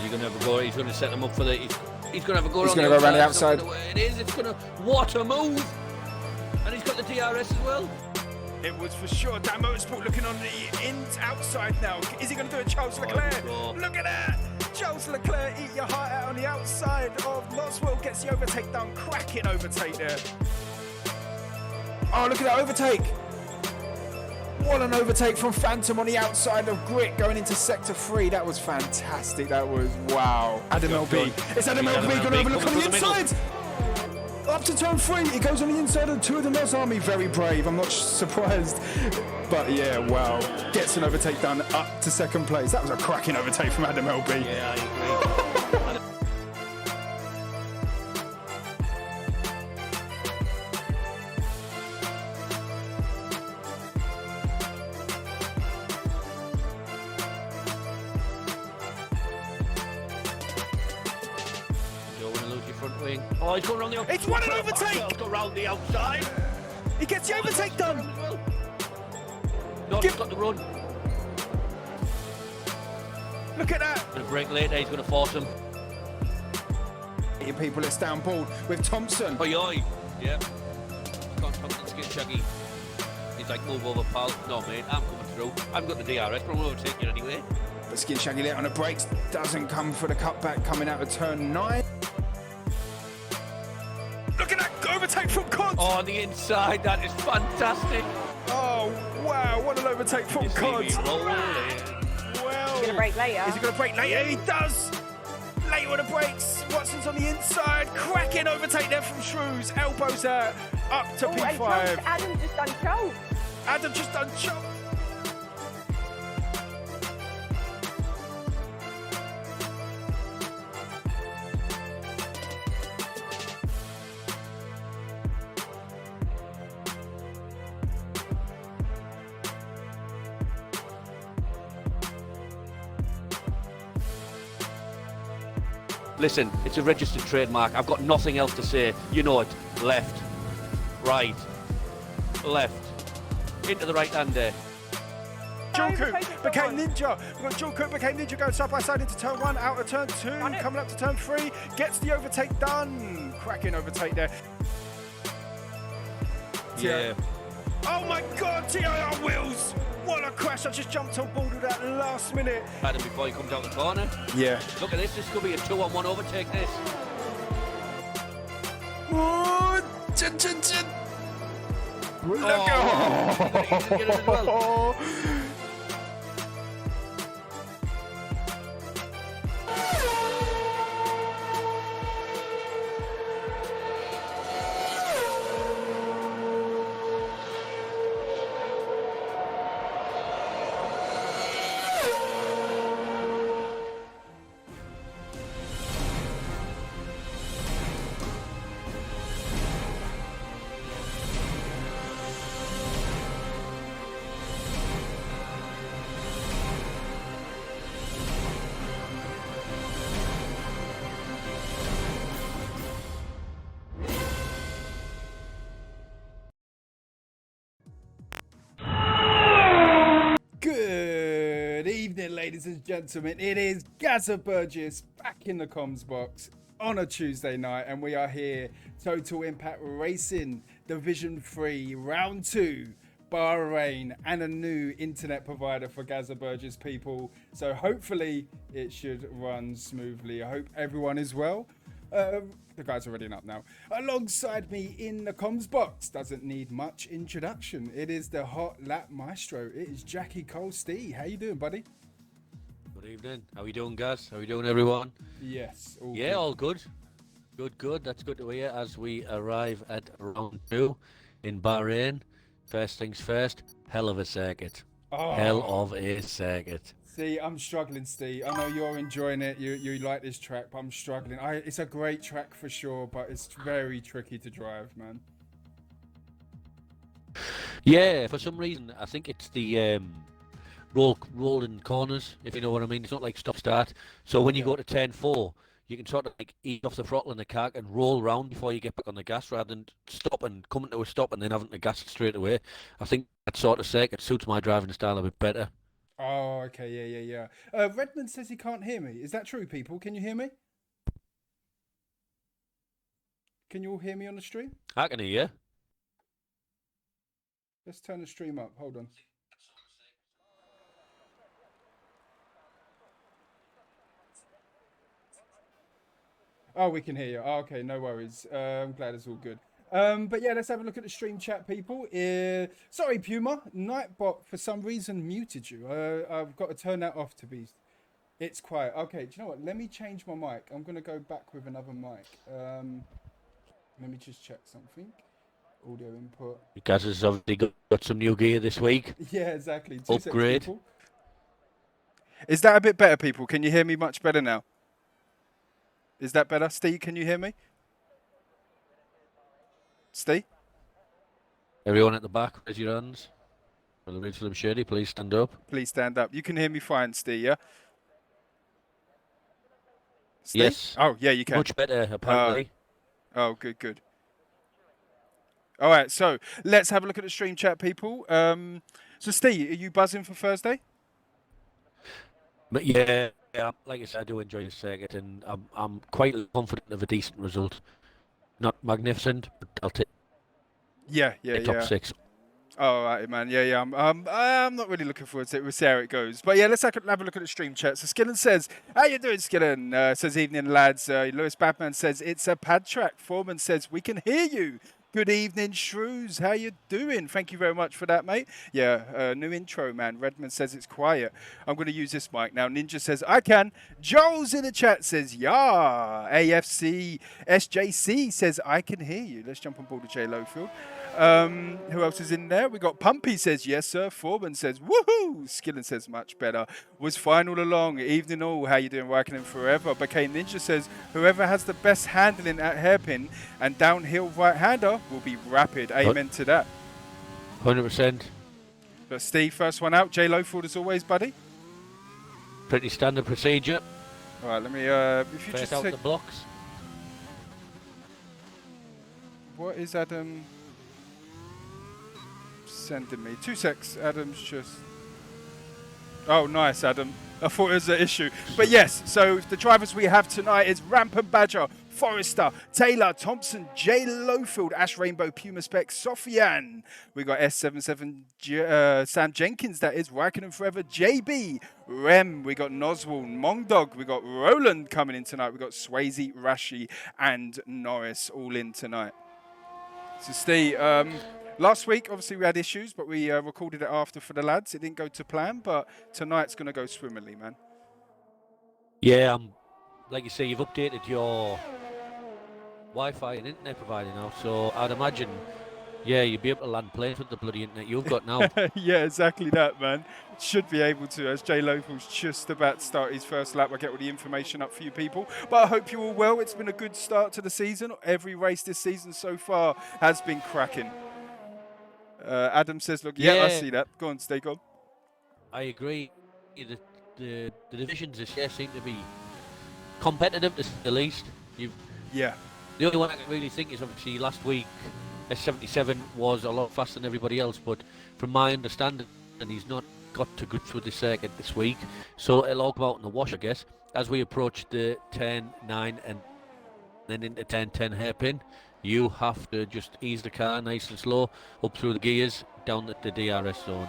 He's going to have a go. He's going to set them up for the. He's going to have a go. He's going to go around the outside. It is. It's going to. What a move! And he's got the DRS as well. It was for sure. Dan Motorsport looking on the outside now. Is he going to do a Charles Leclerc? Look at that! Charles Leclerc eat your heart out on the outside of Loswell. Gets the overtake done. Cracking overtake there. Oh, look at that overtake! What an overtake from Phantom on the outside of Grit going into sector 3. That was fantastic. That was wow. Adam LB. It's Adam LB going to have a look on the inside. Up to turn 3. It goes on the inside of 2 of the Nos Army. Very brave. I'm not surprised. But yeah, wow. Gets an overtake done up to second place. That was a cracking overtake from Adam LB. Yeah, I agree. Wing. Oh, he's going around the outside. It's what an overtake! He's got around the outside. He gets the overtake done. No, he's got the run. Look at that. Going to break later. He's going to force him. People at Stanpool with Thompson. Oi. Yeah. Thompson skin shaggy. He's like, move over, pal. No, mate, I'm coming through. I've got the DRS, but I'm going to take you anyway. But Skin Shaggy late on the brakes. Doesn't come for the cutback coming out of turn 9. Look at that overtake from Cods. Oh, on the inside, that is fantastic. Oh, wow, what an overtake from Cods. Well, He's going to brake later. Is he going to brake later? He does. Later on the brakes. Watson's on the inside. Cracking overtake there from Shrews. Elbows out. Up to P5. Adam just done choke. Adam just done choke. Listen, it's a registered trademark. I've got nothing else to say. You know it. Left, right, left, into the right hand there. Jewel Coupe became Ninja. We've got Jewel Coupe became Ninja going side by side into turn 1, out of turn 2, coming up to turn 3, gets the overtake done. Cracking overtake there. Yeah. Oh my God, TIR wheels! What a crash! I just jumped on board with that last minute. Had him before he comes down the corner. Yeah. Look at this. This could be a 2-on-1 overtake. This. Oh, chin, chin, chin. Look Oh. Good evening, ladies and gentlemen. It is Gazza Burgess back in the comms box on a Tuesday night, and we are here. Total Impact Racing Division 3, Round 2, Bahrain, and a new internet provider for Gazza Burgess people. So hopefully it should run smoothly. I hope everyone is well. The guys are ready up now. Alongside me in the comms box, doesn't need much introduction. It is the hot lap maestro. It is Jackie Cole Ste. How you doing, buddy? Good evening. How you doing, guys? How you doing, everyone? Yes. Yeah, all good. Good. That's good to hear as we arrive at round 2 in Bahrain. First things first, hell of a circuit. Oh. Hell of a circuit. See, I'm struggling, Steve. I know you're enjoying it. You like this track, but I'm struggling. It's a great track for sure, but it's very tricky to drive, man. Yeah, for some reason, I think it's the rolling corners, if you know what I mean. It's not like stop-start. So when you go to turn 4, you can sort of like ease off the throttle in the car and roll round before you get back on the gas rather than stop and coming to a stop and then having to gas straight away. I think that sort of circuit suits my driving style a bit better. Oh, okay, yeah. Redmond says he can't hear me. Is that true, people? Can you hear me? Can you all hear me on the stream? I can hear you. Let's turn the stream up. Hold on. Oh, we can hear you. Oh, okay, no worries. I'm glad it's all good. But yeah, let's have a look at the stream chat, people. Sorry, Puma. Nightbot, for some reason, muted you. I've got to turn that off to be... It's quiet. Okay, do you know what? Let me change my mic. I'm going to go back with another mic. Let me just check something. Audio input. You guys have obviously got some new gear this week. Yeah, exactly. Upgrade. Is that a bit better, people? Can you hear me much better now? Is that better? Steve, can you hear me? Steve? Everyone at the back, raise your hands. For the Slim Shady, please stand up. Please stand up. You can hear me fine, Steve, yeah? Steve? Yes. Oh, yeah, you can. Much better, apparently. Oh, good. All right, so let's have a look at the stream chat, people. So, Steve, are you buzzing for Thursday? But yeah, like I said, I do enjoy the circuit, and I'm quite confident of a decent result. Not magnificent, but I'll take top 6. All right, man. Yeah. I'm not really looking forward to it. We'll see how it goes. But yeah, let's have a look at the stream chat. So Skillen says, "How you doing, Skillen?" Says, "Evening, lads." Lewis Batman says, "It's a pad track." Foreman says, "We can hear you." Good evening, Shrews. How you doing? Thank you very much for that, mate. Yeah, new intro, man. Redmond says it's quiet. I'm going to use this mic now. Ninja says, I can. Joel's in the chat says, yeah. AFC SJC says, I can hear you. Let's jump on board the J Lowfield. Who else is in there? We got Pumpy says, yes, sir. Foreman says, woohoo. Skillen says, much better. Was fine all along. Evening all. How you doing? Working in forever. Became Ninja says, whoever has the best handling at hairpin and downhill right-hander will be rapid. Amen to that. 100%. But Steve, first one out. J Lowfield as always, buddy. Pretty standard procedure. All right, let me. If you First just out take, the blocks. what is Adam sending me? 2 secs. Adam's just. Oh, nice, Adam. I thought it was an issue. But yes, so the drivers we have tonight is Rampant Badger, Forrester, Taylor, Thompson, Jay Lowfield, Ash Rainbow, Puma Spec, Sofian. We got S77, Sam Jenkins, that is, Raikkonen Forever, JB, Rem. We got Noswell, Mongdog. We got Roland coming in tonight. We got Swayze, Rashi, and Norris all in tonight. So, Steve, last week, obviously, we had issues, but we recorded it after for the lads. It didn't go to plan, but tonight's going to go swimmingly, man. Yeah, like you say, you've updated your Wi-Fi and internet provider now, so I'd imagine, yeah, you'd be able to land planes with the bloody internet you've got now. Yeah, exactly that, man. Should be able to, as Jay Lofield's just about to start his first lap. I'll get all the information up for you people. But I hope you're all well. It's been a good start to the season. Every race this season so far has been cracking. Adam says, look, yeah, I see that. Go on, stay on. I agree. The divisions this year seem to be competitive, to say the least. Yeah. The only one I can really think is obviously last week, S77 was a lot faster than everybody else, but from my understanding, he's not got to grips with the circuit this week, so it'll all come out in the wash, I guess, as we approach the 10, 9 and then into 10, 10 hairpin. You have to just ease the car nice and slow up through the gears down the DRS zone.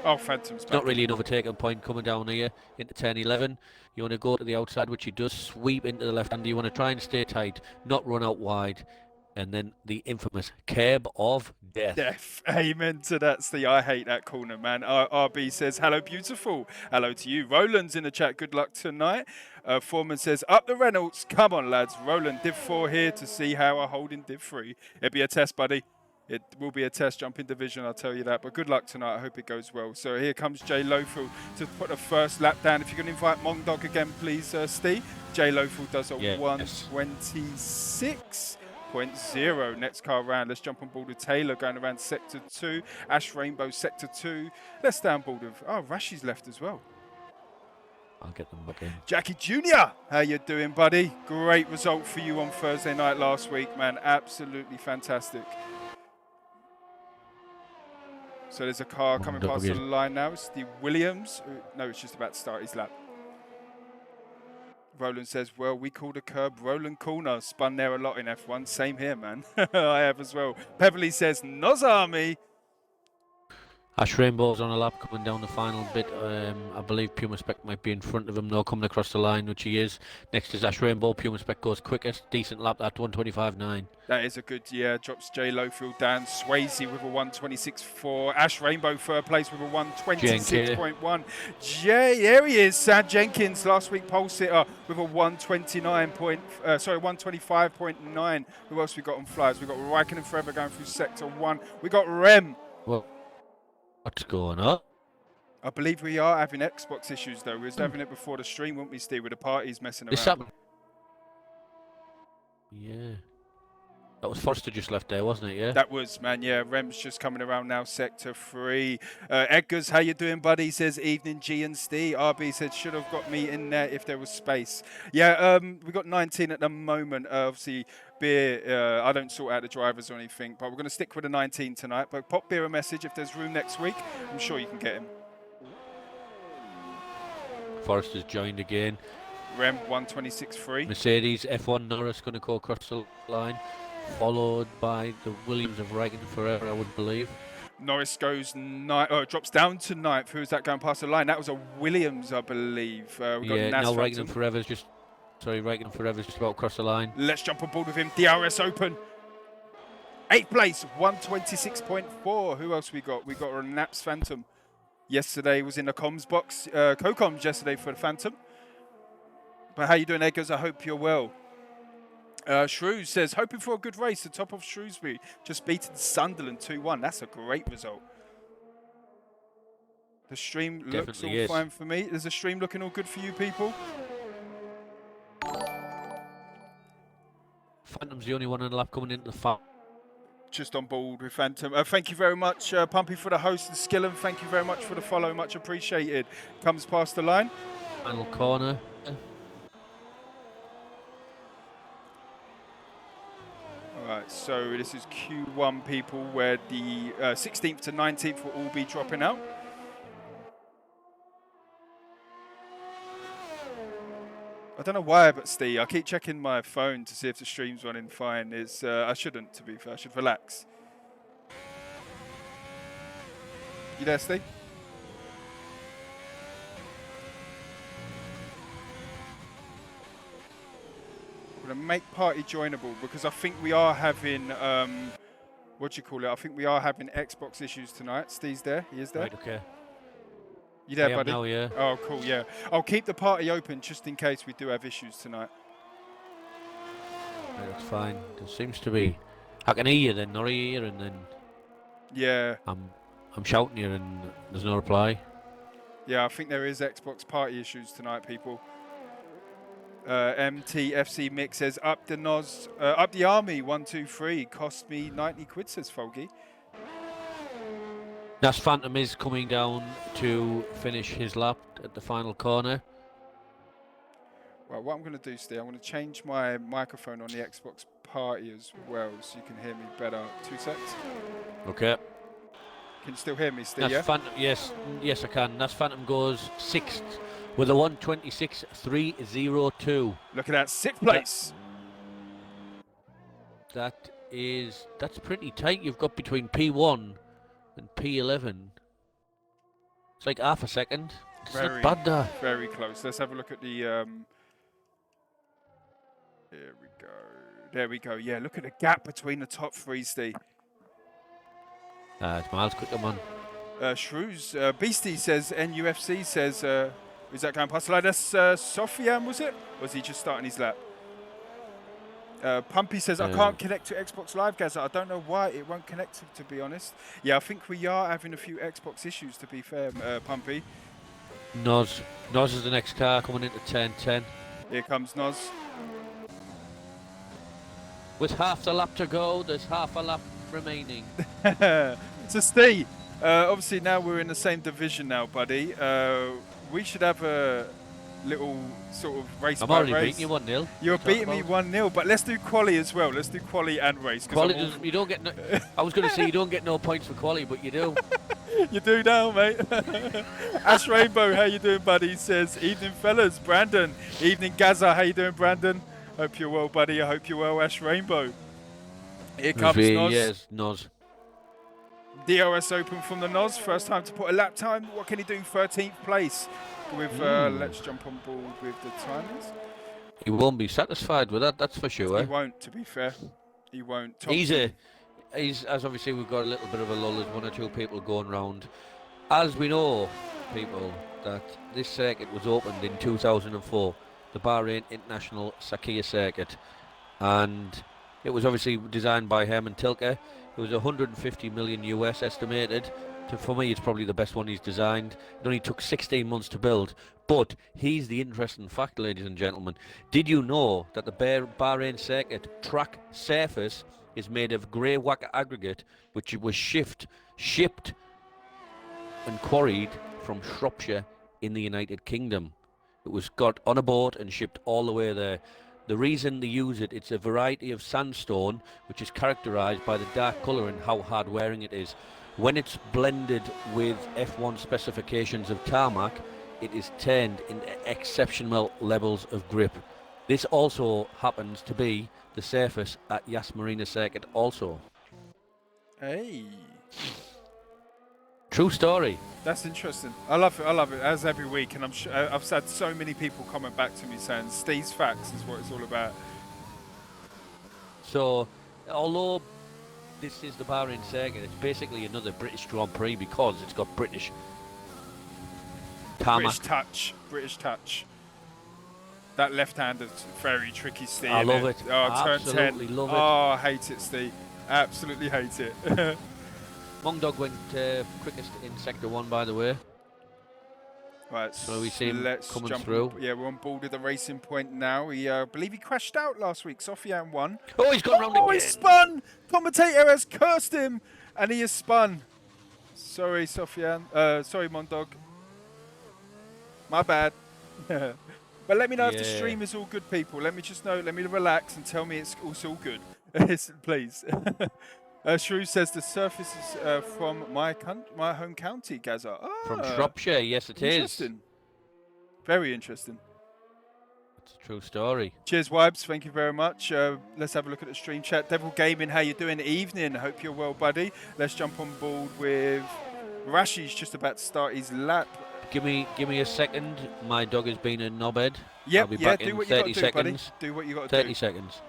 Oh, Phantom's back. Not really an overtaking point coming down here into 10, 11. You want to go to the outside, which he does, sweep into the left hand. You want to try and stay tight, not run out wide. And then the infamous curb of death. Amen to that, Steve. I hate that corner, man. RB says, hello, beautiful. Hello to you. Roland's in the chat. Good luck tonight. Foreman says, up the Reynolds. Come on, lads. Roland, Div 4 here to see how I hold in Div 3. It'll be a test, buddy. It will be a test jump in division, I'll tell you that. But good luck tonight. I hope it goes well. So here comes Jay Lowfield to put the first lap down. If you can invite Mongdog again, please, Steve. Jay Lowfield does a 1:26.0. Next car round. Let's jump on board with Taylor going around sector 2. Ash Rainbow sector 2. Let's stay on board with... Oh, Rashi's left as well. I'll get them back in. Jackie Jr., how you doing, buddy? Great result for you on Thursday night last week, man. Absolutely fantastic. So there's a car coming past the line now. It's the Williams. No, it's just about to start his lap. Roland says, well, we called a curb Roland corner. Spun there a lot in F1. Same here, man. I have as well. Beverly says, Nozami. Ash Rainbow's on a lap coming down the final bit. I believe Puma Spec might be in front of him now, coming across the line, which he is. Next is Ash Rainbow. Puma Spec goes quickest. Decent lap at 1:25.9. That is a good, drops Jay Lowfield down. Swayze with a 1:26.4. Ash Rainbow third place with a 1:26.1. There he is, Sam Jenkins, last week pole sitter with a 1:25.9. Who else we got on flyers? We got Raikkonen Forever going through sector 1. We got Rem. Well, what's going on? I believe we are having Xbox issues though. We was having it before the stream, weren't we, Steve, with the parties messing around. Yeah. That was Forster just left there, wasn't it? Yeah. That was, man. Yeah, Rem's just coming around now, sector 3. Edgar's, how you doing, buddy? He says, evening, G and Ste. RB said, should have got me in there if there was space. Yeah, we got 19 at the moment. Obviously, Beer, I don't sort out the drivers or anything, but we're going to stick with the 19 tonight. But pop Beer a message if there's room next week. I'm sure you can get him. Forrester's joined again. Rem 1:26.3. Mercedes F1 Norris going to go across the line, followed by the Williams of Raikkonen Forever, I would believe. Norris goes drops down to 9th. Who's that going past the line? That was a Williams, I believe. We've got now Raikkonen Forever's just... Sorry, Raikkonen Forever's just about across the line. Let's jump on board with him. DRS Open. 8th place, 1:26.4. Who else we got? We got a Naps Phantom. Yesterday was in the comms box. Co-comms yesterday for the Phantom. But how you doing, Eggers? I hope you're well. Shrews says, hoping for a good race. The top of Shrewsbury just beating Sunderland 2-1. That's a great result. The stream looks all fine for me. Is the stream looking all good for you people? Phantom's the only one on the lap coming into the fight. Just on board with Phantom. Thank you very much, Pumpy, for the host, and Skillen. Thank you very much for the follow. Much appreciated. Comes past the line. Final corner. Right, so this is Q1, people, where the 16th to 19th will all be dropping out. I don't know why, but Steve, I keep checking my phone to see if the stream's running fine. It's I shouldn't, to be fair. I should relax. You there, Steve? I'm going to make party joinable because I think we are having, what do you call it? I think we are having Xbox issues tonight. Steve's there. He is there. Right, okay. You there, I buddy? am now, yeah. Oh, cool, yeah. I'll keep the party open just in case we do have issues tonight. Right, that's fine. There seems to be. I can hear you then, not hear you, and then Yeah. I'm shouting you and there's no reply. Yeah, I think there is Xbox party issues tonight, people. MTFC Mix says, up the Noz, up the army, 1, 2, 3. Cost me 90 quid, says Folgy. Nas Phantom is coming down to finish his lap at the final corner. Well, what I'm going to do, Steve, I'm going to change my microphone on the Xbox party as well so you can hear me better. 2 secs. Okay. Can you still hear me, Steve? Nas Yeah? Phantom, yes, I can. Nas Phantom goes 6th with a 1:26.302. Look at that, 6th place. That's pretty tight. You've got between P1 and P11. It's like half a second. It's not bad there. Very close. Let's have a look at the. Here we go. There we go. Yeah, look at the gap between the top 3, Steve. It's miles quicker, man. Shrews. Beastie says, NUFC says, is that going past the line? That's Sofian, was it? Or was he just starting his lap? Pumpy says, I can't connect to Xbox Live, Gaza. I don't know why it won't connect, to be honest. Yeah, I think we are having a few Xbox issues, to be fair, Pumpy. Noz is the next car coming into 10-10. Here comes Noz. With half the lap to go, there's half a lap remaining. So Steve, obviously now we're in the same division now, buddy. We should have a little sort of race. I'm already beating you 1-0. You're beating me 1-0, but let's do quali as well. Let's do quali and race. Quali doesn't, you don't get. No, I was going to say you don't get no points for quali, but you do. You do now, mate. Ash Rainbow, how you doing, buddy? Says, evening, fellas. Brandon, evening, Gaza. How you doing, Brandon? Hope you're well, buddy. I hope you're well, Ash Rainbow. Here comes Noz. Yes, Noz. DOS Open from the Noz. First time to put a lap time. What can he do? 13th place. With let's jump on board with the timings. He won't be satisfied with that, that's for sure. He won't, to be fair. He won't. He's as obviously we've got a little bit of a lull. There's 1 or 2 people going round. As we know, people, that this circuit was opened in 2004, the Bahrain International Sakhir Circuit, and it was obviously designed by Herman Tilke. It was 150 million US estimated. For me, it's probably the best one he's designed. It only took 16 months to build. But here's the interesting fact, ladies and gentlemen. Did you know that the Bahrain Circuit track surface is made of grey whacker aggregate, which was shipped and quarried from Shropshire in the United Kingdom? It was got on a boat and shipped all the way there. The reason they use it, it's a variety of sandstone, which is characterised by the dark colour and how hard wearing it is. When it's blended with F1 specifications of tarmac, it is turned into exceptional levels of grip. This also happens to be the surface at Yas Marina Circuit also. Hey. True story. That's interesting. I love it, as every week. And I've had so many people coming back to me saying, Steve's Facts is what it's all about. So, although this is the Bahrain Circuit, it's basically another British Grand Prix because it's got British tarmac. British touch. That left-hander is very tricky, Steve. I love it. Oh, Absolutely turn 10. love it. Oh, I hate it, Steve. Absolutely hate it. Mongdog went quickest in Sector 1, by the way. Right, so we see him coming jump through. Yeah, we're on board at the racing point now. I believe he crashed out last week. Sofian won. Oh, he's gone round again. Oh, he spun! Commentator has cursed him, and he has spun. Sorry, Sofian. Sorry, Mondog. My bad. But let me know if the stream is all good, people. Let me just know. Let me relax and tell me it's all good. Please. Shrew says the surface is from my home county, Gaza. From Shropshire, yes it is. Interesting. Very interesting. It's a true story. Cheers, Wibes. Thank you very much. Let's have a look at the stream chat. Devil Gaming, how you doing? Evening. Hope you're well, buddy. Let's jump on board with Rashi's just about to start his lap. Give me a second. My dog has been a knobhead. Yep, I'll be yeah, back do in what you got 30 to do, buddy. seconds. Do what you got to do. 30 seconds.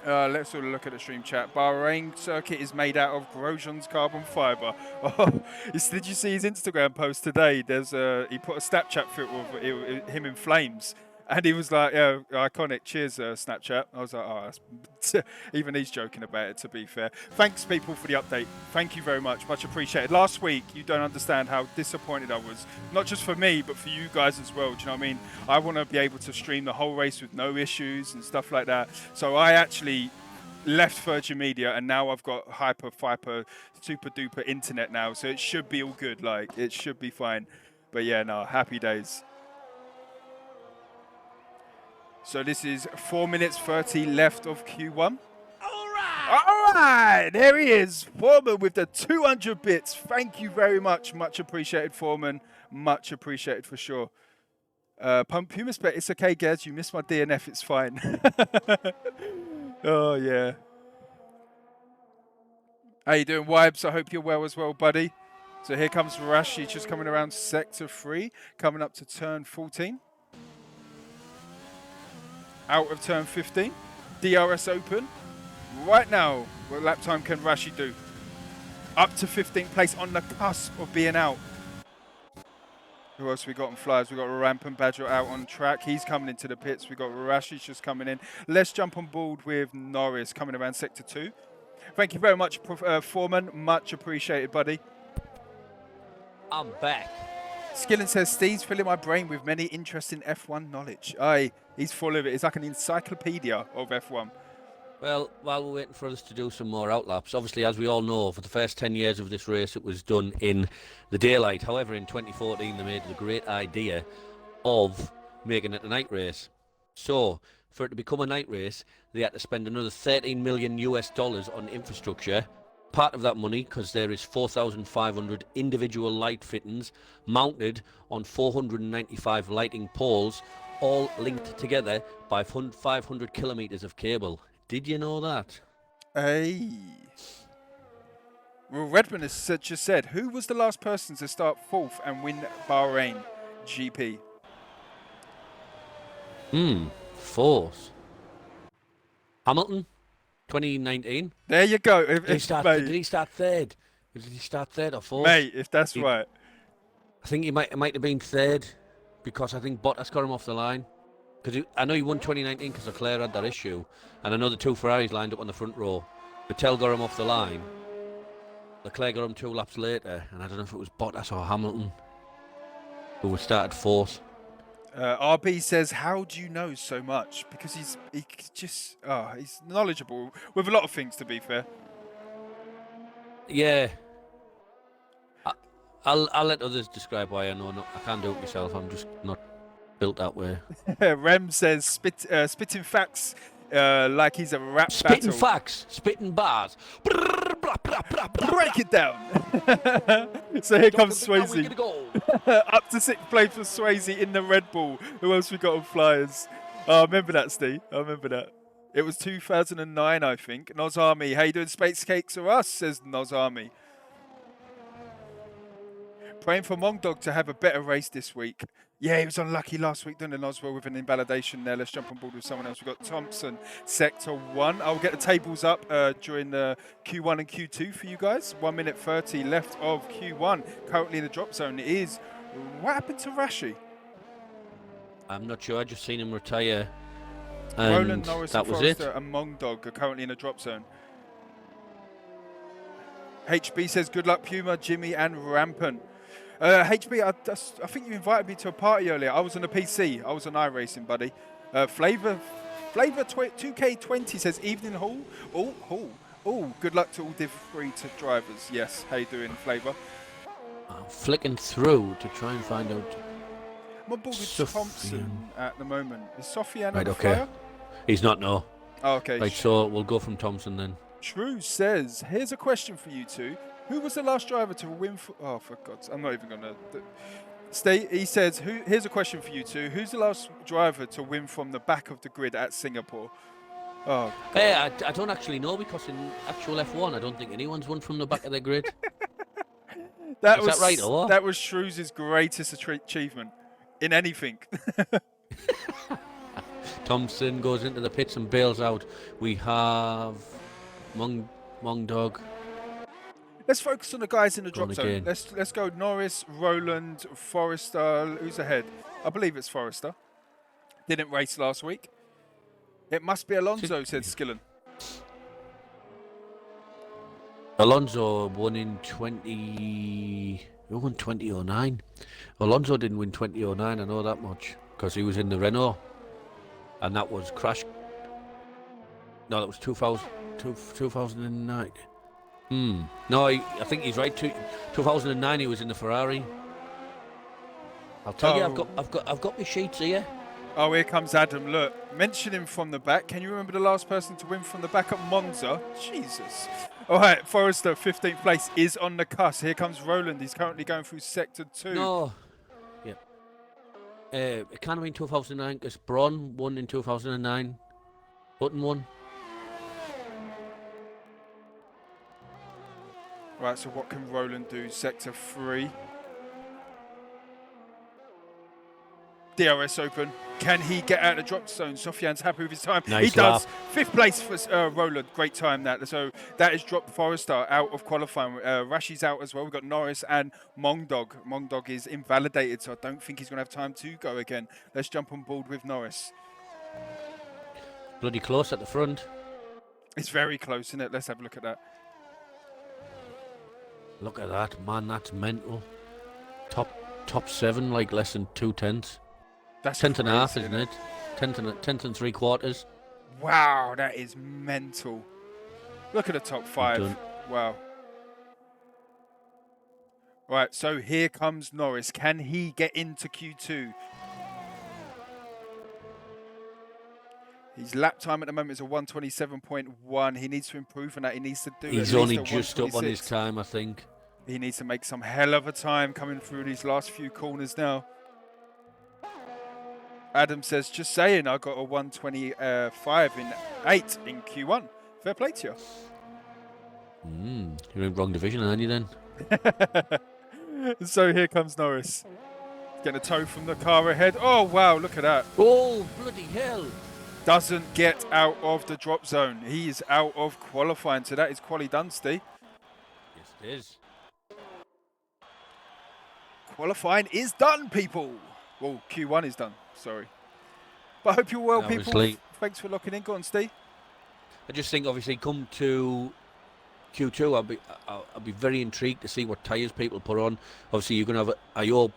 Let's have a look at the stream chat. Bahrain circuit is made out of Grosjean's carbon fibre. Oh, did you see his Instagram post today? There's he put a Snapchat filter of him in flames. And he was like, yeah, iconic. Cheers, Snapchat. I was like, oh, even he's joking about it, to be fair. Thanks, people, for the update. Thank you very much. Much appreciated. Last week, you don't understand how disappointed I was. Not just for me, but for you guys as well. Do you know what I mean? I want to be able to stream the whole race with no issues and stuff like that. So I actually left Virgin Media, and now I've got hyper, super duper internet now. So it should be all good. Like, it should be fine. But yeah, no, happy days. So this is 4 minutes 30 left of Q1. All right, there he is, Foreman with the 200 bits. Thank you very much. Much appreciated, Foreman. Much appreciated for sure. Pumas bet, it's okay, Gaz. You missed my DNF. It's fine. Oh, yeah. How you doing, Wibes? I hope you're well as well, buddy. So here comes Rashi just coming around sector 3, coming up to turn 14. Out of turn 15. DRS open. Right now, what lap time can Rashi do? Up to 15th place on the cusp of being out. Who else we got on flyers? We got Rampant Badger out on track. He's coming into the pits. We got Rashi just coming in. Let's jump on board with Norris coming around sector 2. Thank you very much, Foreman. Much appreciated, buddy. I'm back. Skillen says, Steve's filling my brain with many interesting F1 knowledge. Aye, he's full of it. It's like an encyclopedia of F1. Well, while we're waiting for us to do some more outlaps, obviously, as we all know, for the first 10 years of this race, it was done in the daylight. However, in 2014, they made the great idea of making it a night race. So, for it to become a night race, they had to spend another $13 million on infrastructure. Part of that money, because there is 4,500 individual light fittings mounted on 495 lighting poles, all linked together by 500 kilometres of cable. Did you know that? Hey. Well, Redmond has just said, who was the last person to start 4th and win Bahrain GP? 4th. Hamilton, 2019. There you go. Did he start third? Did he start third or 4th? Mate, if that's right. I think it might have been 3rd, because I think Bottas got him off the line. Because I know he won 2019 because Leclerc had that issue, and I know the 2 Ferraris lined up on the front row. Vettel got him off the line. Leclerc got him 2 laps later, and I don't know if it was Bottas or Hamilton who started 4th. RB says, how do you know so much? Because he's knowledgeable with a lot of things, to be fair. Yeah. I'll let others describe why I know. I can't do it myself. I'm just not built that way. Rem says, spitting facts like he's a rap spitting battle. Facts, spitting bars. Break it down. So here comes Swayze. Up to 6th place for Swayze in the Red Bull. Who else we got on flyers? Oh, I remember that, Steve. I remember that. It was 2009, I think. Noz Army. How you doing, Space Cakes or us? Says Noz Army. Praying for Mongdog to have a better race this week. Yeah, he was unlucky last week, didn't he, Noswell, with an invalidation there. Let's jump on board with someone else. We've got Thompson, Sector 1. I'll get the tables up during the Q1 and Q2 for you guys. 1 minute 30 left of Q1. Currently in the drop zone is... What happened to Rashi? I'm not sure. I just seen him retire. Roland Norris that and was it. Forrester and Mongdog are currently in the drop zone. HB says, good luck, Puma, Jimmy and Rampant. HB, I think you invited me to a party earlier. I was on a PC. I was on iRacing, buddy. Flavor 2K20 says, evening hall. Oh, good luck to all Div 3 to drivers. Yes, how you doing, Flavor? I'm flicking through to try and find out. I'm on board with Thompson at the moment. Is Sofian on the okay. flyer? He's not, no. Oh, okay. Right, so we'll go from Thompson then. True says, here's a question for you two. Who was the last driver to win for... Oh, for God's... I'm not even going to... He says, here's a question for you two. Who's the last driver to win from the back of the grid at Singapore? Oh, Hey, I don't actually know, because in actual F1, I don't think anyone's won from the back of the grid. Is that right, or what? That was Shrews's greatest achievement in anything. Thompson goes into the pits and bails out. We have Mong Dog. Let's focus on the guys in the drop zone. again. Let's go Norris, Rowland, Forrester. Who's ahead? I believe it's Forrester. Didn't race last week. It must be Alonso, said Skillen. Alonso won in 2009. Alonso didn't win 2009, I know that much, because he was in the Renault, and that was crash. No, that was 2009. No, I think he's right. 2009, he was in the Ferrari. I'll tell you, I've got my sheets here. Oh, here comes Adam. Look, mention him from the back. Can you remember the last person to win from the back at Monza? Jesus. All right, Forrester, 15th place, is on the cusp. Here comes Rowland. He's currently going through Sector 2. No. Yeah. It can't have been 2009, because Braun won in 2009. Button won. Right, so what can Rowland do? Sector 3. DRS open. Can he get out of the drop zone? Sofian's happy with his time. Nice he does. lap. 5th place for Rowland. Great time that. So that is dropped Forrester out of qualifying. Rashi's out as well. We've got Norris and Mongdog. Mongdog is invalidated, so I don't think he's going to have time to go again. Let's jump on board with Norris. Bloody close at the front. It's very close, isn't it? Let's have a look at that. Look at that, man. That's mental. Top 7, like less than 2/10. That's 10th and a half, crazy, isn't it? 10th and 3/4. Wow, that is mental. Look at the top 5. Done. Wow. Right, so here comes Norris. Can he get into Q2? His lap time at the moment is a 1:27.1. He needs to improve on that. He needs to do He's at only least a just up on his 1:26. time, I think. He needs to make some hell of a time coming through these last few corners now. Adam says, just saying, I got a 1:25 in 8 in Q1. Fair play to You're in wrong division, aren't you then? you. So here comes Norris. Getting a tow from the car ahead. Oh, wow, look at that. Oh, bloody hell. Doesn't get out of the drop zone. He is out of qualifying. So that is quali done, Steve. Yes, it is. Qualifying is done, people. Well, Q1 is done. Sorry. But I hope you're well, people. Obviously. Thanks for locking in. Go on, Steve. I just think, obviously, come to Q2, I'll be very intrigued to see what tyres people put on. Obviously, you're going to have, I hope,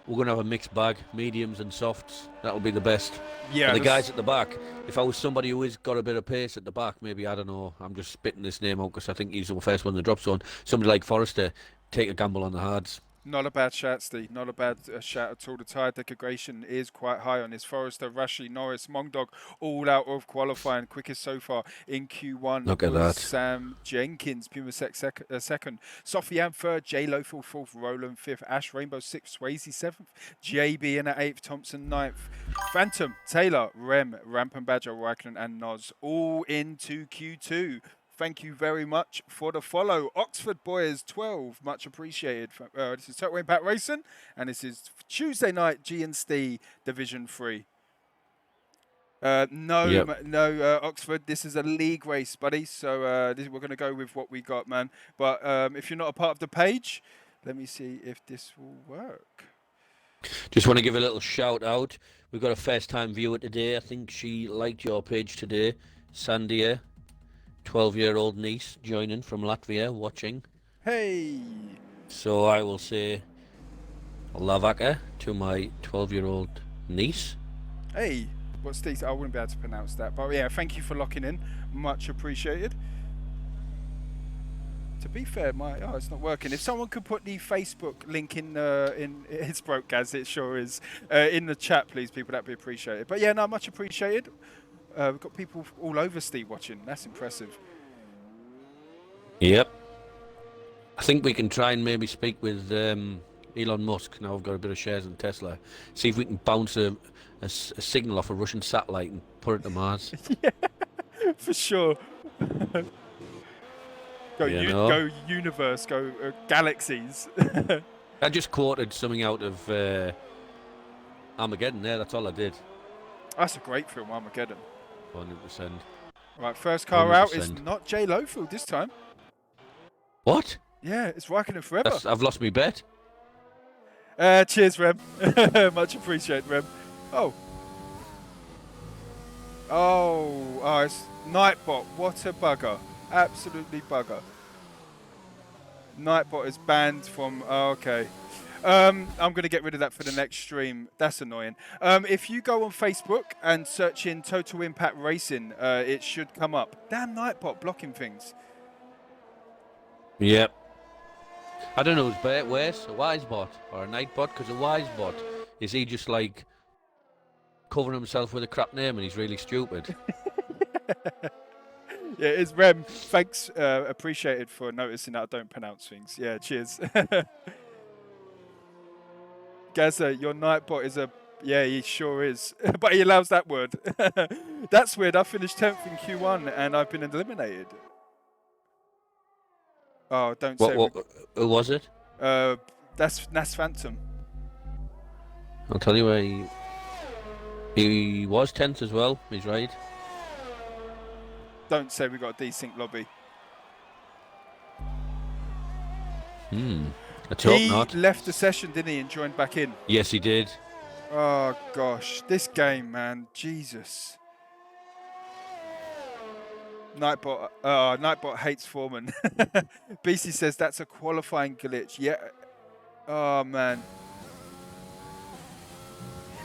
we're going to have a mixed bag, mediums and softs. That'll be the best. Yeah. And the guys at the back, if I was somebody who has got a bit of pace at the back, maybe, I don't know, I'm just spitting this name out because I think he's the first one in the drop zone. Somebody like Forrester, take a gamble on the hards. Not a bad shout, Steve. Not a bad shout at all. The tyre degradation is quite high on this. Forrester, Rashi, Norris, Mongdog, all out of qualifying. Quickest so far in Q1. Look at was that. Sam Jenkins, Puma second. Sofian third. J Lofel fourth. Roland fifth. Ash Rainbow sixth. Swayze seventh. JB in at eighth. Thompson ninth. Phantom, Taylor, Rem, Rampant Badger, Raikkonen and Noz all into Q2. Thank you very much for the follow. Oxford Boys 12, much appreciated. This is Turtway Pat Racing, and this is Tuesday night G Ste Division 3. No, Oxford, this is a league race, buddy. So we're going to go with what we got, man. But if you're not a part of the page, let me see if this will work. Just want to give a little shout out. We've got a first time viewer today. I think she liked your page today. Sandia, 12-year-old niece joining from Latvia, watching. Hey! So I will say Lavaka to my 12-year-old niece. Hey! What's these? I wouldn't be able to pronounce that. But yeah, thank you for locking in. Much appreciated. To be fair, it's not working. If someone could put the Facebook link in it's broke, Gaz, it sure is, in the chat, please, people, that'd be appreciated. But yeah, no, much appreciated. We've got people all over Steve watching. That's impressive. Yep. I think we can try and maybe speak with Elon Musk. Now I've got a bit of shares in Tesla. See if we can bounce a signal off a Russian satellite and put it to Mars. Yeah, for sure. Go universe, go galaxies. I just quoted something out of Armageddon there. That's all I did. That's a great film, Armageddon. 100%. Right, first car out is 100%. not J Lofield this time. What? Yeah, it's Raikkonen forever. I've lost my bet. Cheers, Rem. Much appreciated, Rem. Oh, it's Nightbot. What a bugger. Absolutely bugger. Nightbot is banned from... Oh, okay. I'm going to get rid of that for the next stream. That's annoying. If you go on Facebook and search in Total Impact Racing, it should come up. Damn Nightbot blocking things. Yep. I don't know who's worse, a wise bot or a Nightbot, because a wise bot, is he just like covering himself with a crap name and he's really stupid? Yeah, it's Rem. Thanks, appreciated for noticing that I don't pronounce things. Yeah, cheers. Gaza, your Nightbot is a... Yeah, he sure is. But he allows that word. That's weird. I finished 10th in Q1 and I've been eliminated. Oh, don't say... Who was it? That's Phantom. I'll tell you where he was 10th as well. He's right. Don't say we got a desync lobby. Let's hope not. He left the session, didn't he, and joined back in? Yes, he did. Oh, gosh. This game, man. Jesus. Nightbot hates Foreman. BC says that's a qualifying glitch. Yeah. Oh, man.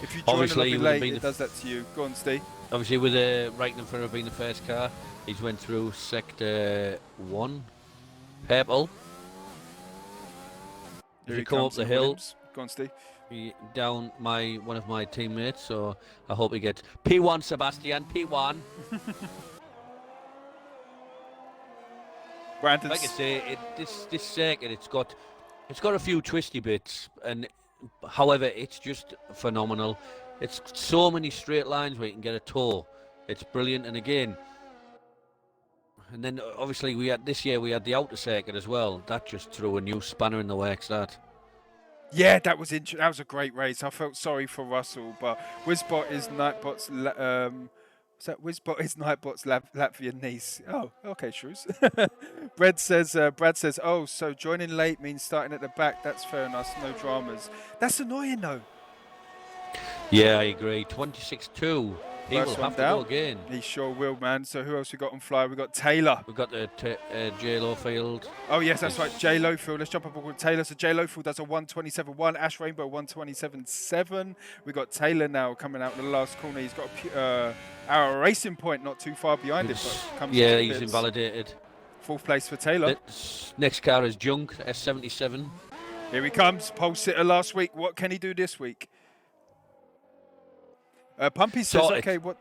If you join Obviously, the lobby late, it does that to you. Go on, Steve. Obviously, with Raikkonen for being the first car, he's went through sector 1, purple. As you come up the hill, go on, Steve. Down one of my teammates, so I hope he gets P1, Sebastian, P1. Brandon. Like I say, this circuit, it's got a few twisty bits, and however, it's just phenomenal. It's so many straight lines where you can get a toe. It's brilliant, and again, and then obviously this year we had the outer circuit as well. That just threw a new spanner in the works. Yeah, that was that was a great race. I felt sorry for Russell, but Wizbot is Nightbot's. What's that? Wizbot is Nightbot's Latvian niece. Oh, okay, Shrews. Brad says, oh, so joining late means starting at the back. That's fair enough. No dramas. That's annoying, though. Yeah, I agree. 26-2. He will have to go again. He sure will, man. So who else we got on fly? We got Taylor. We've got the J Lofield. Oh yes, that's right. J Lofield. Let's jump up with Taylor. So J Lofield does a 127.1. Ash Rainbow 127.7. We got Taylor now coming out in the last corner. He's got our racing point not too far behind it. But comes yeah, he's invalidated. Fourth place for Taylor. Next car is Junk S77. Here he comes. Pole sitter last week. What can he do this week? Pumpy says, okay, what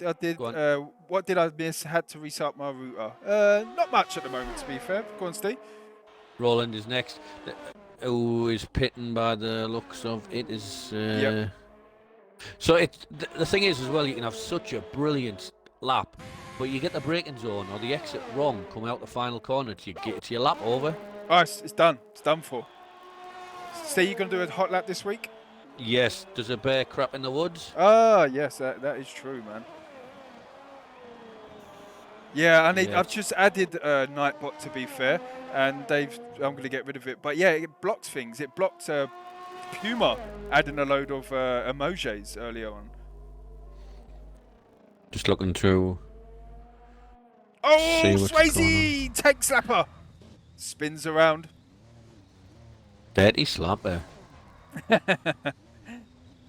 did I miss? Had to restart my router. Not much at the moment, to be fair. Go on, Steve. Roland is next. Who is pitting by the looks of it is... Yep. So the thing is as well, you can have such a brilliant lap, but you get the braking zone or the exit wrong coming out the final corner to your lap over. Oh, it's done. It's done for. Steve, you going to do a hot lap this week? Yes. Does a bear crap in the woods? Ah, yes, that is true, man. Yeah, I've just added Nightbot, to be fair, and I'm going to get rid of it. But yeah, it blocked things. It blocked Puma adding a load of emojis earlier on. Just looking through. Oh, Swayze! Tank slapper! Spins around. Dirty slapper.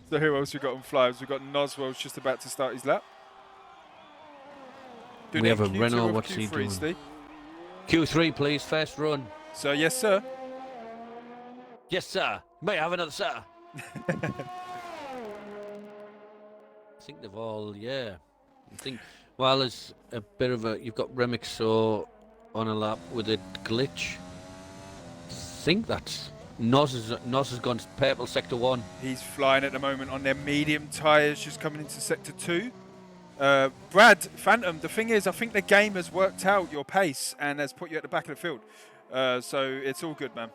So who else we got on flyers? We've got Noswell's just about to start his lap. We have a Renault. What's he doing? Steve? Q3, please. First run. So, yes, sir. Yes, sir. May I have another, sir? I think they've all, yeah. I think Well, there's a bit of a... You've got Remixo on a lap with a glitch. I think that's... Nos has gone purple sector 1. He's flying at the moment on their medium tyres, just coming into sector 2. Brad, Phantom, the thing is, I think the game has worked out your pace and has put you at the back of the field. So it's all good, man.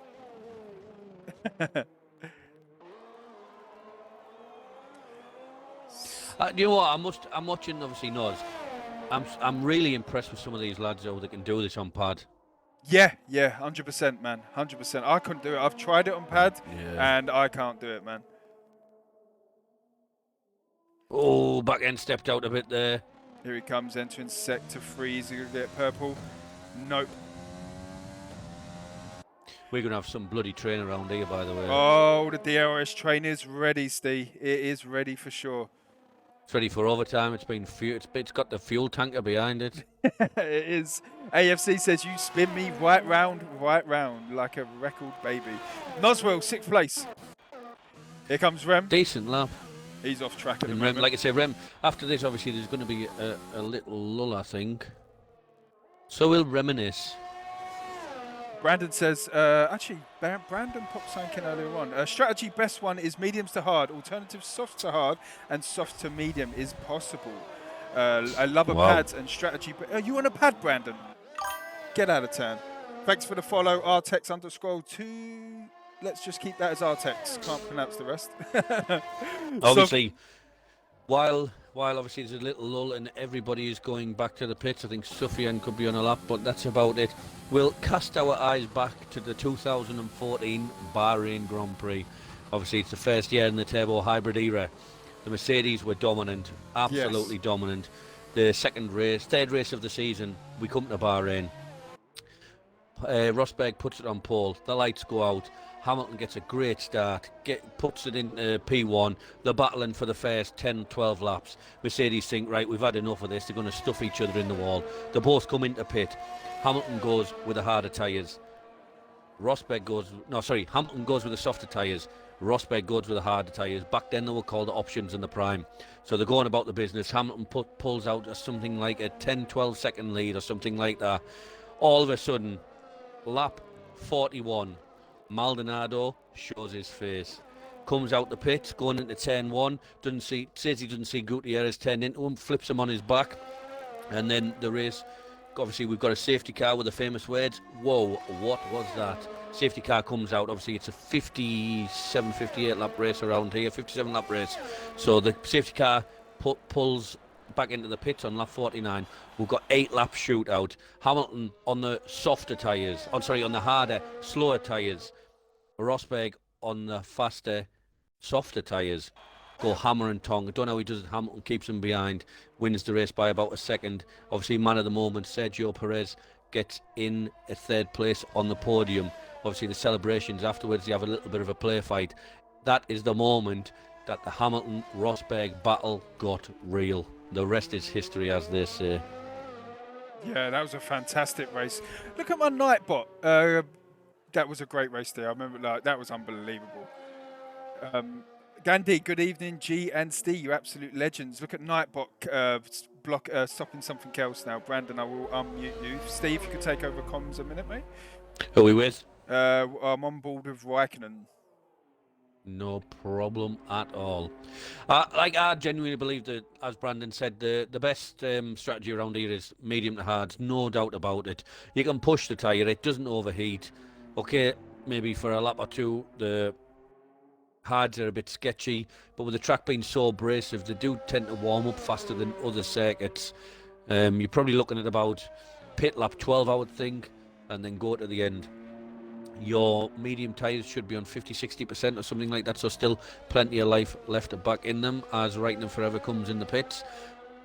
You know what? I'm watching, obviously, Nos. I'm really impressed with some of these lads, though, that can do this on pad. Yeah, 100%, man. 100%. I couldn't do it. I've tried it on pad, and I can't do it, man. Oh, back end stepped out a bit there. Here he comes, entering sector 3. Is he going to get purple? Nope. We're going to have some bloody train around here, by the way. Oh, the DRS train is ready, Steve. It is ready for sure. It's ready for overtime. It's got the fuel tanker behind it. It is. AFC says, you spin me right round, like a record baby. Noswell, 6th place. Here comes Rem. Decent lap. He's off track at the Rem, moment. like I say, Rem, after this, obviously, there's going to be a little lull, I think. So we'll reminisce. Brandon says, actually, Brandon popped something in earlier on. Strategy best one is mediums to hard. Alternative soft to hard and soft to medium is possible. I love a pads and strategy. Are you on a pad, Brandon? Get out of turn. Thanks for the follow. Artex_2. Let's just keep that as Artex. Can't pronounce the rest. Obviously, while obviously there's a little lull and everybody is going back to the pits, I think Sufyan could be on a lap, but that's about it. We'll cast our eyes back to the 2014 Bahrain Grand Prix. Obviously, it's the first year in the turbo hybrid era. The Mercedes were dominant, absolutely dominant. The third race of the season, we come to Bahrain. Rosberg puts it on pole. The lights go out. Hamilton gets a great start, puts it into P1. They're battling for the first 10, 12 laps. Mercedes think, right, we've had enough of this. They're going to stuff each other in the wall. They both come into pit. Hamilton goes with the harder tyres. Hamilton goes with the softer tyres. Rosberg goes with the harder tyres. Back then they were called the options in the prime. So they're going about the business. Hamilton pulls out something like a 10, 12 second lead or something like that. All of a sudden, lap 41. Maldonado shows his face, comes out the pits, going into turn 1, says he doesn't see Gutierrez turn into him, flips him on his back, and then the race, obviously we've got a safety car with the famous words, whoa, what was that? Safety car comes out, obviously it's a 57, 58 lap race around here, 57 lap race, so the safety car pulls back into the pits on lap 49. We've got 8 lap shootout. Hamilton on the softer tyres, on the harder, slower tyres. Rosberg on the faster, softer tyres. Go hammer and tong. I don't know how he does it. Hamilton keeps him behind, wins the race by about a second. Obviously, man of the moment, Sergio Perez gets in a 3rd place on the podium. Obviously, the celebrations afterwards, they have a little bit of a play fight. That is the moment that the Hamilton-Rosberg battle got real. The rest is history, as they say. Yeah, that was a fantastic race. Look at my Nightbot. That was a great race there. I remember that was unbelievable. Gandhi, good evening. G and Ste, you absolute legends. Look at Nightbot stopping something else now. Brandon, I will unmute you. Steve, you could take over comms a minute, mate. Who are we with? I'm on board with Raikkonen. No problem at all. I genuinely believe that, as Brandon said, the best strategy around here is medium to hards, no doubt about it. You can push the tyre, it doesn't overheat. Okay, maybe for a lap or two, the hards are a bit sketchy, but with the track being so abrasive, they do tend to warm up faster than other circuits. You're probably looking at about pit lap 12, I would think, and then go to the end. Your medium tyres should be on 50-60% or something like that, so still plenty of life left back in them as Raikkonen forever comes in the pits.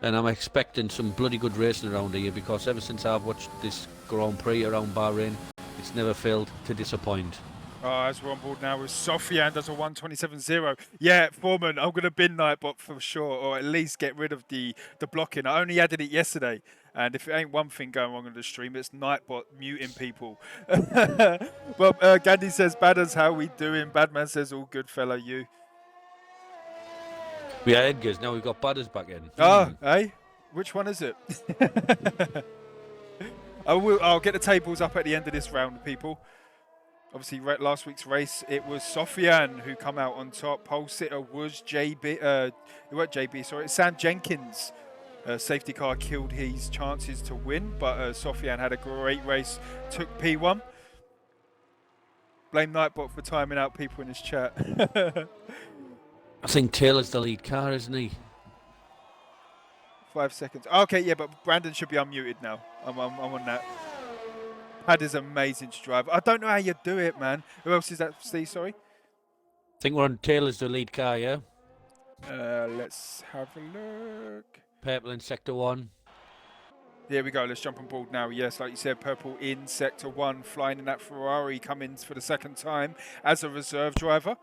And I'm expecting some bloody good racing around here, because ever since I've watched this Grand Prix around Bahrain, it's never failed to disappoint. As we're on board now with Sofian, does a 1:27.0. Yeah, Foreman, I'm going to bin Nightbot for sure, or at least get rid of the blocking. I only added it yesterday, and if it ain't one thing going wrong on the stream, it's Nightbot muting people. Well, Gandhi says, Badders, how we doing? Badman says, all good, fella, you. Yeah, Edgar's. Now we've got Badders back in. Oh, hey? Which one is it? I'll get the tables up at the end of this round, people. Obviously, last week's race, it was Sofian who come out on top. Pole sitter was JB. It wasn't JB, sorry. It's Sam Jenkins. Safety car killed his chances to win, but Sofian had a great race, took P1. Blame Nightbot for timing out people in his chat. I think Taylor's the lead car, isn't he? 5 seconds. Okay, yeah, but Brandon should be unmuted now. I'm on that. Pad is amazing to drive. I don't know how you do it, man. Who else is that, Steve? Sorry? I think we're on Taylor's the lead car, yeah? Let's have a look. Purple in Sector 1. Here we go. Let's jump on board now. Yes, like you said, Purple in Sector 1, flying in that Ferrari, coming for the second time as a reserve driver.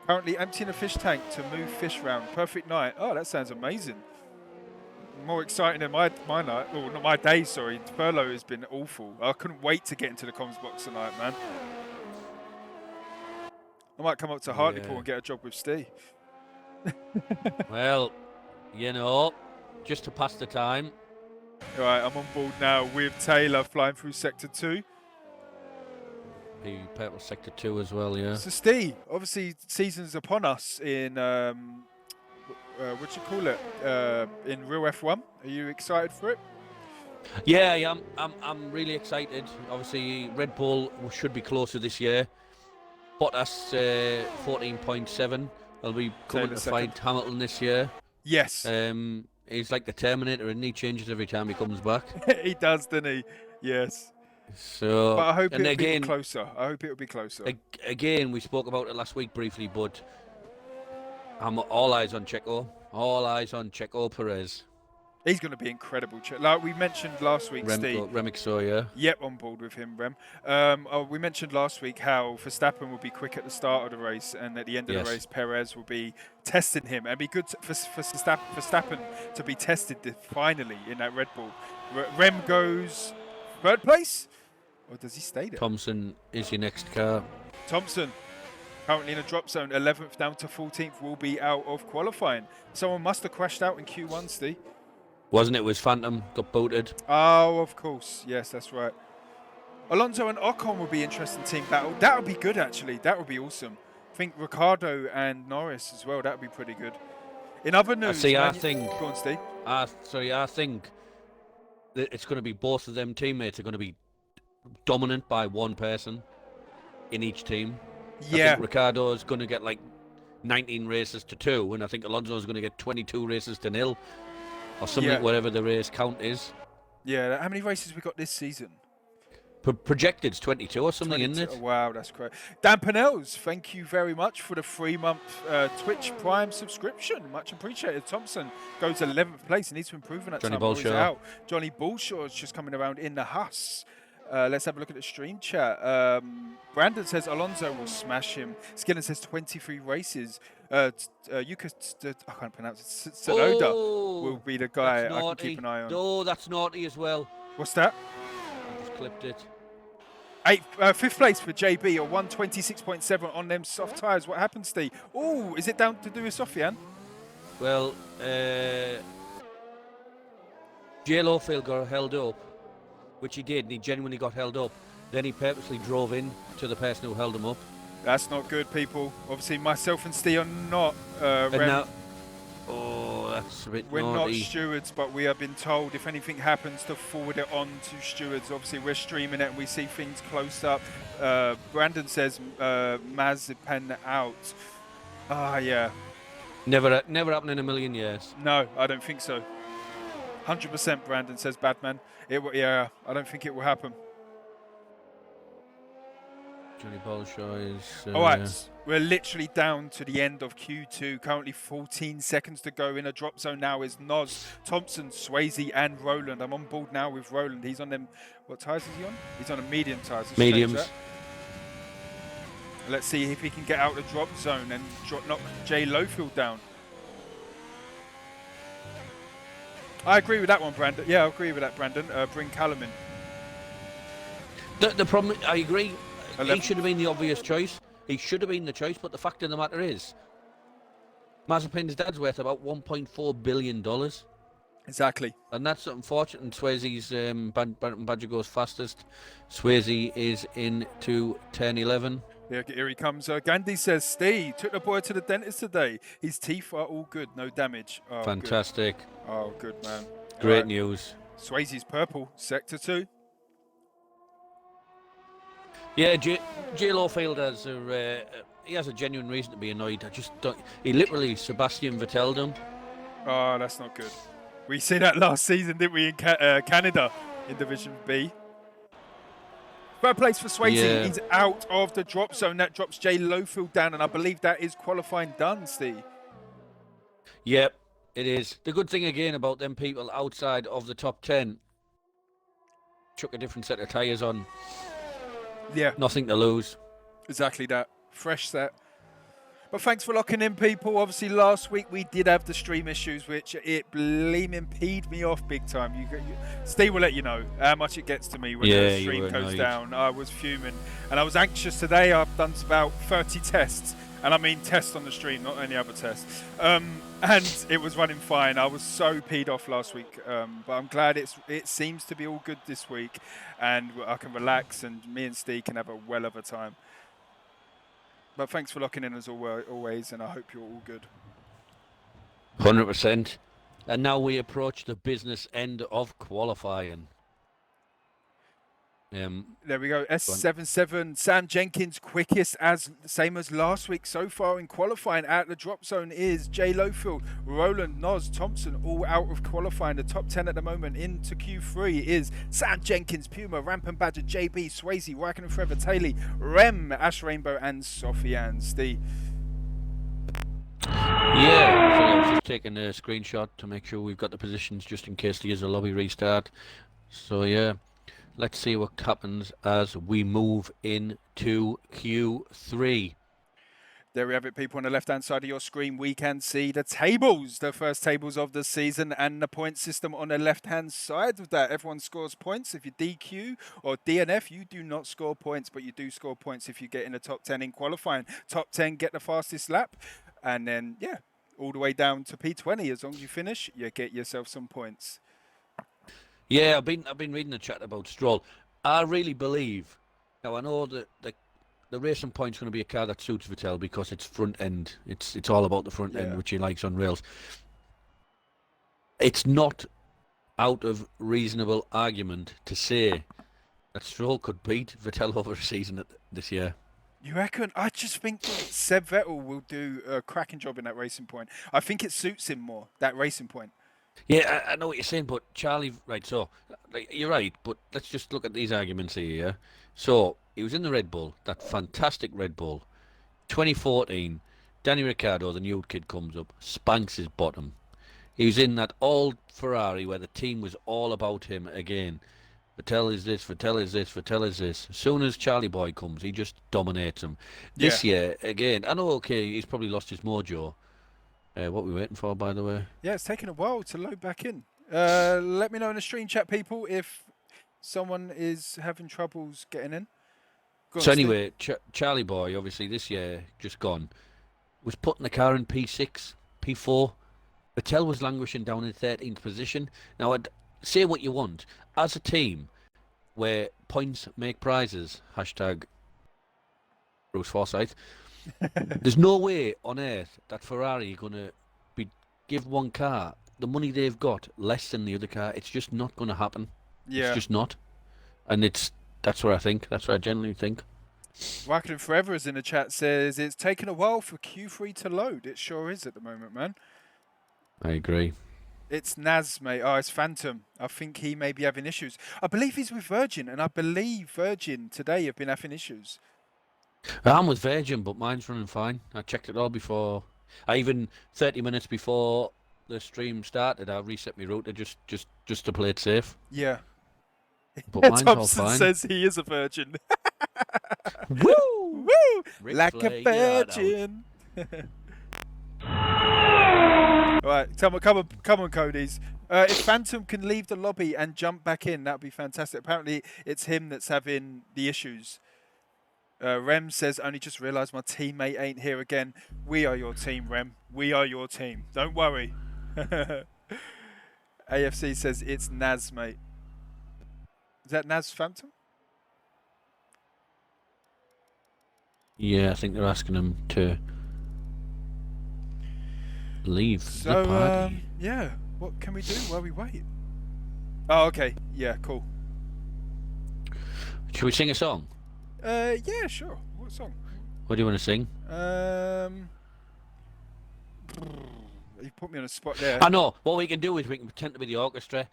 Currently emptying a fish tank to move fish round. Perfect night. Oh, that sounds amazing. More exciting than my night. Oh, not my day, sorry. Furlough has been awful. I couldn't wait to get into the comms box tonight, man. I might come up to Hartlepool and get a job with Steve. Well, you know, just to pass the time. All right, I'm on board now with Taylor flying through Sector 2. The Purple Sector 2 as well, yeah. So, Steve, obviously, season's upon us in, what do you call it, in Real F1. Are you excited for it? Yeah, I am. I'm really excited. Obviously, Red Bull should be closer this year. Bottas 14.7. They'll be coming to fight Hamilton this year. Yes. He's like the Terminator, and he changes every time he comes back. He does, doesn't he? Yes. So, but I hope it'll be closer. I hope it'll be closer. Again, we spoke about it last week briefly, but I'm all eyes on Checo. All eyes on Checo Perez. He's going to be incredible. Like we mentioned last week, Steve. Remixo, yeah. Yep, on board with him, Rem. We mentioned last week how Verstappen will be quick at the start of the race, and at the end of the race, Perez will be testing him. And it'd be good for Verstappen to be tested finally in that Red Bull. Rem goes third place, or does he stay there? Thompson is your next car. Thompson, currently in a drop zone, 11th down to 14th, will be out of qualifying. Someone must have crashed out in Q1, Steve. Wasn't it? It was Phantom, got booted. Oh, of course. Yes, that's right. Alonso and Ocon will be interesting team battle. That would be good, actually. That would be awesome. I think Ricciardo and Norris as well. That would be pretty good. In other news... I think... Go on, Steve. I think that it's going to be both of them teammates are going to be dominant by one person in each team. Yeah. I think Ricciardo is going to get like 19 races to 2, and I think Alonso is going to get 22 races to 0. Or something, whatever the race count is. Yeah, how many races we got this season? Projected's 22 or something, 22. isn't it? Oh, wow, that's great. Dan Pennells, thank you very much for the 3-month Twitch Prime subscription. Much appreciated. Thompson goes 11th place. He needs to improve on that Johnny time. Bullshaw. Out. Johnny Bullshaw is just coming around in the Huss. Let's have a look at the stream chat. Brandon says Alonso will smash him. Skillen says 23 races. I can't pronounce it. Sonoda will be the guy I can keep an eye on. Oh, that's naughty as well. What's that? I just clipped it. 5th place for JB, or 126.7 on them soft tyres. What happened, Steve? Oh, is it down to do with Sofian? Well, J-Lo Phil got held up, which he did, and he genuinely got held up. Then he purposely drove in to the person who held him up. That's not good, people. Obviously, myself and Steve are not. That's a bit We're naughty. not stewards, but we have been told if anything happens to forward it on to stewards. Obviously, we're streaming it and we see things close up. Brandon says Mazepin out. Yeah. Never happened in a million years. No, I don't think so. 100% Brandon says Badman. I don't think it will happen. Johnny Bullshaw is... All right, we're literally down to the end of Q2. Currently 14 seconds to go. In a drop zone now is Noz, Thompson, Swayze and Roland. I'm on board now with Roland. He's on them... What tyres is he on? He's on a medium tyres. Mediums. Let's see if he can get out the drop zone and knock Jay Lowfield down. I agree with that one, Brandon. Yeah, I agree with that, Brandon. Bring Callum in. The problem, I agree. 11. He should have been the obvious choice. He should have been the choice, but the fact of the matter is, Mazepin's dad's worth about $1.4 billion. Exactly. And that's unfortunate. And Swayze's Badger goes fastest. Swayze is into 10-11. Here he comes. Gandhi says, Steve, took the boy to the dentist today. His teeth are all good, no damage. Oh, Fantastic. Good. Oh, good, man. Great news. Swayze's purple, sector 2. Yeah, J Lowfield has he has a genuine reason to be annoyed. I just don't. He literally Sebastian Vettel'd him. Oh, that's not good. We see that last season, didn't we, in Canada in Division B? Third place for Swayze. Yeah. He's out of the drop zone. That drops J Lowfield down, and I believe that is qualifying done, Steve. Yep, it is. The good thing again about them people outside of the top 10, chuck a different set of tyres on. Yeah. Nothing to lose. Exactly that. Fresh set. But thanks for locking in, people. Obviously, last week we did have the stream issues, which it bleeming peed me off big time. Steve will let you know how much it gets to me when the stream goes down. I was fuming. And I was anxious today. I've done about 30 tests. And I mean tests on the stream, not any other tests. And it was running fine. I was so peed off last week. But I'm glad it seems to be all good this week. And I can relax, and me and Steve can have a well of a time. But thanks for locking in as always, and I hope you're all good. 100%. And now we approach the business end of qualifying. There we go. S77. Sam Jenkins quickest, same as last week so far in qualifying. Out the drop zone is J Lowfield, Roland, Noz, Thompson, all out of qualifying. The top 10 at the moment into Q3 is Sam Jenkins, Puma, Rampant Badger, JB, Swayze, Raikkonen, Forever, Taylor, Rem, Ash Rainbow, and Sofian. Steve. Yeah, so I was just taking a screenshot to make sure we've got the positions just in case there is a lobby restart. So yeah. Let's see what happens as we move into Q3. There we have it, people. On the left-hand side of your screen, we can see the tables, the first tables of the season, and the point system on the left-hand side of that. Everyone scores points. If you DQ or DNF, you do not score points, but you do score points if you get in the top 10 in qualifying. Top 10 get the fastest lap, and then, yeah, all the way down to P20. As long as you finish, you get yourself some points. Yeah, I've been reading the chat about Stroll. I really believe. Now I know that the Racing Point's going to be a car that suits Vettel because it's front end. It's all about the front end, which he likes on rails. It's not out of reasonable argument to say that Stroll could beat Vettel over a season this year. You reckon? I just think Seb Vettel will do a cracking job in that Racing Point. I think it suits him more, that Racing Point. Yeah, I know what you're saying, but Charlie, right, so, you're right, but let's just look at these arguments here, yeah? So, he was in the Red Bull, that fantastic Red Bull. 2014, Danny Ricciardo, the new kid, comes up, spanks his bottom. He was in that old Ferrari where the team was all about him again. Vettel is this, Vettel is this, Vettel is this. As soon as Charlie Boy comes, he just dominates him. This year, again, I know, okay, he's probably lost his mojo. What are we waiting for, by the way? Yeah, it's taking a while to load back in. Let me know in the stream chat, people, if someone is having troubles getting in. So anyway, Charlie Boy, obviously this year, just gone, was putting the car in P6, P4. Vettel was languishing down in 13th position. Now, I'd say what you want. As a team where points make prizes, hashtag Bruce Forsyth, there's no way on earth that Ferrari are going to give one car the money they've got less than the other car. It's just not going to happen. Yeah. It's just not. And that's what I think. That's what I genuinely think. Raikkonen Forever is in the chat, says it's taken a while for Q3 to load. It sure is at the moment, man. I agree. It's Naz, mate. Oh, it's Phantom. I think he may be having issues. I believe he's with Virgin, and I believe Virgin today have been having issues. I'm with Virgin, but mine's running fine. I checked it all before. I even 30 minutes before the stream started, I reset my router just to play it safe. Yeah. But mine's Thompson all fine. says he is a virgin. Woo! Woo! Ric Like Flair, a virgin. Right, come on, Cody's. If Phantom can leave the lobby and jump back in, that'd be fantastic. Apparently, it's him that's having the issues. Rem says, only just realised my teammate ain't here again. We are your team, Rem. We are your team. Don't worry. AFC says it's Naz, mate. Is that Naz Phantom? Yeah, I think they're asking him to leave the So, party. yeah. What can we do while we wait? Oh, okay. Yeah, cool. Should we sing a song? Yeah, sure. What song? What do you want to sing? You put me on a spot there. I know. What we can do is we can pretend to be the orchestra.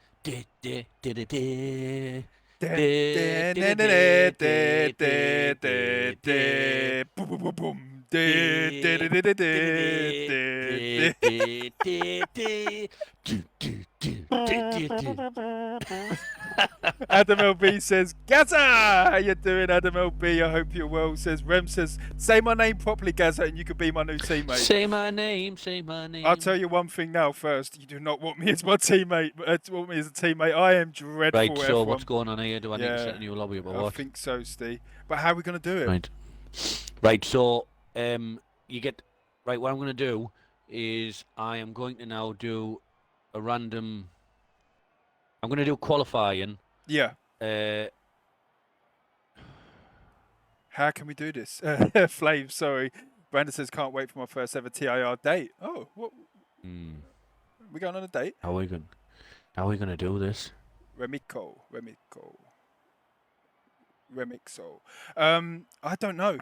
Adam LB says, Gaza! How you doing, Adam LB? I hope you're well. Says Rem says, say my name properly, Gaza, and you could be my new teammate. Say my name, say my name. I'll tell you one thing now first. You do not want me as my teammate. Want me as a teammate. I am dreadful. Right, so F1. what's going on here? Do I need to set a new lobby up or what? I think so, Steve. But how are we going to do it? Right, so you get... Right, what I'm going to do is I am going to now do a random... I'm going to do qualifying. Yeah. How can we do this? Flav, sorry. Brandon says, can't wait for my first ever TIR date. Oh, what? We're going on a date? How are we going to do this? Remixo. I don't know.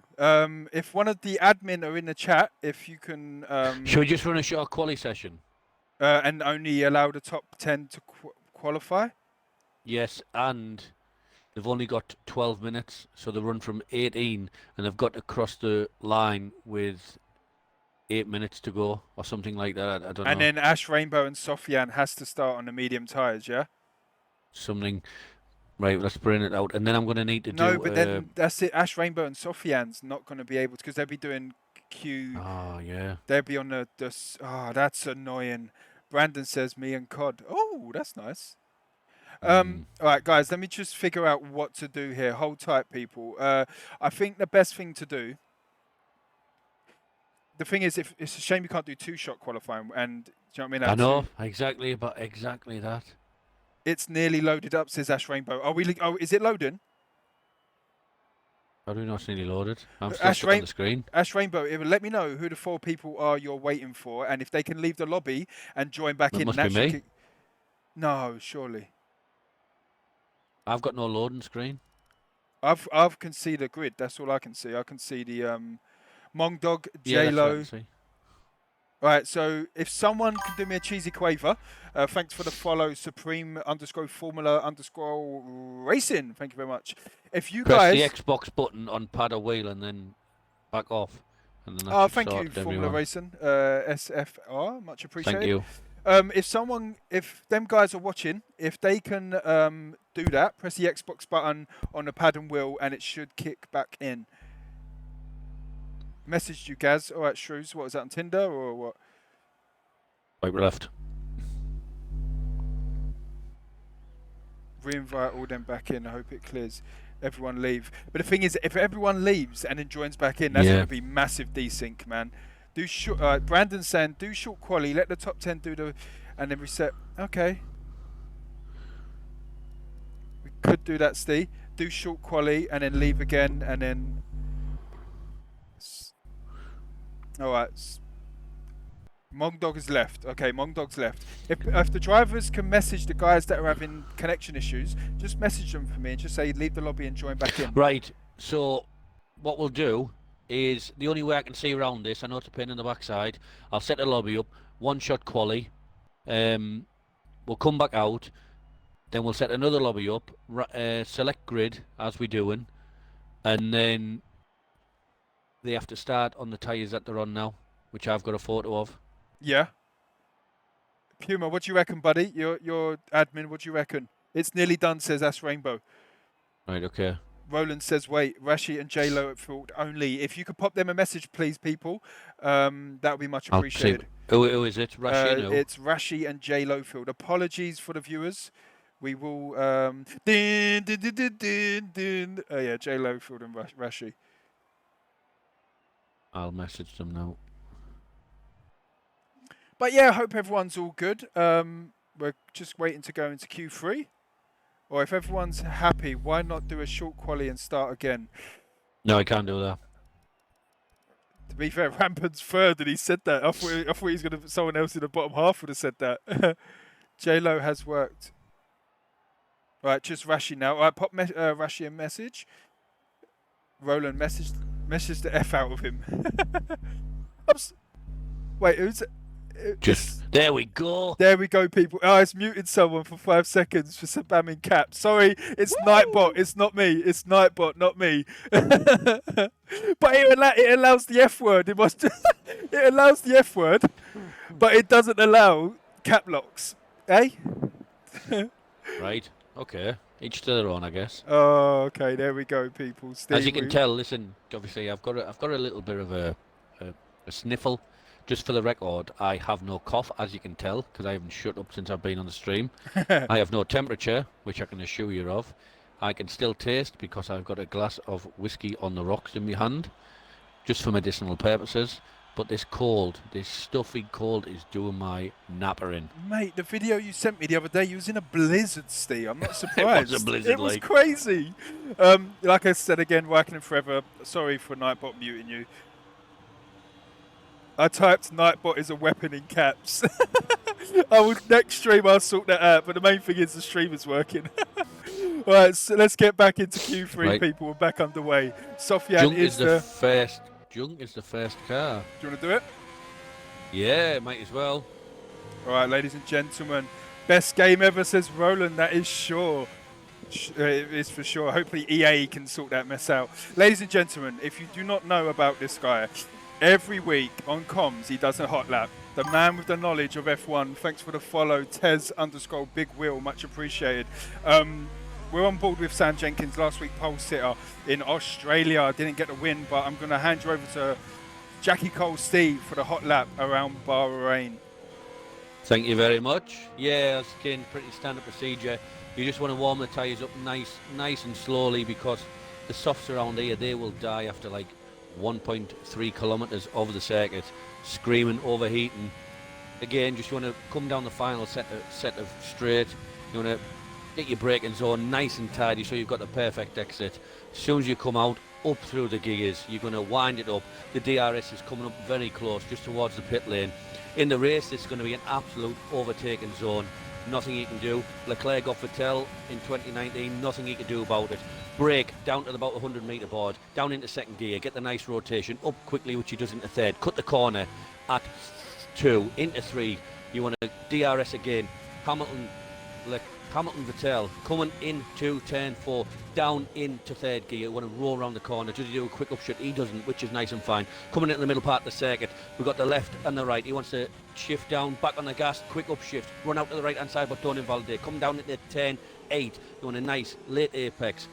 If one of the admin are in the chat, if you can... Should we just run a short quali session? And only allow the top 10 to qualify? Yes, and they've only got 12 minutes, so they run from 18, and they've got to cross the line with 8 minutes to go, or something like that. I don't know. And then Ash, Rainbow, and Sofian has to start on the medium tyres, yeah? Something... Right, let's bring it out, and then I'm going to need to do... No, but then that's it. Ash, Rainbow, and Sofian's not going to be able to, because they'll be doing Q... Oh, yeah. They'll be on the... Oh, that's annoying. Brandon says me and COD. Oh, that's nice. All right, guys, let me just figure out what to do here. Hold tight, people. I think the best thing to do... The thing is, if it's a shame you can't do two-shot qualifying, and... Do you know what I mean? I know, exactly that. It's nearly loaded up, says Ash Rainbow. Are we? Oh, is it loading? How do we know it's nearly loaded? I'm still stuck on the screen. Ash Rainbow, let me know who the 4 people are you're waiting for, and if they can leave the lobby and join back in. Must be me. No, surely. I've got no loading screen. I've can see the grid. That's all I can see. I can see the Mongdog, J-Lo. Yeah, Right, so if someone can do me a cheesy quaver, thanks for the follow, Supreme_Formula_Racing. Thank you very much. If you Press guys... the Xbox button on pad or wheel and then back off. And then thank you, Formula Racing. SFR, much appreciated. Thank you. If them guys are watching, if they can do that, press the Xbox button on the pad and wheel and it should kick back in. Messaged you, Gaz. All right, Shrews. What was that, on Tinder or what? Right, left. Reinvite all them back in. I hope it clears. Everyone leave. But the thing is, if everyone leaves and then joins back in, that's going to be massive desync, man. Do short. Brandon's saying, do short quali. Let the top 10 do the, and then reset. Okay. We could do that, Steve. Do short quali and then leave again, and then. All right. Mongdog is left. Okay, Mongdog's left. If the drivers can message the guys that are having connection issues, just message them for me and just say leave the lobby and join back in. Right. So what we'll do is, the only way I can see around this, I know it's a pain in the backside, I'll set the lobby up, one-shot quali, we'll come back out, then we'll set another lobby up, select grid as we're doing, and then they have to start on the tyres that they're on now, which I've got a photo of. Yeah. Puma, what do you reckon, buddy? Your admin, what do you reckon? It's nearly done, says Ash Rainbow. Right, okay. Roland says, wait, Rashi and J-Lo at fault only. If you could pop them a message, please, people, that would be much appreciated. Who is it? Rashi? No. It's Rashi and J-Lo field. Apologies for the viewers. We will... Oh, yeah, J-Lo field and Rashi. I'll message them now. But yeah, I hope everyone's all good. we're just waiting to go into Q3. Or if everyone's happy, why not do a short quali and start again? No, I can't do that. To be fair, Rampant's third, and he said that. I thought he was going to. Someone else in the bottom half would have said that. J-Lo has worked. Right, just Rashi now. All right, pop Rashi a message. Roland, message the F out of him. Wait, who's it? There we go. There we go, people. Oh, it's muted someone for 5 seconds for spamming caps. Sorry, it's Nightbot. It's not me. It's Nightbot, not me. But it allows the F word. It must. It allows the F word, but it doesn't allow cap locks. Eh? Right. Okay. Each to their own, I guess. Oh, okay. There we go, people. Steve, As you can tell, listen. Obviously, I've got a little bit of a sniffle. Just for the record, I have no cough, as you can tell, because I haven't shut up since I've been on the stream. I have no temperature, which I can assure you of. I can still taste because I've got a glass of whiskey on the rocks in my hand, just for medicinal purposes. But this cold, this stuffy cold, is doing my nappering. Mate, the video you sent me the other day, you was in a blizzard, Steve. I'm not surprised. It was a blizzard, it was crazy. Like I said again, working forever. Sorry for Nightbot muting you. I typed Nightbot is a weapon in caps. Next stream I'll sort that out, but the main thing is the stream is working. Alright, so let's get back into Q3, people. We're back underway. Sofian Junk is the first. Junk is the first car. Do you want to do it? Yeah, might as well. Alright, ladies and gentlemen. Best game ever, says Roland. That is sure. It is for sure. Hopefully EA can sort that mess out. Ladies and gentlemen, if you do not know about this guy, every week on comms, he does a hot lap. The man with the knowledge of F1. Thanks for the follow, Tez_Big Wheel. Much appreciated. We're on board with Sam Jenkins, last week pole sitter in Australia. Didn't get the win, but I'm going to hand you over to Jackie Cole Steve for the hot lap around Bahrain. Thank you very much. Yeah, that's again pretty standard procedure. You just want to warm the tyres up nice and slowly, because the softs around here, they will die after like 1.3 kilometers over the circuit, screaming, overheating. Again, just want to come down the final set of straight. You want to get your braking zone nice and tidy so you've got the perfect exit. As soon as you come out, up through the gears, you're going to wind it up. The DRS is coming up very close, just towards the pit lane. In the race, this is going to be an absolute overtaking zone. Nothing you can do. Leclerc got Vettel in 2019, nothing you can do about it. Brake down to about 100 metre board, down into second gear, get the nice rotation, up quickly, which he does into third, cut the corner at 2, into 3, you want to DRS again, Hamilton Vettel, coming into turn 4, down into third gear, you want to roll around the corner, does he do a quick upshift? He doesn't, which is nice and fine. Coming into the middle part of the circuit, we've got the left and the right, he wants to shift down, back on the gas, quick upshift, run out to the right hand side but don't invalidate, come down into turn 8, you want a nice late apex,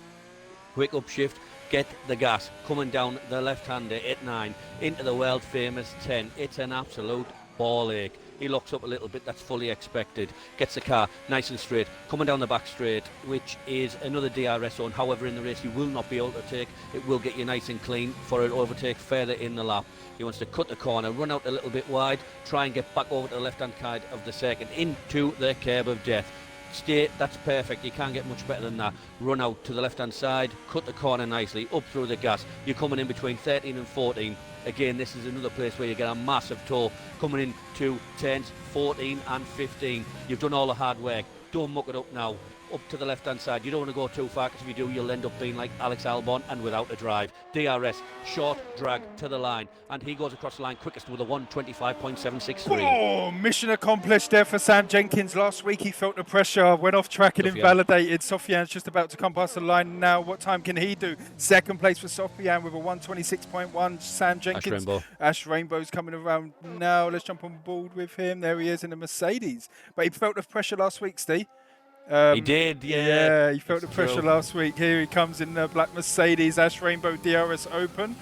quick upshift, get the gas, coming down the left-hander at 9, into the world-famous 10. It's an absolute ball ache. He locks up a little bit, that's fully expected. Gets the car nice and straight, coming down the back straight, which is another DRS zone. However, in the race, you will not be able to take. It will get you nice and clean for an overtake further in the lap. He wants to cut the corner, run out a little bit wide, try and get back over to the left-hand side of the circuit, into the curb of death. Stay, that's perfect, you can't get much better than that. Run out to the left hand side, cut the corner nicely, up through the gas. You're coming in between 13 and 14. Again, this is another place where you get a massive toll. Coming into turns 14 and 15. You've done all the hard work. Don't muck it up now. Up to the left hand side. You don't want to go too far, because if you do, you'll end up being like Alex Albon and without a drive. DRS, short drag to the line, and he goes across the line quickest with a 1:25.763. Oh, mission accomplished there for Sam Jenkins. Last week he felt the pressure, went off track and invalidated. Sofian's just about to come past the line now. What time can he do? Second place for Sofian with a 1:26.1. Sam Jenkins. Ash Rainbow's coming around now. Let's jump on board with him. There he is in the Mercedes. But he felt the pressure last week, Steve. He did, yeah. Yeah, he felt the pressure last week. Here he comes in the black Mercedes. Ash Rainbow DRS Open.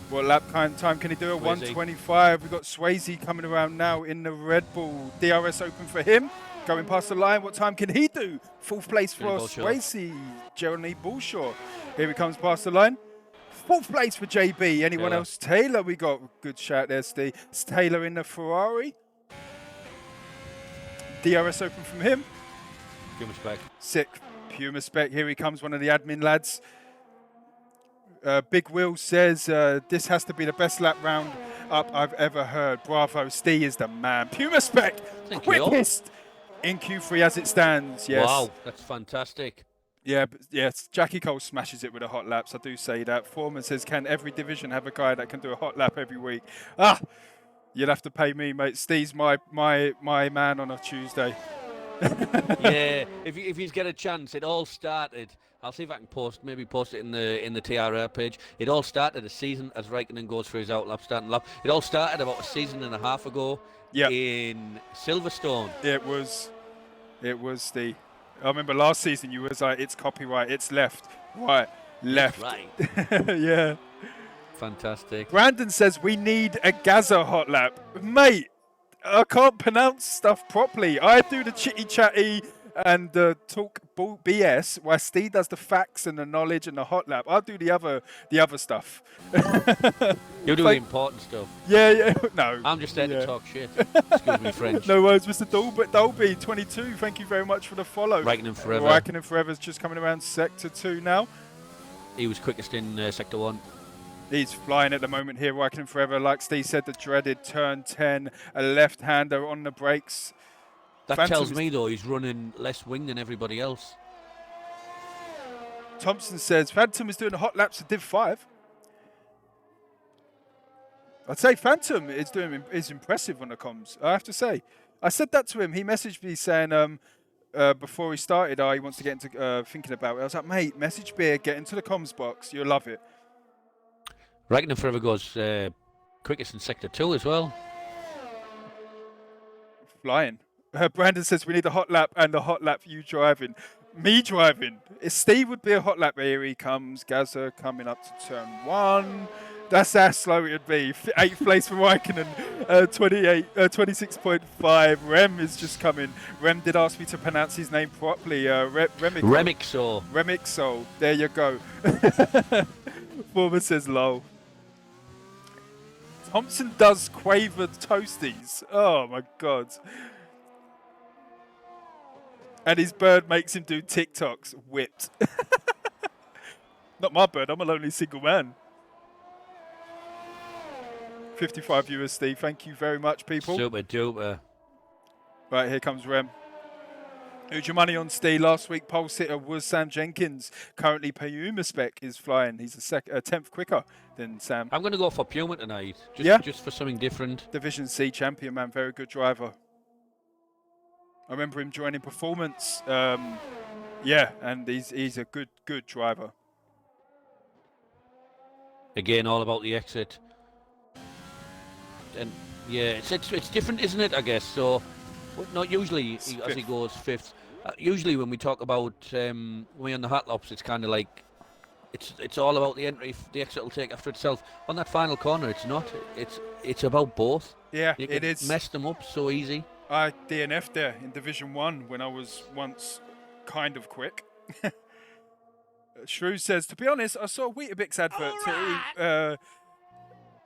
What lap time can he do? A 1:25. We've got Swayze coming around now in the Red Bull. DRS Open for him. Going past the line. What time can he do? Fourth place for Swayze. Jeremy Bullshaw. Here he comes past the line. Fourth place for JB. Anyone else? Taylor, we got. Good shout there, Steve. It's Taylor in the Ferrari. DRS Open from him. Puma Spec. Sick. Puma Spec. Here he comes, one of the admin lads. Big Will says, this has to be the best lap round up I've ever heard. Bravo. Steve is the man. Puma Spec. Thank you. Quickest in Q3 as it stands. Yes. Wow, that's fantastic. Yeah, but yes, Jackie Cole smashes it with the hot laps. I do say that. Foreman says, can every division have a guy that can do a hot lap every week? Ah, you'd have to pay me, mate. Steve's my man on a Tuesday. Yeah, if you get a chance, it all started. I'll see if I can maybe post it in the TRR page. It all started a season as Raikkonen goes for his outlap starting lap. It all started about a season and a half ago in Silverstone. It was the. I remember last season you was like, it's copyright, it's left, right, left. That's right. Yeah. Fantastic. Brandon says we need a Gaza hot lap, mate. I can't pronounce stuff properly. I do the chitty chatty and the talk BS, while Steve does the facts and the knowledge and the hot lap. I'll do the other stuff. You do the important stuff. Yeah. No. I'm just there to talk shit. Excuse me, French. No worries, Mr. Dolby 22. Thank you very much for the follow. Raikkonen forever. Raikkonen forever is just coming around sector 2 now. He was quickest in sector 1. He's flying at the moment here, Raikkonen forever. Like Steve said, the dreaded turn 10, a left-hander on the brakes. That Phantom tells me, though, he's running less wing than everybody else. Thompson says, Phantom is doing the hot laps of Div 5. I'd say Phantom is impressive on the comms, I have to say. I said that to him. He messaged me saying before he started, he wants to get into thinking about it. I was like, mate, message Beer, get into the comms box. You'll love it. Raikkonen forever goes quickest in sector 2 as well. Flying. Brandon says we need a hot lap and a hot lap for you driving. Me driving. Steve would be a hot lap. Here he comes. Gaza coming up to turn 1. That's how slow it would be. 8th place for Raikkonen. 26.5. Rem is just coming. Rem did ask me to pronounce his name properly. Remixo. Remixo. There you go. Former says low. Thompson does quaver toasties. Oh my god. And his bird makes him do TikToks. Whipped. Not my bird, I'm a lonely single man. 55 viewers, Steve. Thank you very much, people. Super duper. Right, here comes Rem. Who's your money on, Steve? Last week, pole sitter was Sam Jenkins. Currently, Puma Spec is flying. He's a 10th quicker than Sam. I'm going to go for Puma tonight. Just for something different. Division C champion, man. Very good driver. I remember him joining Performance. Yeah, and he's a good driver. Again, all about the exit. And yeah, it's different, isn't it? I guess so. Not usually as he goes 5th. Usually when we talk about when we're on the hot laps, it's kind of like it's all about the entry. The exit will take after itself. On that final corner, it's not. It's about both. Yeah, you it is. Mess them up so easy. I DNF'd there in Division 1 when I was once kind of quick. Shrew says, to be honest, I saw a Weetabix advert too,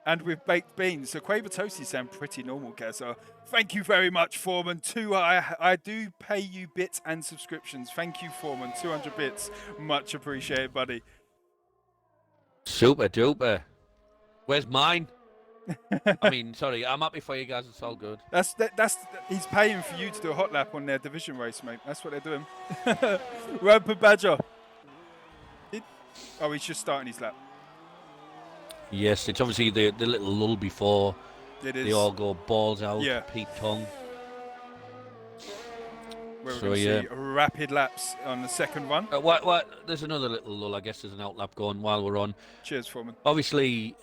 and with baked beans. So Quaver Toasties sound pretty normal, Gaza. Thank you very much, Foreman. I do pay you bits and subscriptions. Thank you, Foreman. 200 bits. Much appreciated, buddy. Super duper. Where's mine? I mean, sorry, I'm happy for you guys. It's all good. He's paying for you to do a hot lap on their division race, mate. That's what they're doing. Ramper Badger. He's just starting his lap. Yes, it's obviously the little lull before they all go balls out, peep tongue. Where we're going to see rapid laps on the second run. There's another little lull. I guess there's an outlap going while we're on. Cheers, Foreman. Obviously,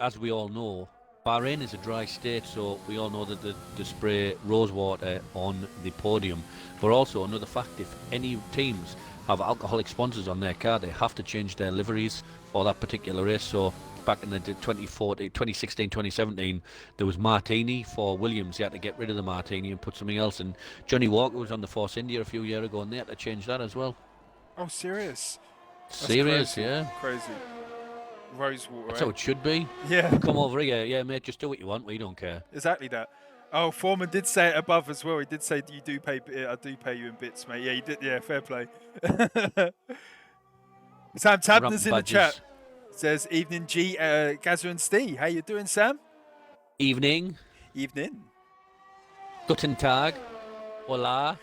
as we all know, Bahrain is a dry state, so we all know that they spray rose water on the podium. But also another fact, if any teams have alcoholic sponsors on their car, they have to change their liveries for that particular race. So back in the 2016, 2017, there was Martini for Williams. They had to get rid of the Martini and put something else. And Johnny Walker was on the Force India a few years ago, and they had to change that as well. Oh, serious? Serious, crazy. Yeah. Crazy. Rose water. That's how it should be. Yeah. Come over here. Yeah, mate, just do what you want. We don't care. Exactly that. Oh, Foreman did say it above as well. He did say, "You do pay. I do pay you in bits, mate." Yeah, he did. Yeah, fair play. Sam Tabner's in the chat. Says, "Evening, G, Gazza and Steve. How you doing, Sam?" Evening. Evening. Guten Tag. Hola.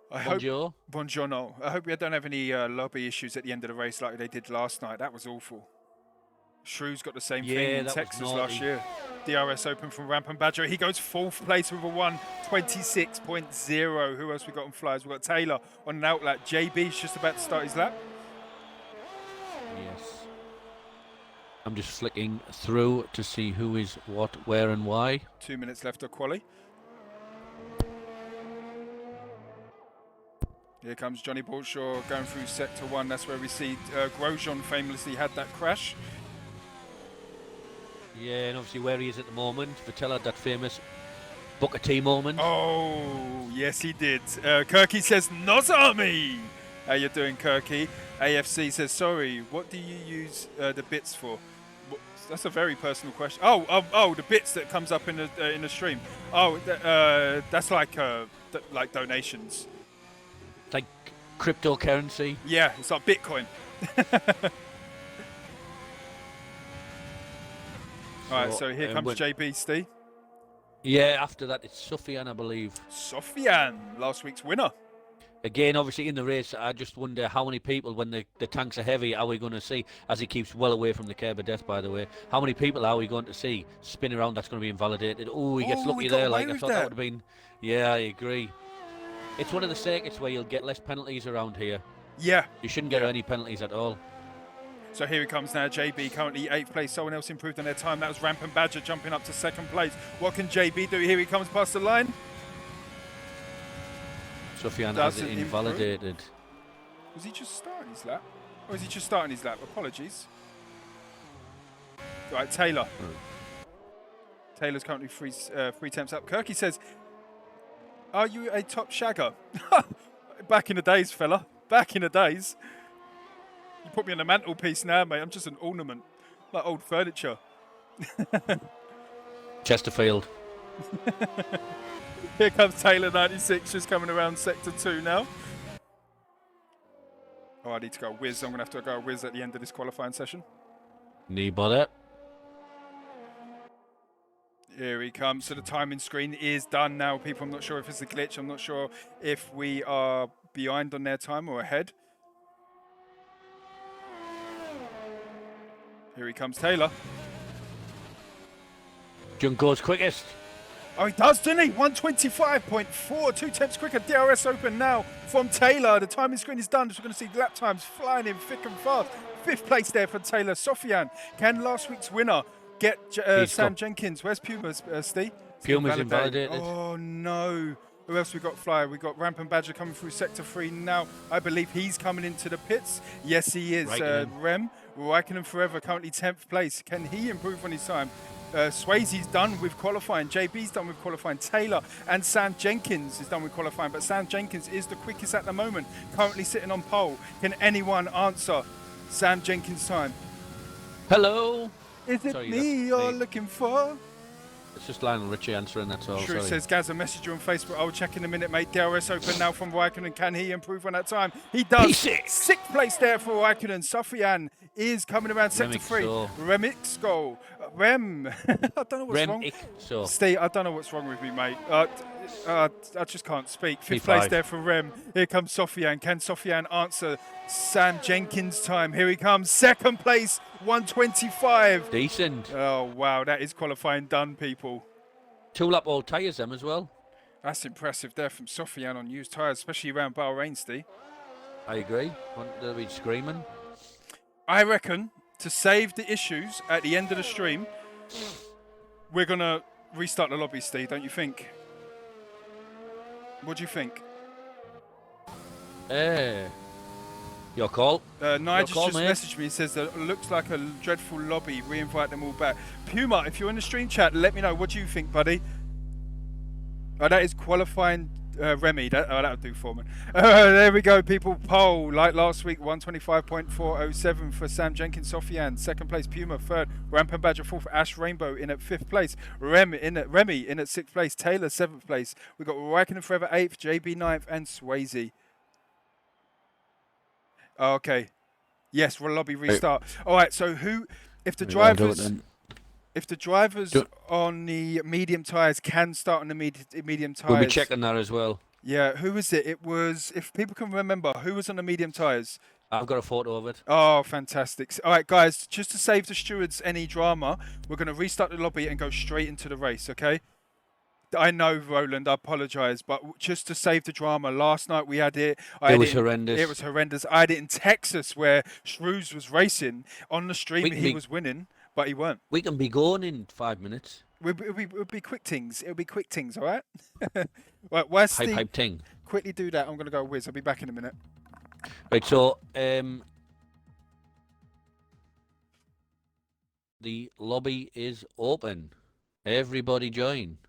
Bonjour. Buongiorno. I hope we don't have any lobby issues at the end of the race like they did last night. That was awful. Shrew's got the same thing in Texas last year. DRS Open from Rampant Badger. He goes 4th place with a 1:26.0. Who else we got on flyers? We got Taylor on an outlap. JB's just about to start his lap. Yes. I'm just flicking through to see who is what, where, and why. 2 minutes left of quali. Here comes Johnny Balshaw going through sector 1. That's where we see Grosjean famously had that crash. Yeah, and obviously where he is at the moment, Vitello, that famous Booker T moment. Oh, yes he did. Kirky says, Nozami! How you doing, Kirky? AFC says, sorry, what do you use the bits for? That's a very personal question. Oh, the bits that comes up in the stream. Oh, that's like donations. Like cryptocurrency? Yeah, it's like Bitcoin. Alright, so here comes JB, Steve. Yeah, after that it's Sofian, I believe. Sofian, last week's winner. Again, obviously in the race, I just wonder how many people, when the tanks are heavy, are we going to see, as he keeps well away from the curb of death, by the way, how many people are we going to see spin around that's going to be invalidated? Oh, he gets lucky there. Like, I thought that would have been... Yeah, I agree. It's one of the circuits where you'll get less penalties around here. Yeah. You shouldn't get any penalties at all. So here he comes now, JB, currently 8th place. Someone else improved on their time. That was Rampant Badger jumping up to 2nd place. What can JB do? Here he comes past the line. Sofian has it invalidated. Was he just starting his lap? Or is he just starting his lap? Apologies. Right, Taylor. Taylor's currently three temps up. Kirky says, are you a top shagger? Back in the days, fella. Back in the days. You put me on the mantelpiece now, mate. I'm just an ornament. Like old furniture. Chesterfield. Here comes Taylor 96, just coming around sector 2 now. Oh, I need to go whiz. I'm going to have to go whiz at the end of this qualifying session. Knee bother. Here he comes. So the timing screen is done now, people. I'm not sure if it's a glitch. I'm not sure if we are behind on their time or ahead. Here he comes, Taylor. Junk goes quickest. Oh, he does, doesn't he? 1:25.4, 2 tenths quicker. DRS Open now from Taylor. The timing screen is done, so we're going to see lap times flying in thick and fast. 5th place there for Taylor. Sofian, can last week's winner get Sam Jenkins? Where's Puma's, Steve? Puma's invalidated. Oh, no. Who else we got flyer? We got Rampant Badger coming through sector 3 now. I believe he's coming into the pits. Yes, he is. Rem, Raikkonen forever, currently 10th place. Can he improve on his time? Swayze's done with qualifying. JB's done with qualifying. Taylor and Sam Jenkins is done with qualifying. But Sam Jenkins is the quickest at the moment, currently sitting on pole. Can anyone answer Sam Jenkins' time? Hello. Is it me you're looking for? It's just Lionel Richie answering, that's all. True says, Gaz, a message you on Facebook. I'll check in a minute, mate. DRS Open now from Raikkonen. Can he improve on that time? He does. P6. 6th place there for Raikkonen. Sofian is coming around sector 3. Remix goal. Rem. I don't know what's wrong. Steve, I don't know what's wrong with me, mate. I just can't speak. 5th place there for Rem. Here comes Sofian. Can Sofian answer Sam Jenkins' time? Here he comes. 2nd place, 1:25. Decent. Oh, wow. That is qualifying done, people. 2-lap all tyres, them as well. That's impressive there from Sofian on used tyres, especially around Bahrain, Steve. I agree. They'll be screaming. I reckon to save the issues at the end of the stream, we're going to restart the lobby, Steve, don't you think? What do you think? Your call. Nigel just messaged me. He says that it looks like a dreadful lobby. Re-invite them all back. Puma, if you're in the stream chat, let me know. What do you think, buddy? Oh, that is qualifying Remy, that'll do, Foreman. There we go, people. Pole, like last week, 125.407 for Sam Jenkins, Sofian. Second place, Puma. Third, Rampant Badger. Fourth, Ash Rainbow in at fifth place. Remy in at sixth place. Taylor, seventh place. We got Wacken Forever, eighth. JB, ninth. And Swayze. Okay. Yes, we'll lobby restart. All right, so if the drivers on the medium tyres can start on the medium tyres. We'll be checking that as well. Yeah, who was it? It was, if people can remember, who was on the medium tyres? I've got a photo of it. Oh, fantastic. All right, guys, just to save the stewards any drama, we're going to restart the lobby and go straight into the race, okay? I know, Roland, I apologise, but just to save the drama, last night we had it. It was horrendous. It was horrendous. I had it in Texas where Shrews was racing. On the stream, he was winning, but he weren't. We can be going in 5 minutes. It'll be quick things. It'll be quick things, all right? Right, where's Steve? Hype ting. Quickly do that. I'm going to go whiz. I'll be back in a minute. Right, so the lobby is open. Everybody join.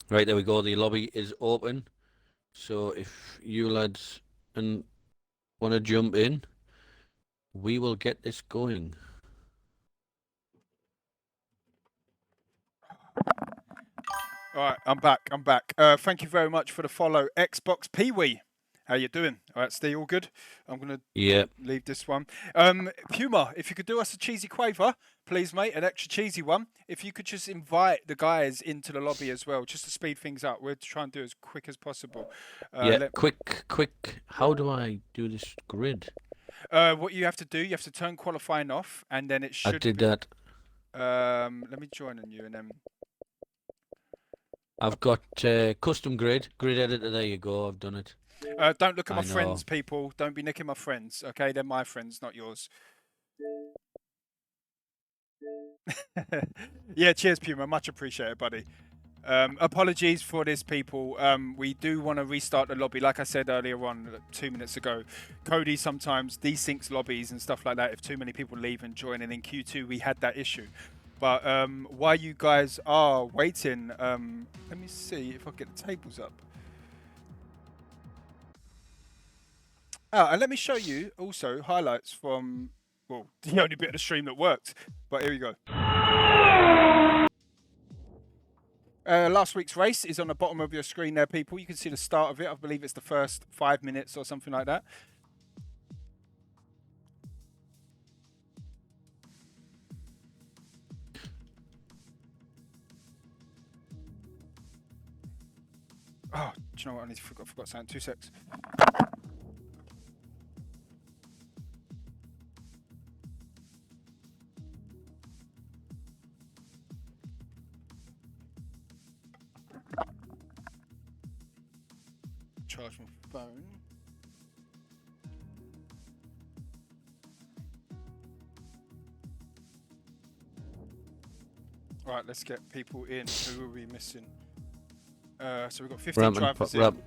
Right, there we go. The lobby is open. So if you lads want to jump in, we will get this going. All right, I'm back. Thank you very much for the follow. Xbox Pee-wee. How you doing? All right, Steve, all good? I'm going to leave this one. Puma, if you could do us a cheesy quaver, please, mate, an extra cheesy one. If you could just invite the guys into the lobby as well, just to speed things up. We're trying to do it as quick as possible. Quick. How do I do this grid? What you have to do, you have to turn qualifying off, and then it should I did that. Let me join on you, and then... I've got custom grid editor. There you go. I've done it. Don't look at my friends, people. Don't be nicking my friends, okay? They're my friends, not yours. Yeah, cheers, Puma. Much appreciated, buddy. Apologies for this, people. We do want to restart the lobby. Like I said earlier on, 2 minutes ago, Cody sometimes desyncs lobbies and stuff like that if too many people leave and join. And in Q2, we had that issue. But while you guys are waiting, let me see if I get the tables up. And let me show you also highlights from, well, the only bit of the stream that worked. But here we go. Last week's race is on the bottom of your screen there, people. You can see the start of it. I believe it's the first 5 minutes or something like that. Oh, do you know what? I forgot something. 2 secs. Charge my phone. All right, let's get people in. Who are we missing? So we've got 15 drivers in.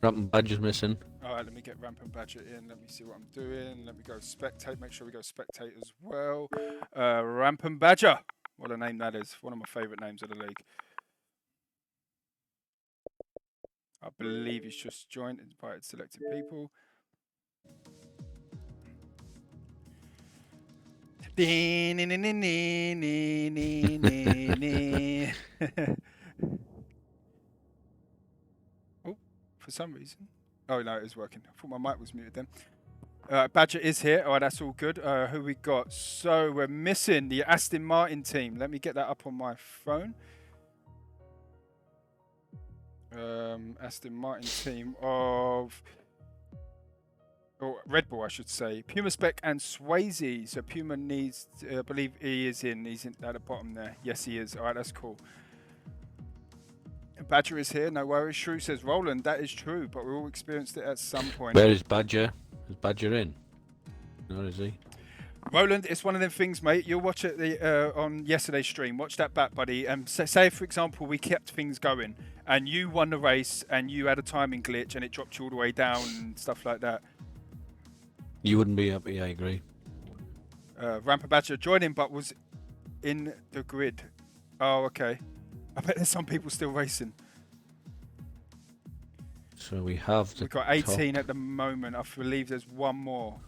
Rampant Badger's missing. All right, let me get Rampant Badger in. Let me see what I'm doing. Let me go spectate. Make sure we go spectate as well. Rampant Badger. What a name that is. One of my favourite names of the league. I believe he's just joined, invited selected people. Oh, for some reason. Oh, no, it is working. I thought my mic was muted then. Badger is here. All right, that's all good. Who we got? So we're missing the Aston Martin team. Let me get that up on my phone. Aston Martin team of Red Bull, I should say. Puma Spec and Swayze. So Puma needs, I believe he is in. He's in at the bottom there. Yes, he is. All right, that's cool. Badger is here, no worries. Shrew says, Roland, that is true, but we all experienced it at some point. Where is Badger? Is Badger in? Where is he? Roland, it's one of them things, mate. You'll watch it on yesterday's stream. Watch that back, buddy. Say, for example, we kept things going, and you won the race, and you had a timing glitch, and it dropped you all the way down and stuff like that. You wouldn't be happy, I agree. Rampa Badger joined him, but was in the grid. Oh, okay. I bet there's some people still racing. So we have the We've got 18 at the moment. I believe there's one more.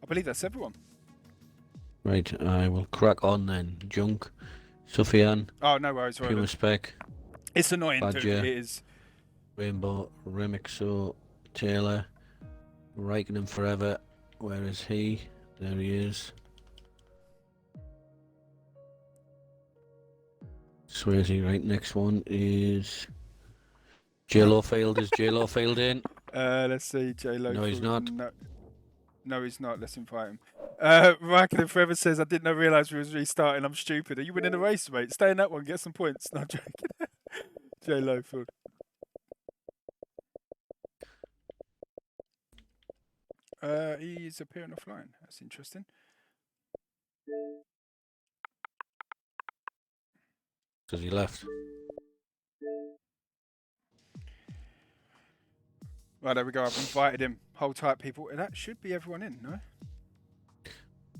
I believe that's everyone. Right, I will crack on then. Junk, Sufyan, Oh, no worries. Puma Roland. Spec, It's annoying, dude. Badger. It is. Rainbow, Remixo, Taylor, Raikkonen forever. Where is he? There he is. Swayze, right, next one is J-Lo failed. Is J-Lo failed in? Let's see. J-Lo. No, he's not. No, he's not. Let's invite him. Raikkonen Forever says, I didn't realise we was restarting. I'm stupid. Are you winning the race, mate? Stay in that one. Get some points. No, I'm joking. J-Lo. He's appearing offline. That's interesting. Because he left. Right, there we go. I've invited him. Hold tight, people. That should be everyone in, no?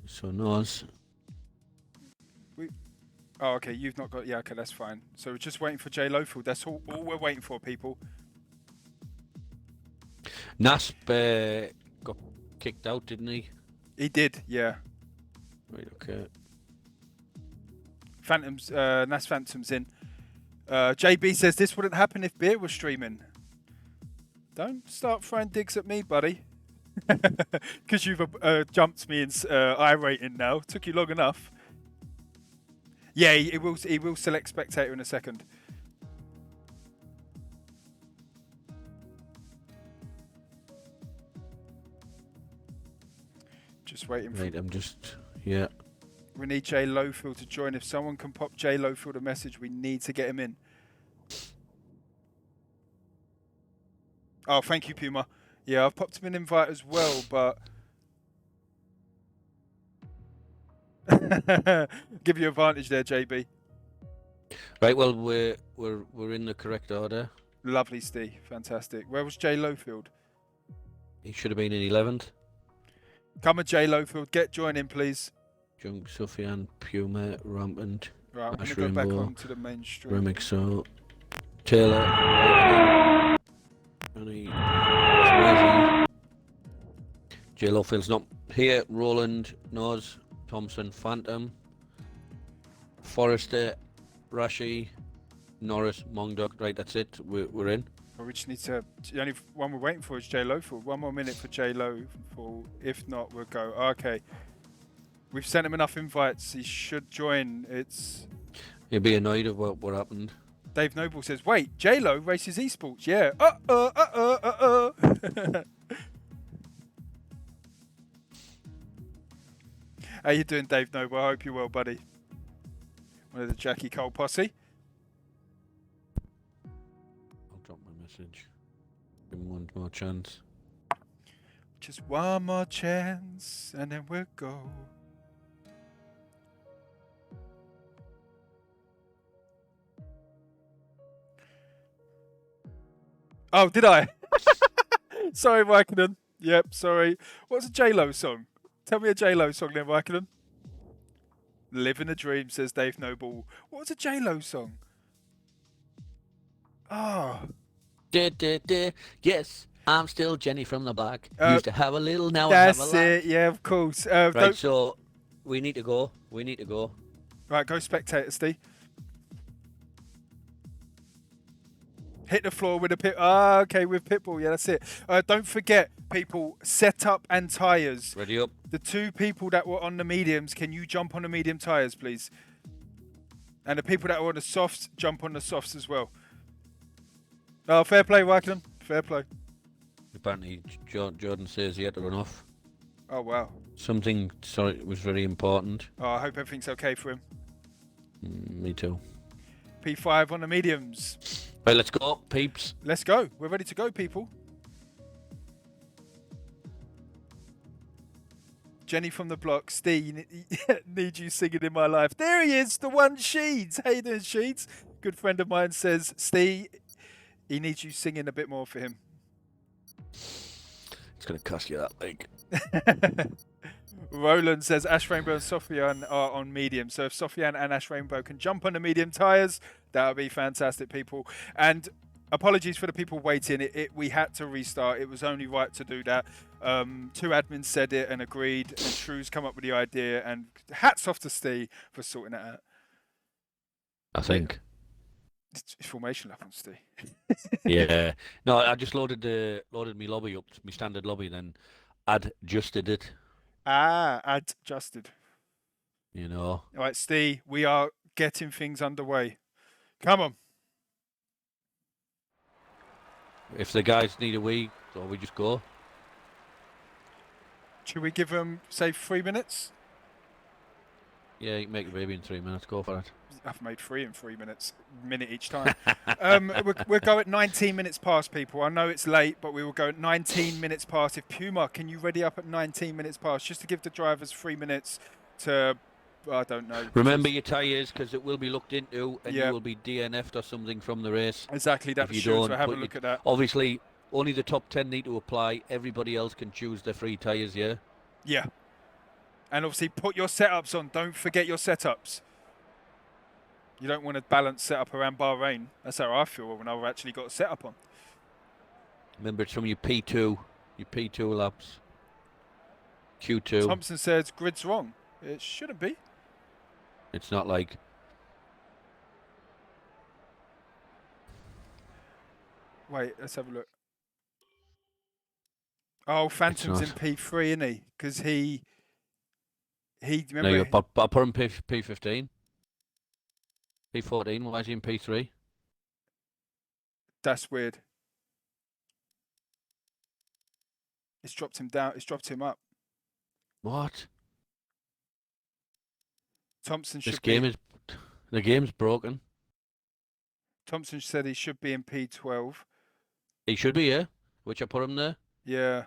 So Nos. Oh, okay. You've not got... Yeah, okay, that's fine. So we're just waiting for Jay Lofield. That's all we're waiting for, people. Nasp got kicked out, didn't he? He did, yeah. Right, okay. Phantoms, Nas Phantom's in. JB says this wouldn't happen if Beer was streaming. Don't start throwing digs at me, buddy. Because you've jumped me in I rating now. Took you long enough. Yeah, he will select spectator in a second. Just waiting for... Right, I'm just... Yeah. We need Jay Lofield to join. If someone can pop Jay Lofield a message, we need to get him in. Oh, thank you, Puma. Yeah, I've popped him an invite as well, but... Give you advantage there, JB. Right, well, we're in the correct order. Lovely, Steve. Fantastic. Where was Jay Lofield? He should have been in 11th. Come on, Jay Lofield. Get joining, please. Junk, Sufyan, Puma, Rampant, Right, I'm going Ash to go back Rainbow, onto the main stream. Remixo, Taylor, Raikkonen, Swayze, J Lofield's not here. Roland, Nos, Thompson, Phantom, Forrester, Rashi, Norris, Mongdog. Right, that's it. We're in. Well, we just need to... The only one we're waiting for is Jay Lofield. 1 more minute for Jay Lofield. If not, we'll go. Okay. We've sent him enough invites. He should join. It's... He'll be annoyed at what happened. Dave Noble says, wait, J-Lo races esports. Yeah. How you doing, Dave Noble? I hope you're well, buddy. One of the Jackie Cole posse. I'll drop my message. Give him one more chance. Just one more chance, and then we'll go. Oh, did I? Sorry, Vicodin. Yep, sorry. What's a J-Lo song? Tell me a J-Lo song then, Vicodin. Living a Dream, says Dave Noble. What's a J-Lo song? Oh. Yes, I'm still Jenny from the block. Used to have a little, now I have a lot. That's it, yeah, of course. Right, so we need to go. We need to go. Right, go spectator, Steve. Hit the floor with a pit. Ah, okay, with Pitbull. Yeah, that's it. Don't forget, people, setup and tyres. Ready up. The 2 people that were on the mediums, can you jump on the medium tyres, please? And the people that were on the softs, jump on the softs as well. Oh, fair play, Wycombe. Fair play. Apparently, Jordan says he had to run off. Oh, wow. Something, sorry, was very important. Oh, I hope everything's okay for him. Me too. P5 on the mediums. Right, let's go, peeps. Let's go. We're ready to go, people. Jenny from the block. Steve, need you singing in my life. There he is, the one Sheeds. Hey there, Sheeds. Good friend of mine says, Steve, he needs you singing a bit more for him. It's going to cost you that leg. Roland says Ash Rainbow and Sofian are on medium. So if Sofian and Ash Rainbow can jump on the medium tyres, that would be fantastic, people. And apologies for the people waiting. We had to restart. It was only right to do that. Two admins said it and agreed, and Shrew's come up with the idea. And hats off to Steve for sorting it out. I think. It's formation lap on Steve. Yeah. No, I just loaded my lobby up, my standard lobby, then adjusted it. Adjusted. You know. All right, Steve, we are getting things underway. Come on. If the guys need a wee, so we just go. Should we give them, say, 3 minutes? Yeah, you can make the baby in 3 minutes. Go for it. I've made 3 in 3 minutes, minute each time. We'll go at 19 minutes past, people. I know it's late, but we will go at 19 minutes past. If Puma, can you ready up at 19 minutes past, just to give the drivers 3 minutes to, I don't know. Remember your tyres, because it will be looked into, and Yeah. you will be DNF'd or something from the race. Exactly, that If you shows. don't So have a put look your- at that. Obviously, only the top 10 need to apply. Everybody else can choose their free tyres, yeah? Yeah. And obviously, put your setups on. Don't forget your setups. You don't want to balance setup around Bahrain. That's how I feel when I've actually got a setup on. Remember, it's from your P2 laps. Q2. Thompson says grid's wrong. It shouldn't be. It's not like... Wait, let's have a look. Oh, Phantom's in not. P3, isn't he? Because he No, remember. I put him P15. P14, why is he in P3? That's weird. It's dropped him down. It's dropped him up. What? Thompson should This game is... The game's broken. Thompson said he should be in P12. He should be, yeah? Which I put him there. Yeah.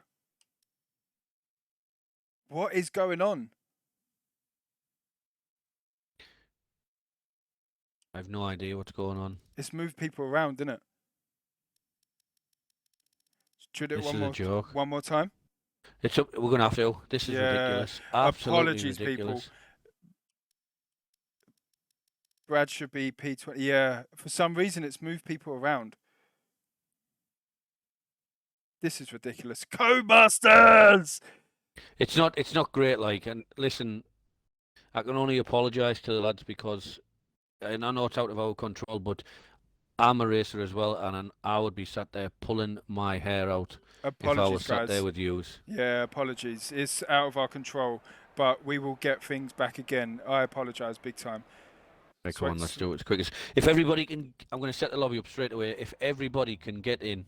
What is going on? I have no idea what's going on. It's moved people around, isn't it? Should it This one is more a joke. one more time? It's up. We're gonna have to. This is Yeah. ridiculous. Absolutely Apologies, ridiculous. people. Brad should be P20. Yeah, for some reason it's moved people around. This is ridiculous. Co-Masters! It's not great. Like, and listen, I can only apologise to the lads because, and I know it's out of our control, but I'm a racer as well, and I would be sat there pulling my hair out if I was Apologies, sat guys. there with yous. Yeah, apologies. It's out of our control, but we will get things back again. I apologise big time. Right, come on, let's do it as quick as. If everybody can, I'm going to set the lobby up straight away. If everybody can get in,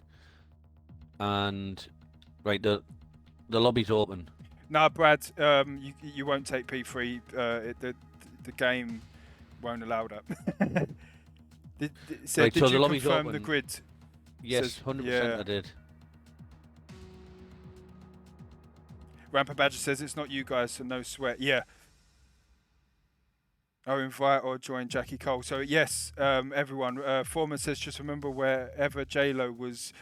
and right, the lobby's open. No, Brad, you won't take P3. The game won't allow that. Did Right, so the you lobby's confirm the open. grid? Yes, Says- 100% yeah. I did. Ramper Badger says it's not you guys, so no sweat. Yeah. Oh, invite or join Jackie Cole. So yes, everyone. Foreman says just remember wherever J-Lo was.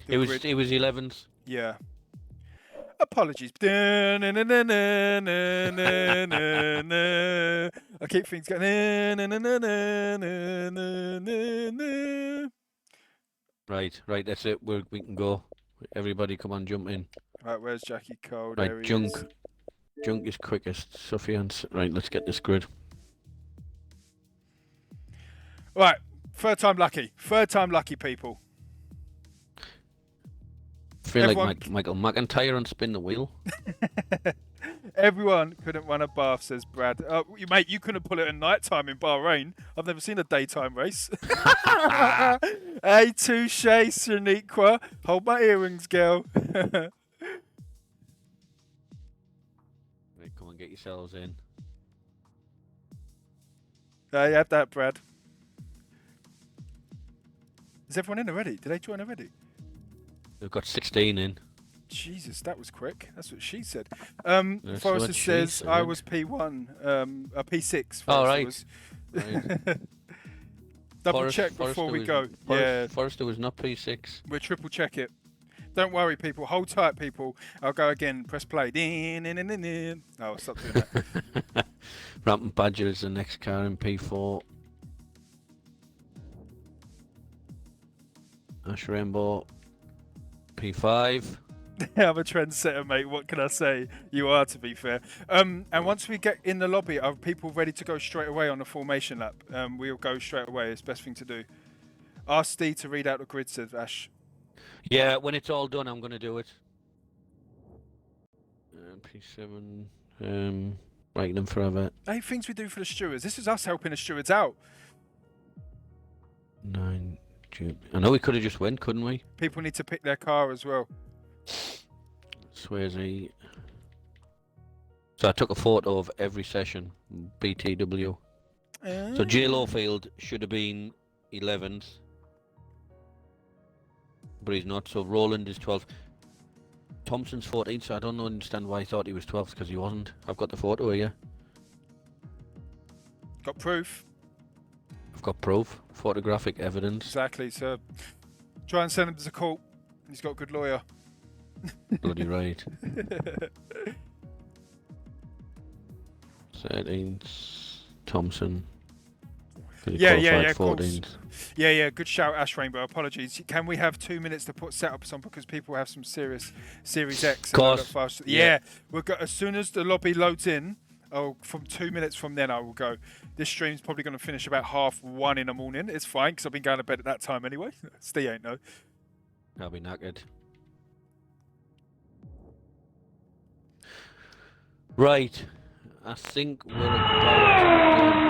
It was 11th. Yeah. Apologies. I keep things going. Right, that's it. We can go. Everybody, come on, jump in. Right, where's Jackie Cole? Right, There he Junk. is. Junk is quickest. Suffians. Right, let's get this grid. Right, third time lucky. Third time lucky, people. Feel Everyone- like Michael McIntyre and spin the wheel. Everyone couldn't run a bath, says Brad. Mate, you couldn't pull it at night time in Bahrain. I've never seen a daytime race. Hey, touche, Soniqua. Hold my earrings, girl. Right, come on, get yourselves in. You have that, Brad. Is everyone in already? Did they join already? We've got 16 in. Jesus, that was quick. That's what she said. That's Forrester what she says I said. was P1, P6. Oh, Forrester right. was. Right. Double check before we go. Yeah, Forrester was not P6. we'll triple check it. Don't worry, people. Hold tight, people. I'll go again. Press play. No, stop doing that. Rampant Badger is the next car in P4. Ash Rainbow, P5. I'm a trendsetter, mate. What can I say? You are, to be fair. And once we get in the lobby, are people ready to go straight away on the formation lap? We'll go straight away. It's the best thing to do. Ask Steve to read out the grid, said Ash. Yeah, when it's all done, I'm going to do it. P7, writing them forever. 8 things we do for the stewards. This is us helping the stewards out. 9. I know we could have just went, couldn't we? People need to pick their car as well. Swayze. So I took a photo of every session, BTW. So J Lowfield should have been 11th, but he's not. So Roland is 12th. Thompson's 14th, so I don't understand why he thought he was 12th, because he wasn't. I've got the photo here. Got proof. I've got proof, photographic evidence. Exactly, so try and send him to the court. He's got a good lawyer. Bloody right. 13th, Thompson. Yeah, 14th. Yeah, good shout, Ash Rainbow. Apologies. Can we have 2 minutes to put setups on, because people have some serious Series X? Course. Yeah, we'll go as soon as the lobby loads in. Oh, from 2 minutes from then I will go. This stream's probably going to finish about 1:30 in the morning. It's fine, because I've been going to bed at that time anyway. Steve ain't no. I'll be knackered. Right, I think we're about done.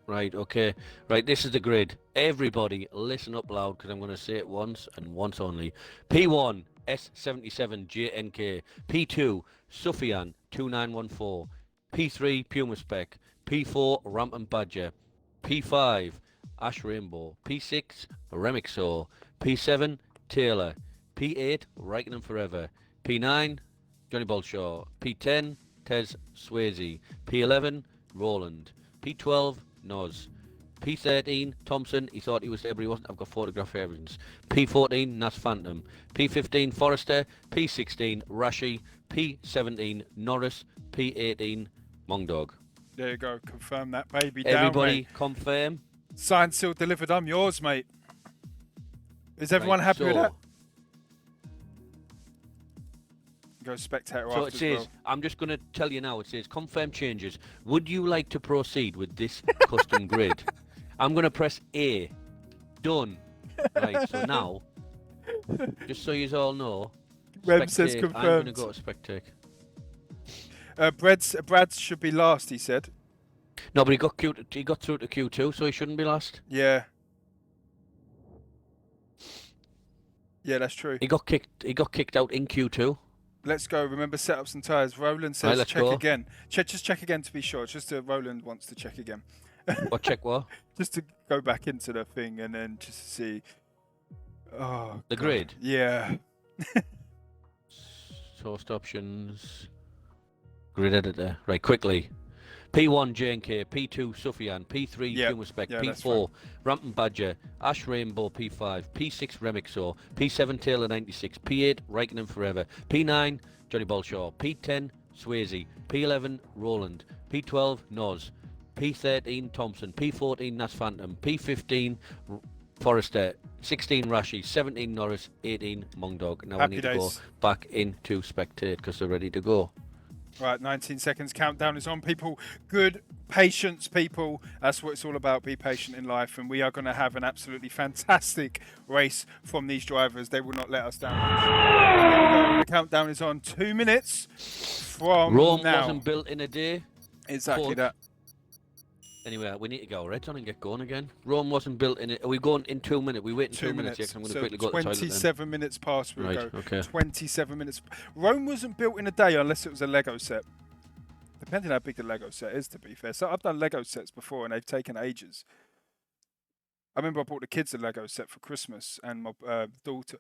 Right, okay. Right, this is the grid. Everybody, listen up loud, because I'm going to say it once and once only. P1, S77, JNK. P2, Sufyan, 2914. P3, Puma Spec. P4, Rampant Badger. P5, Ash Rainbow. P6, Remixo. P7, Taylor. P8, Raikkonen Forever. P9, Johnny Bolshaw. P10, Tez Swayze. P11, Roland. P12, Noz. P13, Thompson. He thought he was there, but he wasn't. I've got photographic evidence. P14, Nas Phantom. P15, Forrester. P16, Rashi. P17, Norris. P18, Mongdog. There you go. Confirm that, baby. Everybody down, confirm. signed, sealed, delivered. I'm yours, mate. Is everyone Right, happy with so- that? Go spectator So after it as says, well. I'm just going to tell you now, it says, confirm changes. Would you like to proceed with this custom grid? I'm going to press A. Done. Right, so now, just so you all know, Rem says spectate. I'm going confirmed. to go to spectate. Brad should be last, he said. No, but he got through to Q2, so he shouldn't be last. Yeah. Yeah, that's true. He got kicked out in Q2. Let's go. Remember setups and tyres. Roland says let's check go. again. Just check again to be sure. Just Roland wants to check again. What check what? Just to go back into the thing and then just to see. Oh, The God. grid? Yeah. Sourced options. Grid editor. Right, quickly. P1 J&K, P2 Sufyan, P3 Yep. Puma Spec, Yeah, that's P4 Rampant Badger, Ash Rainbow P5, P6 Remixo, P7 Taylor 96, P8 Raikkonen Forever, P9 Johnny Bolshaw, P10 Swayze, P11 Roland, P12 Noz, P13 Thompson, P14 Nas Phantom, P15 Forrester, 16 Rashi, 17 Norris, 18 Mongdog. Now Happy we need to go days. back into spectate because they're ready to go. Right, 19 seconds. Countdown is on, people. Good patience, people. That's what it's all about. Be patient in life. And we are going to have an absolutely fantastic race from these drivers. They will not let us down. Here we go. The countdown is on. 2 minutes from Rome now. wasn't built in a day. Exactly but- that. Anyway, we need to go Red on and get going again. Rome wasn't built in it. Are we going in 2 minutes? We wait in 2 minutes. Yeah, minutes. 'cause I'm going to So quickly go to the toilet then. 27 minutes past we Right, go. okay. 27 minutes. Rome wasn't built in a day unless it was a Lego set. Depending how big the Lego set is, to be fair. So I've done Lego sets before and they've taken ages. I remember I bought the kids a Lego set for Christmas, and my daughter.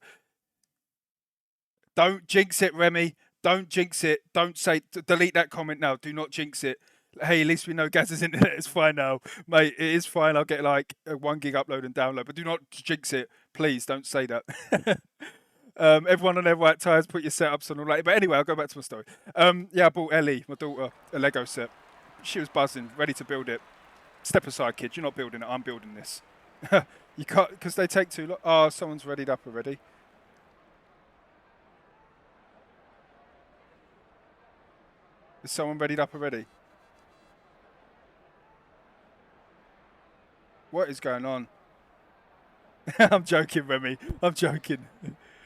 Don't jinx it, Remy. Don't jinx it. Don't say. Delete that comment now. Do not jinx it. Hey, at least we know Gaz's internet is fine now, mate. It is fine. I'll get like a 1 gig upload and download, but do not jinx it, please. Don't say that. Everyone on their right tires, put your setups on all that. But anyway, I'll go back to my story. Yeah, I bought Ellie, my daughter, a Lego set. She was buzzing, ready to build it. Step aside, kid. You're not building it. I'm building this. You can't, because they take too long. Oh, someone's readied up already. Is someone readied up already? What is going on? I'm joking, Remy. I'm joking.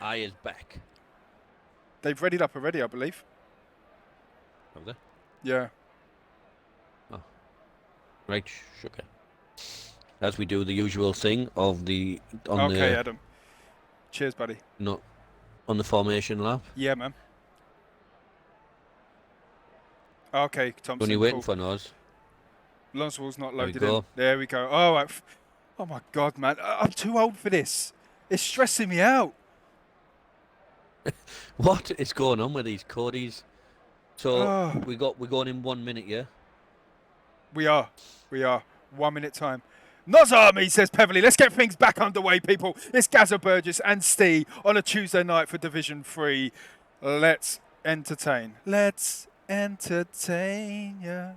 I is back. They've readied up already, I believe. Have they? Yeah. Oh. Right, sugar. As we do the usual thing of the... Okay, Adam. Cheers, buddy. No, on the formation lap. Yeah, man. Okay, Thompson. Only waiting for Nos. Lonswell's not There we loaded go. in. There we go. Oh, oh my God, man. I'm too old for this. It's stressing me out. What is going on with these Codys? So Oh. we're going in 1 minute, yeah? We are. 1 minute time. Noz Army, says Peverly. Let's get things back underway, people. It's Gazza Burgess and Ste on a Tuesday night for Division 3. Let's entertain. Let's entertain, yeah.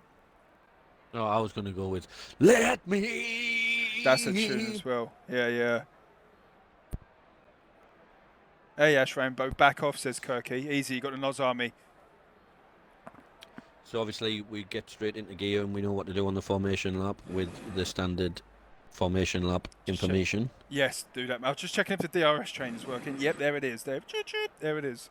No, I was going to go with Let Me. That's a tune as well. Yeah. Hey, Ash Rainbow. Back off, says Kirky. Easy, you got the Noz Army. So obviously we get straight into gear and we know what to do on the formation lap with the standard formation lap information. Yes, do that. I was just checking if the DRS train is working. Yep, there it is. There it is.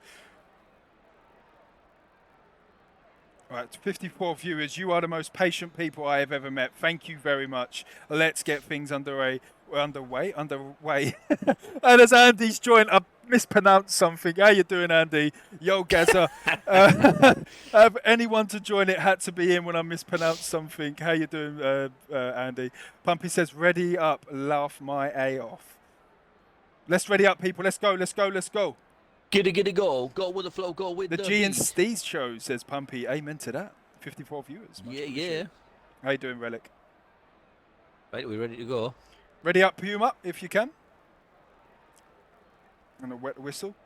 Right, 54 viewers. You are the most patient people I have ever met. Thank you very much. Let's get things underway. And as Andy's joined, I mispronounced something. How you doing, Andy? Yo, Gazza. Have anyone to join it had to be in when I mispronounced something. How you doing, Andy? Pumpy says, ready up. Laugh my A off. Let's ready up, people. Let's go. Giddy, go. Go with the flow, go with The the G and beat. Steve's show, says Pumpy. Amen to that. 54 viewers. Much Yeah. appreciated. How you doing, Relic? Right, we ready to go? Ready up, Puma, if you can. And a wet whistle.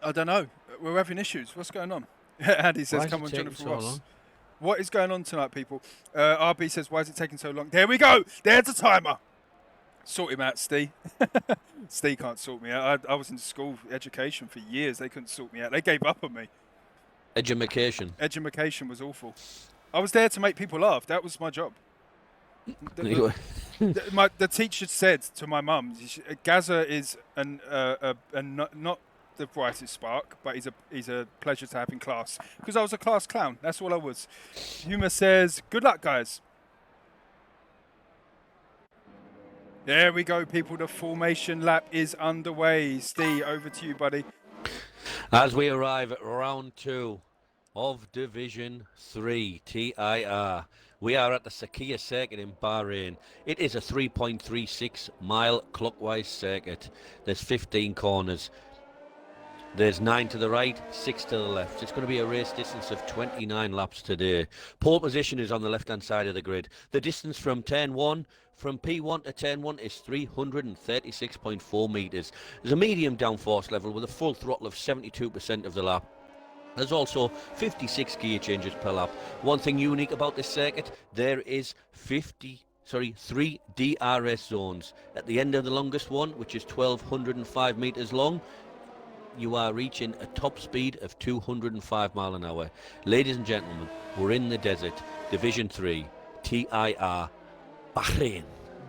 I don't know. We're having issues. What's going on? Andy says, Why is come it on, taking Jonathan so Ross. long? What is going on tonight, people? RB says, why is it taking so long? There we go. There's the timer. Sort him out, Steve. Steve can't sort me out. I was in school education for years. They couldn't sort me out. They gave up on me. Edumacation. Edumacation was awful. I was there to make people laugh. That was my job. The teacher said to my mum, Gazza is not the brightest spark, but he's a pleasure to have in class. Because I was a class clown. That's all I was. Humor says, good luck, guys. There we go, people. The formation lap is underway. Steve, over to you, buddy. As we arrive at round 2 of Division 3 TIR, we are at the Sakia circuit in Bahrain. It is a 3.36 mile clockwise circuit. There's 15 corners. There's 9 to the right, 6 to the left. It's going to be a race distance of 29 laps today. Pole position is on the left-hand side of the grid. The distance from turn 1, from P1 to turn 1 is 336.4 metres. There's a medium downforce level with a full throttle of 72% of the lap. There's also 56 gear changes per lap. One thing unique about this circuit, there is 3 DRS zones. At the end of the longest one, which is 1,205 metres long, you are reaching a top speed of 205 mile an hour. Ladies and gentlemen, we're in the desert. Division 3, TIR, Bahrain.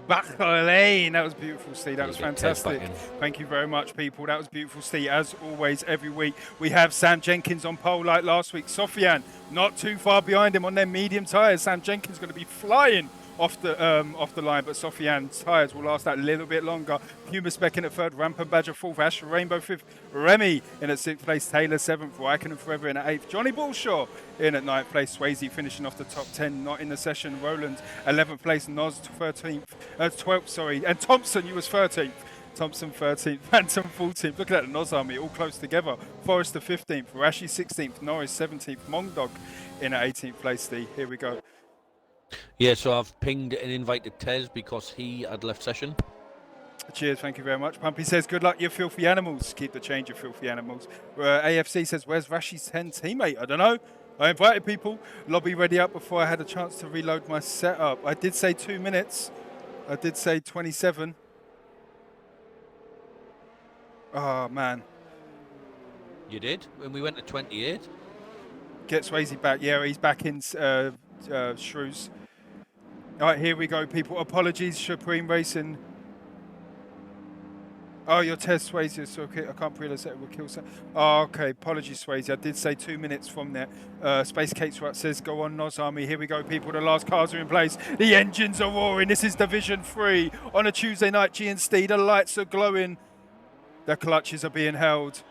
Bahrain. That was beautiful, Steve. That was Get Tez back fantastic. in. Thank you very much, people. That was beautiful, Steve. As always, every week, we have Sam Jenkins on pole like last week. Sofian, not too far behind him on their medium tyres. Sam Jenkins going to be flying off the line, but Sofiane's tyres will last that little bit longer. Puma Spec in at third, Rampant Badger fourth, Ash Rainbow fifth, Remy in at sixth place, Taylor seventh, Raikkonen Forever in at eighth, Johnny Bullshaw in at ninth place, Swayze finishing off the top 10, not in the session, Roland 11th place, Noz 12th, sorry, and Thompson, you was 13th. Thompson 13th, Phantom 14th. Look at that Noz army all close together. Forrester 15th, Rashi 16th, Norris 17th, Mongdog in at 18th place. Steve, here we go. Yeah, so I've pinged and invited Tez because he had left session. Cheers, thank you very much. Pumpy says, good luck, you filthy animals. Keep the change, you filthy animals. AFC says, where's Rashi's 10 teammate? I don't know. I invited people. Lobby ready up before I had a chance to reload my setup. I did say 2 minutes. I did say 27. Oh, man. You did? When we went to 28? Get Swayze back. Yeah, he's back in Shrews. All right, here we go, people. Apologies, Supreme Racing. Oh, your test, Swayze. So okay, I can't realize that it will kill some. Oh, okay. Apologies, Swayze. I did say 2 minutes from there. Space Cake's right says, go on, Noz Army. Here we go, people. The last cars are in place. The engines are roaring. This is Division 3 on a Tuesday night. G Ste. The lights are glowing. The clutches are being held.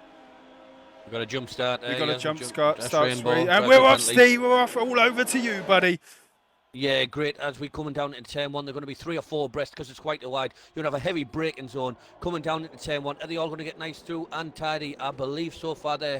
We've got a jump start. We've got a jump start. And we're we're off, Steve. We're off. All over to you, buddy. Yeah, great. As we're coming down into turn one, they're going to be 3 or 4 abreast because it's quite a wide. You're going to have a heavy braking zone coming down into turn one. Are they all going to get nice through and tidy? I believe so far there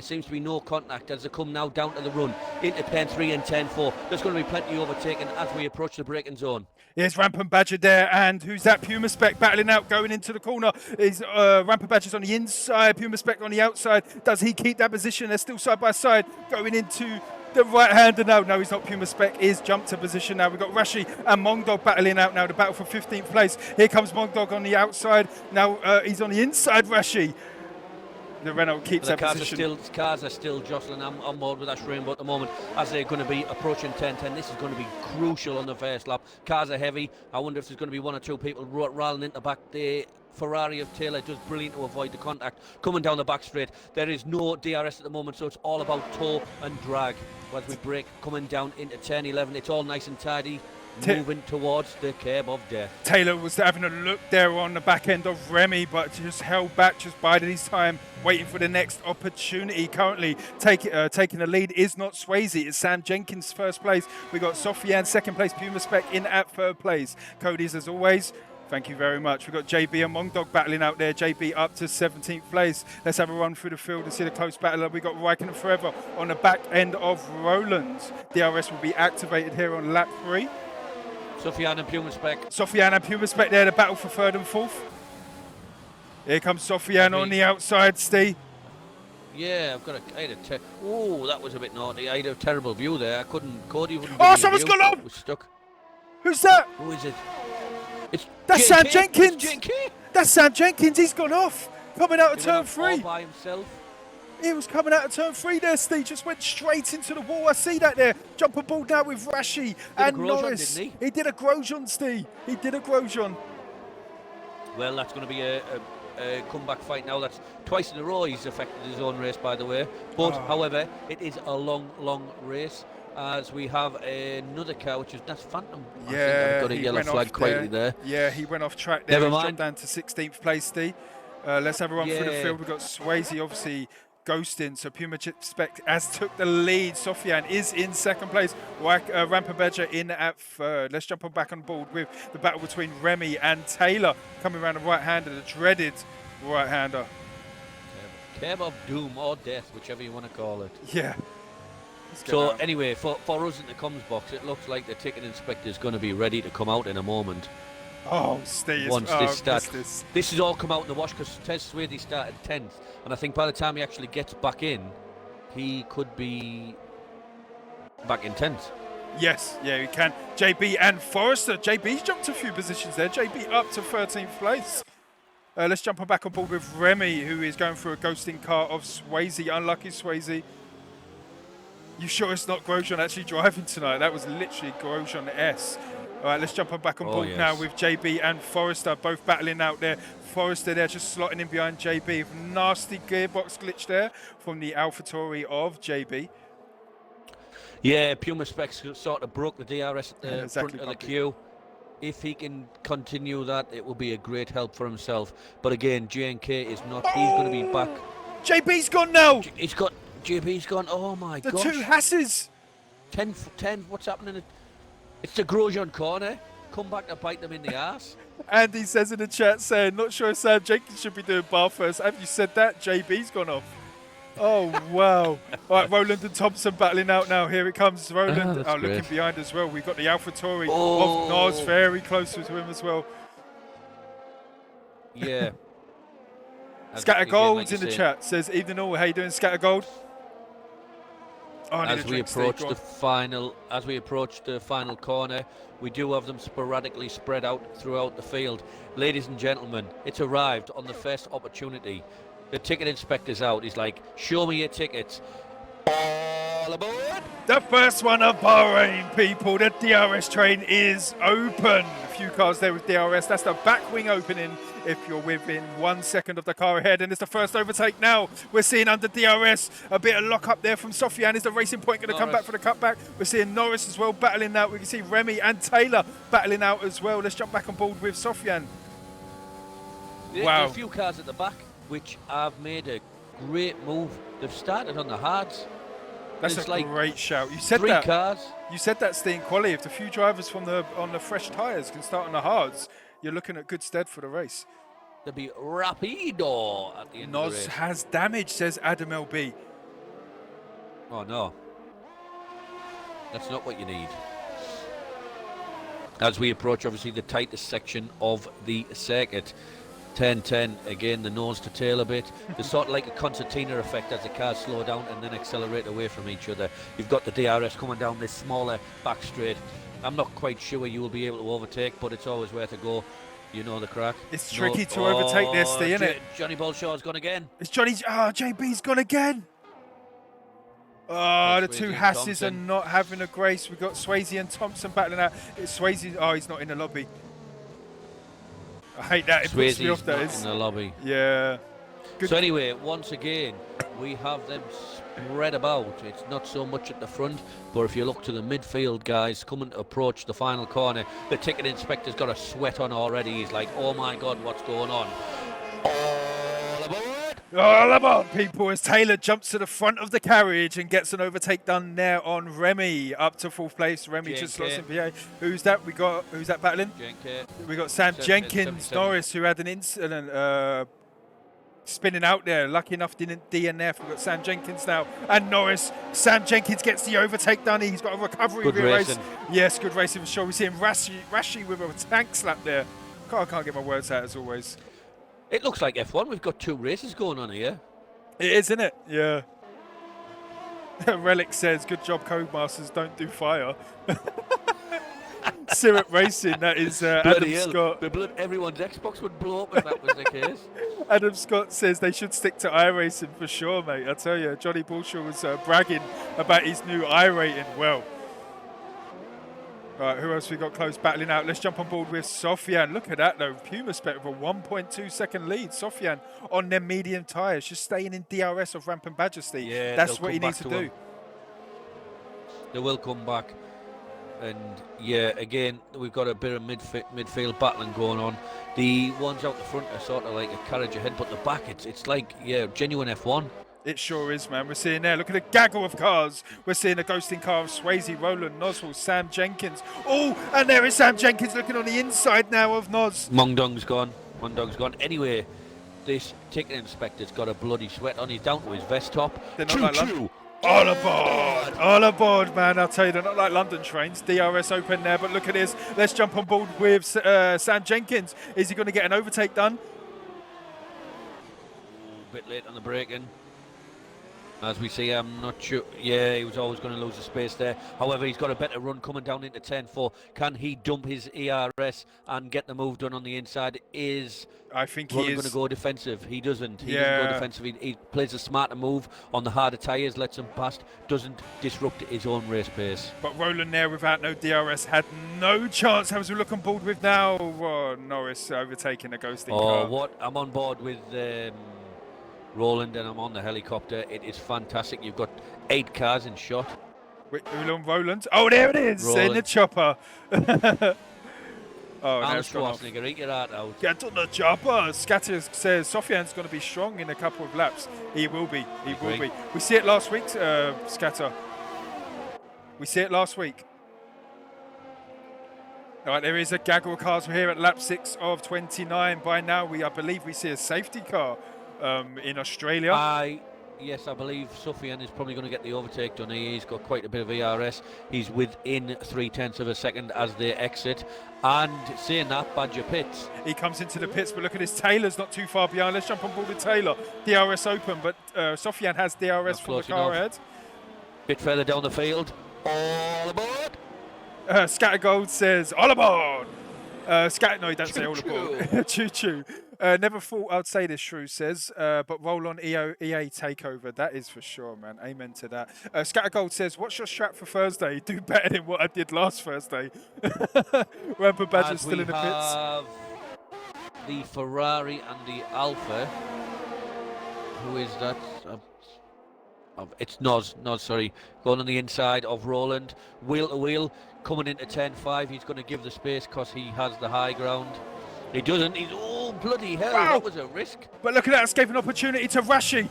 seems to be no contact as they come now down to the run into turn 3 and turn 4. There's going to be plenty overtaken as we approach the braking zone. Yes, Rampant Badger there, and who's that? Puma Spec battling out, going into the corner. Is Rampant Badger's on the inside, Puma Spec on the outside. Does he keep that position? They're still side by side, going into the right-hander now. No, he's not. Puma Spec is jumped to position now. We've got Rashi and Mongdog battling out now, the battle for 15th place. Here comes Mongdog on the outside. Now he's on the inside, Rashi. The Renault keeps that position. Cars are still jostling. I'm on board with Ash Rainbow at the moment as they're going to be approaching 10-10. This is going to be crucial on the first lap. Cars are heavy. I wonder if there's going to be 1 or 2 people rolling into the back. The Ferrari of Taylor does brilliant to avoid the contact coming down the back straight. There is no DRS at the moment, so it's all about tow and drag as we brake coming down into turn 11. It's all nice and tidy. Moving towards the curb of death. Taylor was having a look there on the back end of Remy, but just held back, just biding his time, waiting for the next opportunity. Currently taking the lead is not Swayze, it's Sam Jenkins first place. We got Sofiane second place, Puma Spec in at third place. Cody's as always. Thank you very much. We've got JB and Mongdog battling out there. JB up to 17th place. Let's have a run through the field and see the close battle. We've got Raikkonen Forever on the back end of Roland. DRS will be activated here on lap 3. Sofiane and Puma Spec. Sofiane and Puma Spec there, the battle for 3rd and 4th. Here comes Sofiane on the outside, Steve. Yeah, oh, that was a bit naughty. I had a terrible view there. Cody wouldn't. Oh, someone's gone up! Was stuck. Who's that? Who is it? That's Sam Jenkins. That's Sam Jenkins. He's gone off. Coming out of turn 3. All by himself. He was coming out of turn 3 there, Steve. Just went straight into the wall. I see that there. Jumper ball down with Rashi and Norris. Didn't he did a Grosjean, Steve. He did a Grosjean. Well, that's going to be a comeback fight now. That's twice in a row he's affected his own race, by the way. But, however, it is a long, long race. As we have another car, that's Phantom. Yeah, I think I've got a yellow flag quietly there. Yeah, he went off track there. Never He's mind. dropped down to 16th place, Steve. Let's have a run through the field. We've got Swayze, obviously, ghosting, so Puma Spec has took the lead. Sofiane is in 2nd place. Rampant Badger in at 3rd. Let's jump back on board with the battle between Remy and Taylor coming around the right-hander, the dreaded right-hander. Curb of doom or death, whichever you want to call it. Yeah. So anyway, for us in the comms box, it looks like the ticket inspector is going to be ready to come out in a moment. Oh, Steve. Once this starts. This has all come out in the wash because Tez Swayze started 10th. And I think by the time he actually gets back in, he could be back in 10th. Yes, yeah, he can. JB and Forrester. JB's jumped a few positions there. JB up to 13th place. Let's jump back on board with Remy, who is going through a ghosting car of Swayze. Unlucky Swayze. You sure it's not Grosjean actually driving tonight? That was literally Grosjean S. All right, let's jump back on board now with JB and Forrester, both battling out there. Forrester there just slotting in behind JB. Nasty gearbox glitch there from the AlphaTauri of JB. Yeah, Puma Specs sort of broke the DRS at the exactly, front of the queue. If he can continue that, it will be a great help for himself. But again, J&K is not. He's going to be back. JB's gone now. He's got. JB's gone. Oh my The gosh. two Hasses. 10. What's happening? It's the Grosjean corner. Come back to bite them in the ass. Andy says in the chat saying, not sure if Sam Jenkins should be doing bar first. Have you said that? JB's gone off. Oh, wow. All right, Roland and Thompson battling out now. Here it comes. Roland looking behind as well. We've got the AlphaTauri of Nos very close to him as well. Yeah. Scatter Gold's in the chat. Says, evening all. How you doing, Scatter Gold? Oh, as we approach the final corner, we do have them sporadically spread out throughout the field. Ladies and gentlemen, it's arrived on the first opportunity. The ticket inspector's out. He's like, show me your tickets. All aboard! The first one of Bahrain, people. The DRS train is open. A few cars there with DRS. That's the back wing opening if you're within 1 second of the car ahead. And it's the first overtake now. We're seeing under DRS a bit of lock up there from Sofiane. Is the Racing Point going to come back for the cutback? We're seeing Norris as well battling out. We can see Remy and Taylor battling out as well. Let's jump back on board with Sofiane. Wow. A few cars at the back which have made a great move. They've started on the hards. That's a great shout. You said that. 3 cars. You said that, Ste, in quali. If the few drivers from on the fresh tyres can start on the hards, you're looking at good stead for the race. There'll be rapido at the end of the race. Nos has damage, says Adam LB. Oh no, that's not what you need. As we approach, obviously, the tightest section of the circuit. 10-10, again, the nose to tail a bit. There's sort of like a concertina effect as the cars slow down and then accelerate away from each other. You've got the DRS coming down this smaller back straight. I'm not quite sure you will be able to overtake, but it's always worth a go. You know the crack. It's tricky to overtake this, isn't it? Johnny Bolshaw's gone again. It's Johnny. JB's gone again. Oh, the two Hasses are not having a grace. We've got Swayze and Thompson battling out. It's Swayze. Oh, he's not in the lobby. I hate that. It puts me off, that is. In the lobby. Yeah. Good. So anyway, once again, we have them spread about. It's not so much at the front, but if you look to the midfield guys coming to approach the final corner, the ticket inspector's got a sweat on already. He's like, oh my God, what's going on? All aboard! All aboard, people, as Taylor jumps to the front of the carriage and gets an overtake done there on Remy. Up to 4th place. Remy just slots in PA. Who's that? Who's that battling? We got Sam Jenkins, Norris, who had an incident spinning out there. Lucky enough didn't DNF. We've got Sam Jenkins now and Norris. Sam Jenkins gets the overtake done. He's got a recovery race. Yes, good racing for sure. We see him Rashi with a tank slap there. I can't get my words out as always. It looks like F1. We've got 2 races going on here. It is, isn't it? Yeah. Relic says, good job, Codemasters, don't do fire. Syrup Racing, that is Adam Scott. Everyone's Xbox would blow up if that was the case. Adam Scott says they should stick to iRacing for sure, mate. I tell you, Johnny Bullshaw was bragging about his new iRating. Well, all right, who else we got close battling out? Let's jump on board with Sofiane. Look at that, though. Puma Spec with a 1.2 second lead. Sofiane on their medium tyres, just staying in DRS of Rampant Badger, Steve. Yeah, that's what he needs to do. They will come back. And yeah, again, we've got a bit of midfield battling going on. The ones out the front are sort of like a carriage ahead, but the back, it's like, yeah, genuine F1. It sure is, man. We're seeing there. Look at the gaggle of cars. We're seeing a ghosting car of Swayze, Roland, Noswell, Sam Jenkins. Oh, and there is Sam Jenkins looking on the inside now of Nos. Mongdong's gone. Anyway, this ticket inspector's got a bloody sweat on. He's down to his vest top. They're not like London. All aboard! All aboard, man. I'll tell you, they're not like London trains. DRS open there, but look at this. Let's jump on board with Sam Jenkins. Is he going to get an overtake done? A bit late on the braking. As we see, I'm not sure. Yeah, he was always going to lose the space there. However, he's got a better run coming down into 10-4. Can he dump his ERS and get the move done on the inside? I think he is going to go defensive. He doesn't. He doesn't go defensive. He plays a smarter move on the harder tyres, lets him past, doesn't disrupt his own race pace. But Roland there without no DRS had no chance. How was we look on board with now? Norris overtaking a ghosting car. What? I'm on board with Roland and I'm on the helicopter. It is fantastic. You've got 8 cars in shot. Roland. Oh, there it is in the chopper. Oh, Arnold that's gone off. Schwarzenegger, eat your heart out. Get on the chopper. Scatter says Sofian's going to be strong in a couple of laps. He will be. He will be. We see it last week, Scatter. We see it last week. All right, there is a gaggle of cars here at lap 6 of 29. By now, I believe we see a safety car in Australia. Yes, I believe Sofian is probably going to get the overtake done. He's got quite a bit of ERS. He's within 0.3 of a second as they exit. And saying that, Badger pits. He comes into the pits, but look at his Taylor's not too far behind. Let's jump on board with Taylor. DRS open, but Sofian has DRS from the car ahead. Bit further down the field. All aboard! Scattergold says, all aboard! No, he don't say all aboard. Choo-choo. Never thought I'd say this, Shrew says, but roll on EA takeover. That is for sure, man. Amen to that. Scattergold says, what's your strat for Thursday? Do better than what I did last Thursday. Ramper Badger's still in the pits. The Ferrari and the Alpha. Who is that? It's Noz, sorry. Going on the inside of Roland. Wheel to wheel. Coming into 10.5. He's going to give the space because he has the high ground. He doesn't. He's, oh, bloody hell. Wow. That was a risk. But look at that escaping opportunity to Rashi.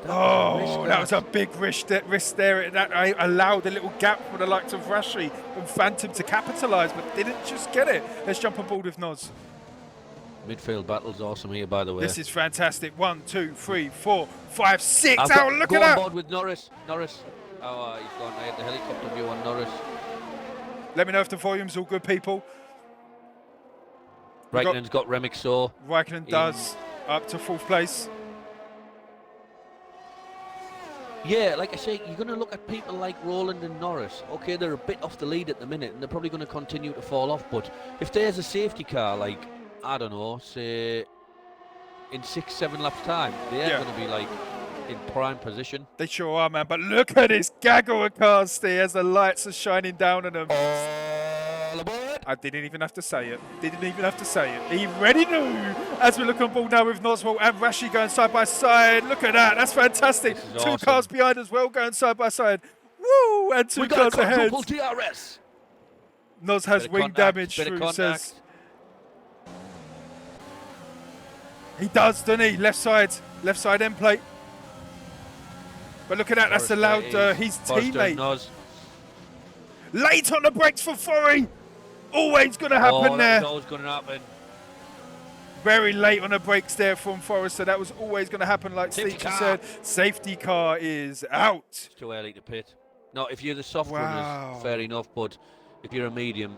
That was a big risk there. That allowed a little gap for the likes of Rashi and Phantom to capitalise, but didn't just get it. Let's jump on board with Noz. Midfield battle's awesome here, by the way. This is fantastic. 1, 2, 3, 4, 5, 6. Look at that. Go on board with Norris. Oh, he's gone. I had the helicopter view on Norris. Let me know if the volume's all good, people. Raikkonen's got Remick Saw. Raikkonen does, up to 4th place. Yeah, like I say, you're going to look at people like Roland and Norris. Okay, they're a bit off the lead at the minute, and they're probably going to continue to fall off. But if there's a safety car, like, I don't know, say, in 6-7 laps' time, they're going to be, like, in prime position. They sure are, man. But look at this gaggle of cars there as the lights are shining down on them. All aboard! I didn't even have to say it. He already knew. As we look on board now with Noswell and Rashi going side by side. Look at that. That's fantastic. Two awesome. Cars behind as well going side by side. Woo! And 2 cars ahead. DRS. Nos has wing damage, Shrew says. He does, doesn't he? Left side end plate. But look at that. That's allowed his teammate. Late on the brakes for Forey. Always going to happen there. That was always going to happen. Very late on the brakes there from Forrester. That was always going to happen, like Steve said. Safety car is out. It's too early to pit. No, if you're the soft runners, fair enough. But if you're a medium,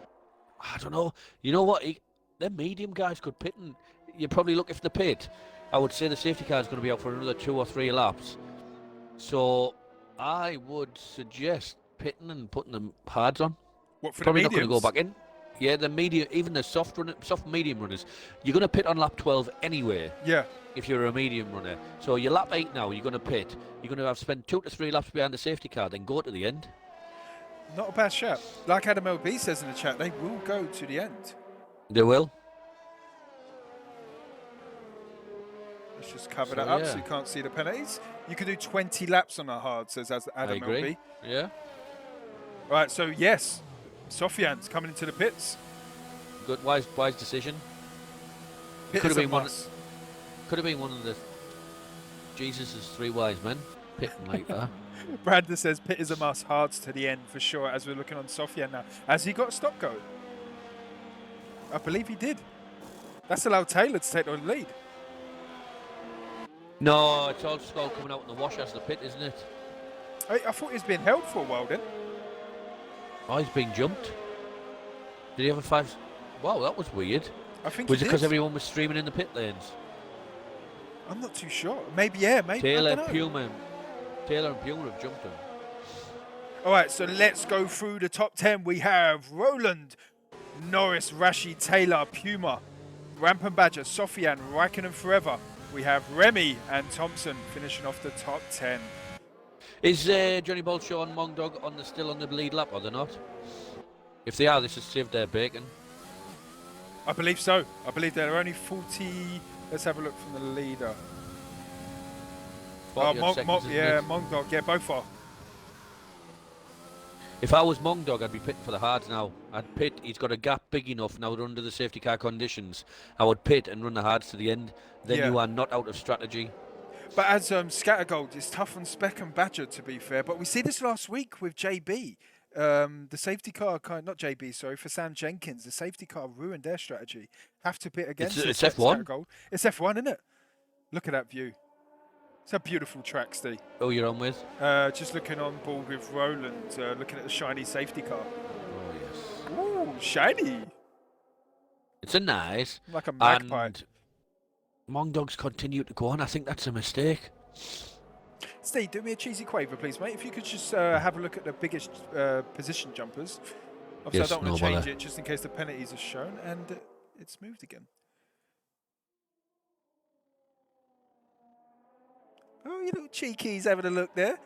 I don't know. You know what? The medium guys could pit, and you're probably looking for the pit. I would say the safety car is going to be out for another 2 or 3 laps. So I would suggest pitting and putting the hards on. What, for probably the mediums? Not going to go back in. Yeah, the medium, even the soft medium runners, you're going to pit on lap 12 anyway. Yeah. If you're a medium runner. So you're lap 8 now, you're going to pit. You're going to have spent 2 to 3 laps behind the safety car, then go to the end. Not a bad shout. Like Adam LB says in the chat, they will go to the end. They will. Let's just cover that up so you can't see the penalties. You could do 20 laps on a hard, says Adam LB. Yeah. Right, so yes, Sofian's coming into the pits. Good, wise decision. Pit could have been must. Could have been one of the Jesus's 3 wise men pitting like that. Brandon says pit is a must, hards to the end for sure. As we're looking on Sofian now, has he got a stop go? I believe he did. That's allowed Taylor to take the lead. No, it's all Skull coming out in the wash as the pit, isn't it? I thought he was being held for a while then. Oh, he's being jumped. Did he have a 5? Wow, that was weird. I think was it because everyone was streaming in the pit lanes? I'm not too sure. Maybe, yeah, maybe. Taylor and Puma have jumped him. All right, so let's go through the top 10. We have Roland, Norris, Rashi, Taylor, Puma, Rampant Badger, Sofian, Raikkonen Forever. We have Remy and Thompson finishing off the top 10. Is Johnny Bolshaw and Mongdog still on the lead lap, are they not? If they are, this has saved their bacon. I believe so. I believe they're only 40. Let's have a look from the leader. Oh, Mongdog, yeah, both are. If I was Mongdog, I'd be pitting for the hards now. I'd pit. He's got a gap big enough now under the safety car conditions. I would pit and run the hards to the end. Then Yeah. you are not out of strategy. But as Scattergold, it's tough on Speck and Badger, to be fair. But we see this last week with JB. The safety car, not JB, sorry, for Sam Jenkins. The safety car ruined their strategy. Have to pit against It's F1? Scattergold. It's F1, isn't it? Look at that view. It's a beautiful track, Steve. Oh, you're on with? Just looking on board with Roland, looking at the shiny safety car. Oh, yes. Ooh, shiny. It's a nice. Like a magpie. And Mongdogs continue to go on. I think that's a mistake. Steve, do me a cheesy quaver, please, mate. If you could just have a look at the biggest position jumpers. Obviously, Yes, I don't want to no change bother. it just in case the penalties are shown, and it's moved again. Oh, you little cheekies having a look there.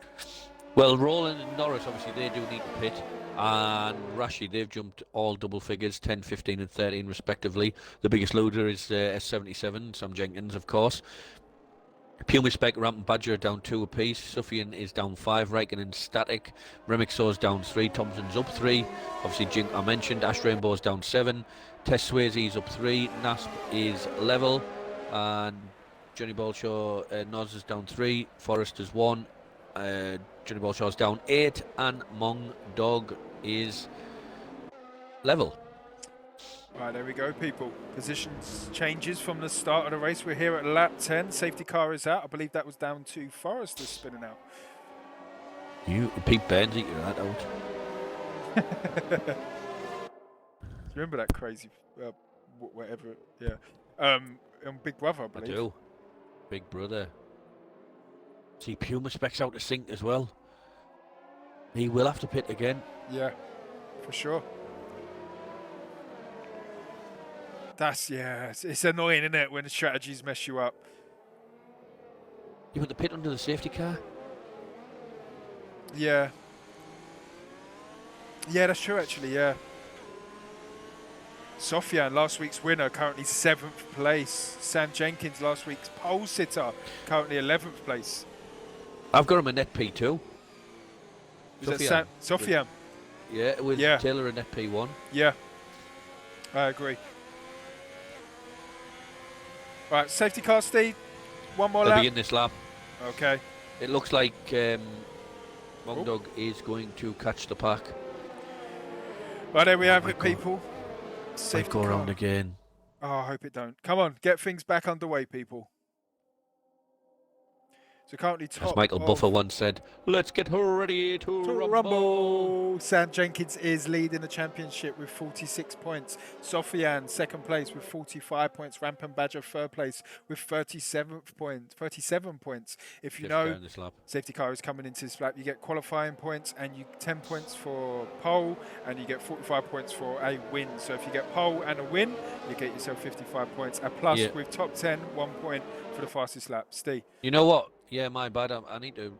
Well, Roland and Norris, obviously, they do need to pit. And Rashi, they've jumped all double figures, 10, 15 and 13 respectively. The biggest loader is S77, Sam Jenkins, of course. Puma Spec, Ramp and Badger are down 2 apiece. Suffian is down 5. Raikkonen static. Remixor's down 3. Thompson's up 3. Obviously, Jink I mentioned. Ash Rainbow's down 7. Tess Swayze's up 3. Nasp is level. And Johnny Balshaw, Noz is down 3. Forrest is 1. Johnny Balshaw's down 8. And Mong Dog is level. Right, there we go, people. Positions changes from the start of the race. We're here at lap 10. Safety car is out. I believe that was down to Forrester spinning out. You, Pete Burns, you're that out. Do you remember that crazy, whatever? Yeah. On Big Brother, I I believe. do. Big brother. See, Puma Spec's out to sink as well. He will have to pit again. Yeah, for sure. It's annoying, isn't it, when the strategies mess you up. You want to pit under the safety car? Yeah. Yeah, that's true, actually, yeah. Sofian, last week's winner, currently 7th place. Sam Jenkins, last week's pole sitter, currently 11th place. I've got him a net P2. Is that Sofian? Yeah, with Yeah. Taylor a net P1. Yeah, I agree. Right, safety car, Steve. One more They'll lap. be in this lap. Okay. It looks like Mongdog is going to catch the pack. Right, there we have my it, God. people. Might Safety go car. around again. Oh, I hope it don't. Come on, get things back underway, people. So currently top As Michael of Buffer once said, let's get ready to rumble. Sam Jenkins is leading the championship with 46 points. Sofian, second place with 45 points. Rampant Badger, third place with 37 points. If you Fifth know, down this lap. safety car is coming into this lap, you get qualifying points and you 10 points for pole and you get 45 points for a win. So if you get pole and a win, you get yourself 55 points. A plus Yeah. with top 10, 1 point for the fastest lap. Steve. You know what? Yeah, my bad. I need to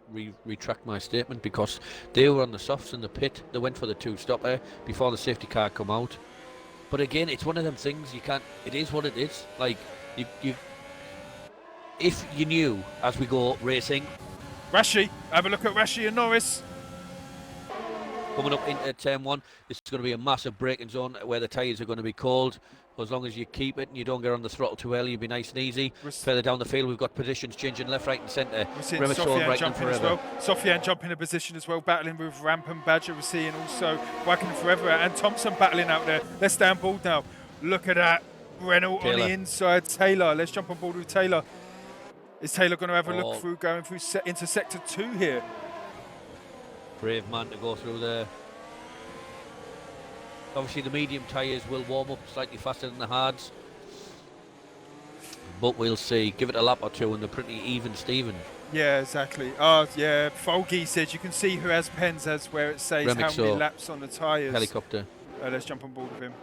retract my statement because they were on the softs in the pit. They went for the 2-stopper before the safety car come out. But again, it's one of them things you can't. It is what it is. Like you if you knew as we go racing, Rashi, have a look at Rashi and Norris. coming up into turn 1, this is going to be a massive braking zone where the tyres are going to be cold. As long as you keep it and you don't get on the throttle too early, you'll be nice and easy. Further down the field, we've got positions changing left, right, and centre. We're seeing Remixor Sofian right jumping and as forever. well. Sofian jumping a position as well, battling with Rampant Badger. We're seeing also Wacken Forever and Thompson battling out there. Let's stay on board now. Look at that. Renault on Taylor. the inside. Taylor, let's jump on board with Taylor. Is Taylor going to have a Oh. look through, going through into sector 2 here? Brave man to go through there. Obviously, the medium tyres will warm up slightly faster than the hards. But we'll see. Give it a lap or two and they're pretty even, Steven. Yeah, exactly. Oh, yeah. Folgy says you can see who has pens as where it says how many Remixor. laps on the tyres. Helicopter. Let's jump on board with him.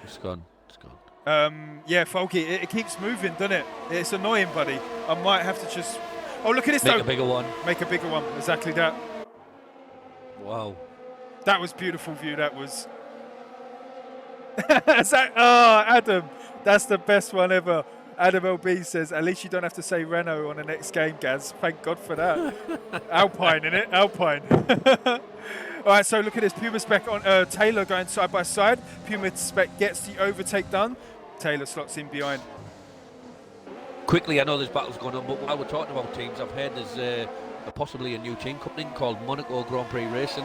It's gone. It's gone. Yeah, Folky, it keeps moving, doesn't it? It's annoying, buddy. I might have to just... Oh, look at this, Make though. a bigger one. Make a bigger one. Exactly that. Wow. That was beautiful view, that was. Oh, Adam, that's the best one ever. Adam LB says, at least you don't have to say Renault on the next game, Gaz. Thank God for that. Alpine, innit? Alpine. All right, so look at this. Puma Spec on Taylor going side by side. Puma Spec gets the overtake done. Taylor slots in behind. Quickly, I know there's battles going on, but while we're talking about teams, I've heard there's possibly a new team coming in called Monaco Grand Prix Racing.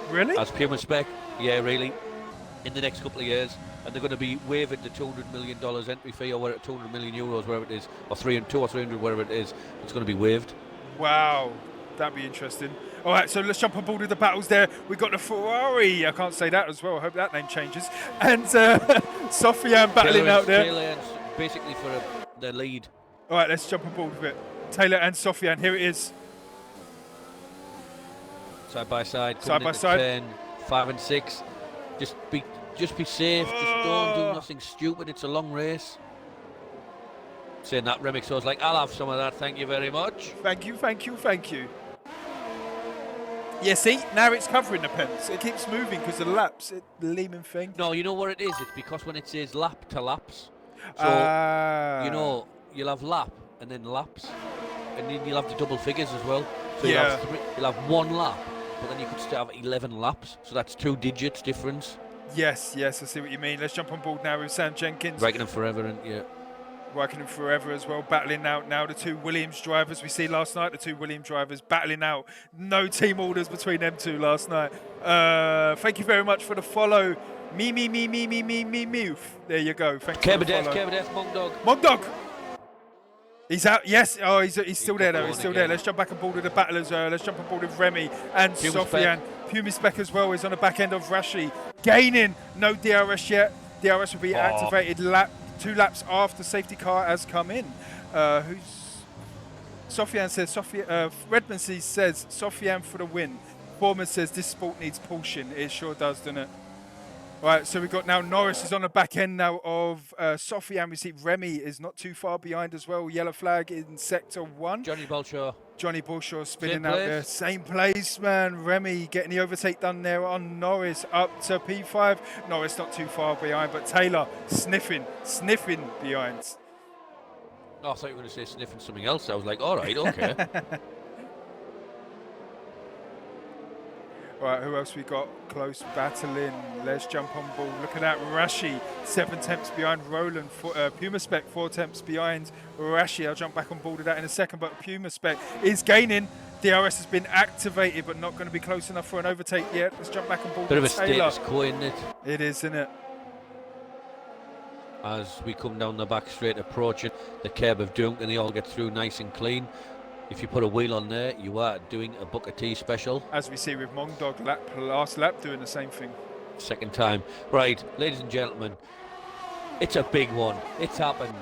Really? As Puma Spec, yeah, really, in the next couple of years. And they're going to be waiving the $200 million entry fee, or 200 million euros, wherever it is, or 200 or 300, wherever it is. It's going to be waived. Wow, that'd be interesting. All right, so let's jump on board with the battles there. We've got the Ferrari. I can't say that as well. I hope that name changes. And Sofiane battling out there. Taylor basically for the lead. All right, let's jump on board with it. Taylor and Sofiane, here it is. Side by side. Side by side. 10, 5 and 6. Just be safe. Just don't do nothing stupid. It's a long race. Saying that, Remix was like, I'll have some of that. Thank you very much. Thank you, thank you, thank you. Yeah, see, now it's covering the pens. It keeps moving because of the laps, the Lehman thing. No, you know what it is? It's because when it says lap to laps, so, you know, you'll have lap and then laps, and then you'll have the double figures as well. So Yeah. you'll have one lap, but then you could still have 11 laps. So that's 2 digits difference. Yes, yes, I see what you mean. Let's jump on board now with Sam Jenkins. Ranking them forever, and yeah. Working them forever as well, battling out now the 2 Williams drivers. We see last night the 2 Williams drivers battling out. No team orders between them 2 last night. Thank you very much for the follow. Me. There you go. Thank you for the follow. Kerbedeth, Mogdog. He's out. Yes. Oh, he's still there though. He's still there. Let's jump back on board with the battlers. Let's jump on board with Remy and Sofiane. Puma Spec as well is on the back end of Rashi. Gaining. No DRS yet. DRS will be activated 2 laps after safety car has come in. Sofiane says, Redmond says, Sofiane for the win. Foreman says, this sport needs Porsche. It sure does, doesn't it? Right, so we've got now Norris is on the back end now of Sofiane. We see Remy is not too far behind as well. Yellow flag in sector 1. Johnny Bolshaw spinning out there. Same place, man. Remy getting the overtake done there on Norris up to P5. Norris not too far behind, but Taylor sniffing behind. Oh, I thought you were going to say sniffing something else. I was like, all right, okay. Right, who else we got close battling? Let's jump on board. Look at that, Rashi, 7 tenths behind Roland. Puma Spec, 4 tenths behind Rashi. I'll jump back on board with that in a second, but Puma Spec is gaining. DRS has been activated, but not going to be close enough for an overtake yet. Let's jump back on board Bit with of a Taylor. status quo, isn't it? It is, isn't it? As we come down the back straight, approaching the curb of Dunk, and they all get through nice and clean. If you put a wheel on there, you are doing a Booker T special. As we see with Mongdog last lap doing the same thing. Second time. Right, ladies and gentlemen, it's a big one. It's happened.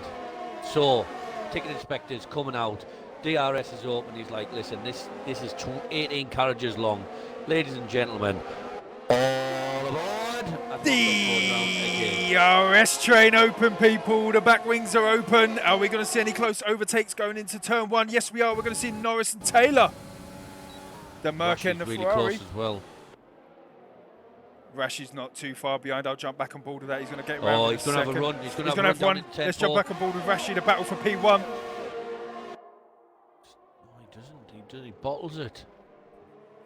So, ticket inspector's coming out. DRS is open. He's like, listen, this is 18 carriages long. Ladies and gentlemen, all aboard. The DRS train open, people. The back wings are open. Are we going to see any close overtakes going into turn 1? Yes, we are. We're going to see Norris and Taylor. The Merc and the really Ferrari. close as well. Rashi's not too far behind. I'll jump back on board with that. He's going to get around. Oh, he's going to have a run. He's going to have a run. Let's jump back on board with Rashi. The battle for P1. No, he doesn't. He bottles it.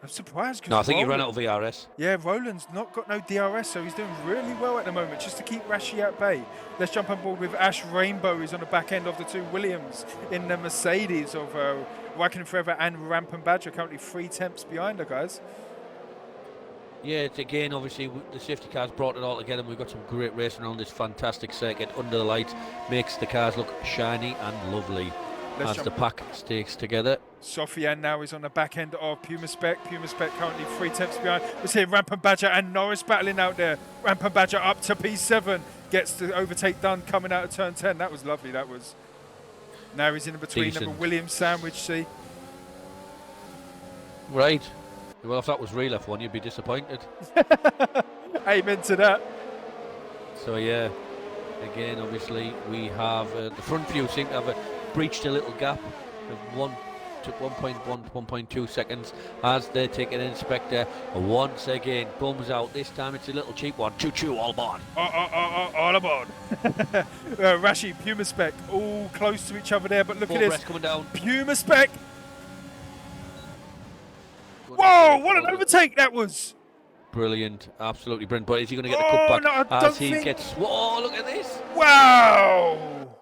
I'm surprised. No, I think he ran out of VRS. Yeah, Roland's not got no DRS, so he's doing really well at the moment, just to keep Rashi at bay. Let's jump on board with Ash Rainbow, who's on the back end of the 2 Williams in the Mercedes of Raikkonen Forever and Rampant Badger, currently 3 tenths behind the guys. Yeah, it's again, obviously, the safety cars brought it all together, and we've got some great racing around this fantastic circuit under the lights. Makes the cars look shiny and lovely as the pack stakes together. Sofiane now is on the back end of Puma Spec. Puma Spec currently 3 tenths behind. We're seeing Rampant Badger and Norris battling out there. Rampant Badger up to P7. Gets the overtake done coming out of turn 10. That was lovely, that was. Now he's in between them, a Williams sandwich, see. Right. Well, if that was real F1, you'd be disappointed. Amen to that. So, yeah. Again, obviously, we have the front few seem to have breached a little gap of 1.1, 1.2 seconds as they take an inspector. Once again, bums out. This time it's a little cheap one. Choo-choo, all aboard. All aboard. Rashi, Puma Spec, all close to each other there, but look at this. Coming down. Puma Spec. Whoa, what an overtake that was. Brilliant, absolutely brilliant. But is he going to get the cutback no, I as don't he think... gets... Oh, look at this. Wow.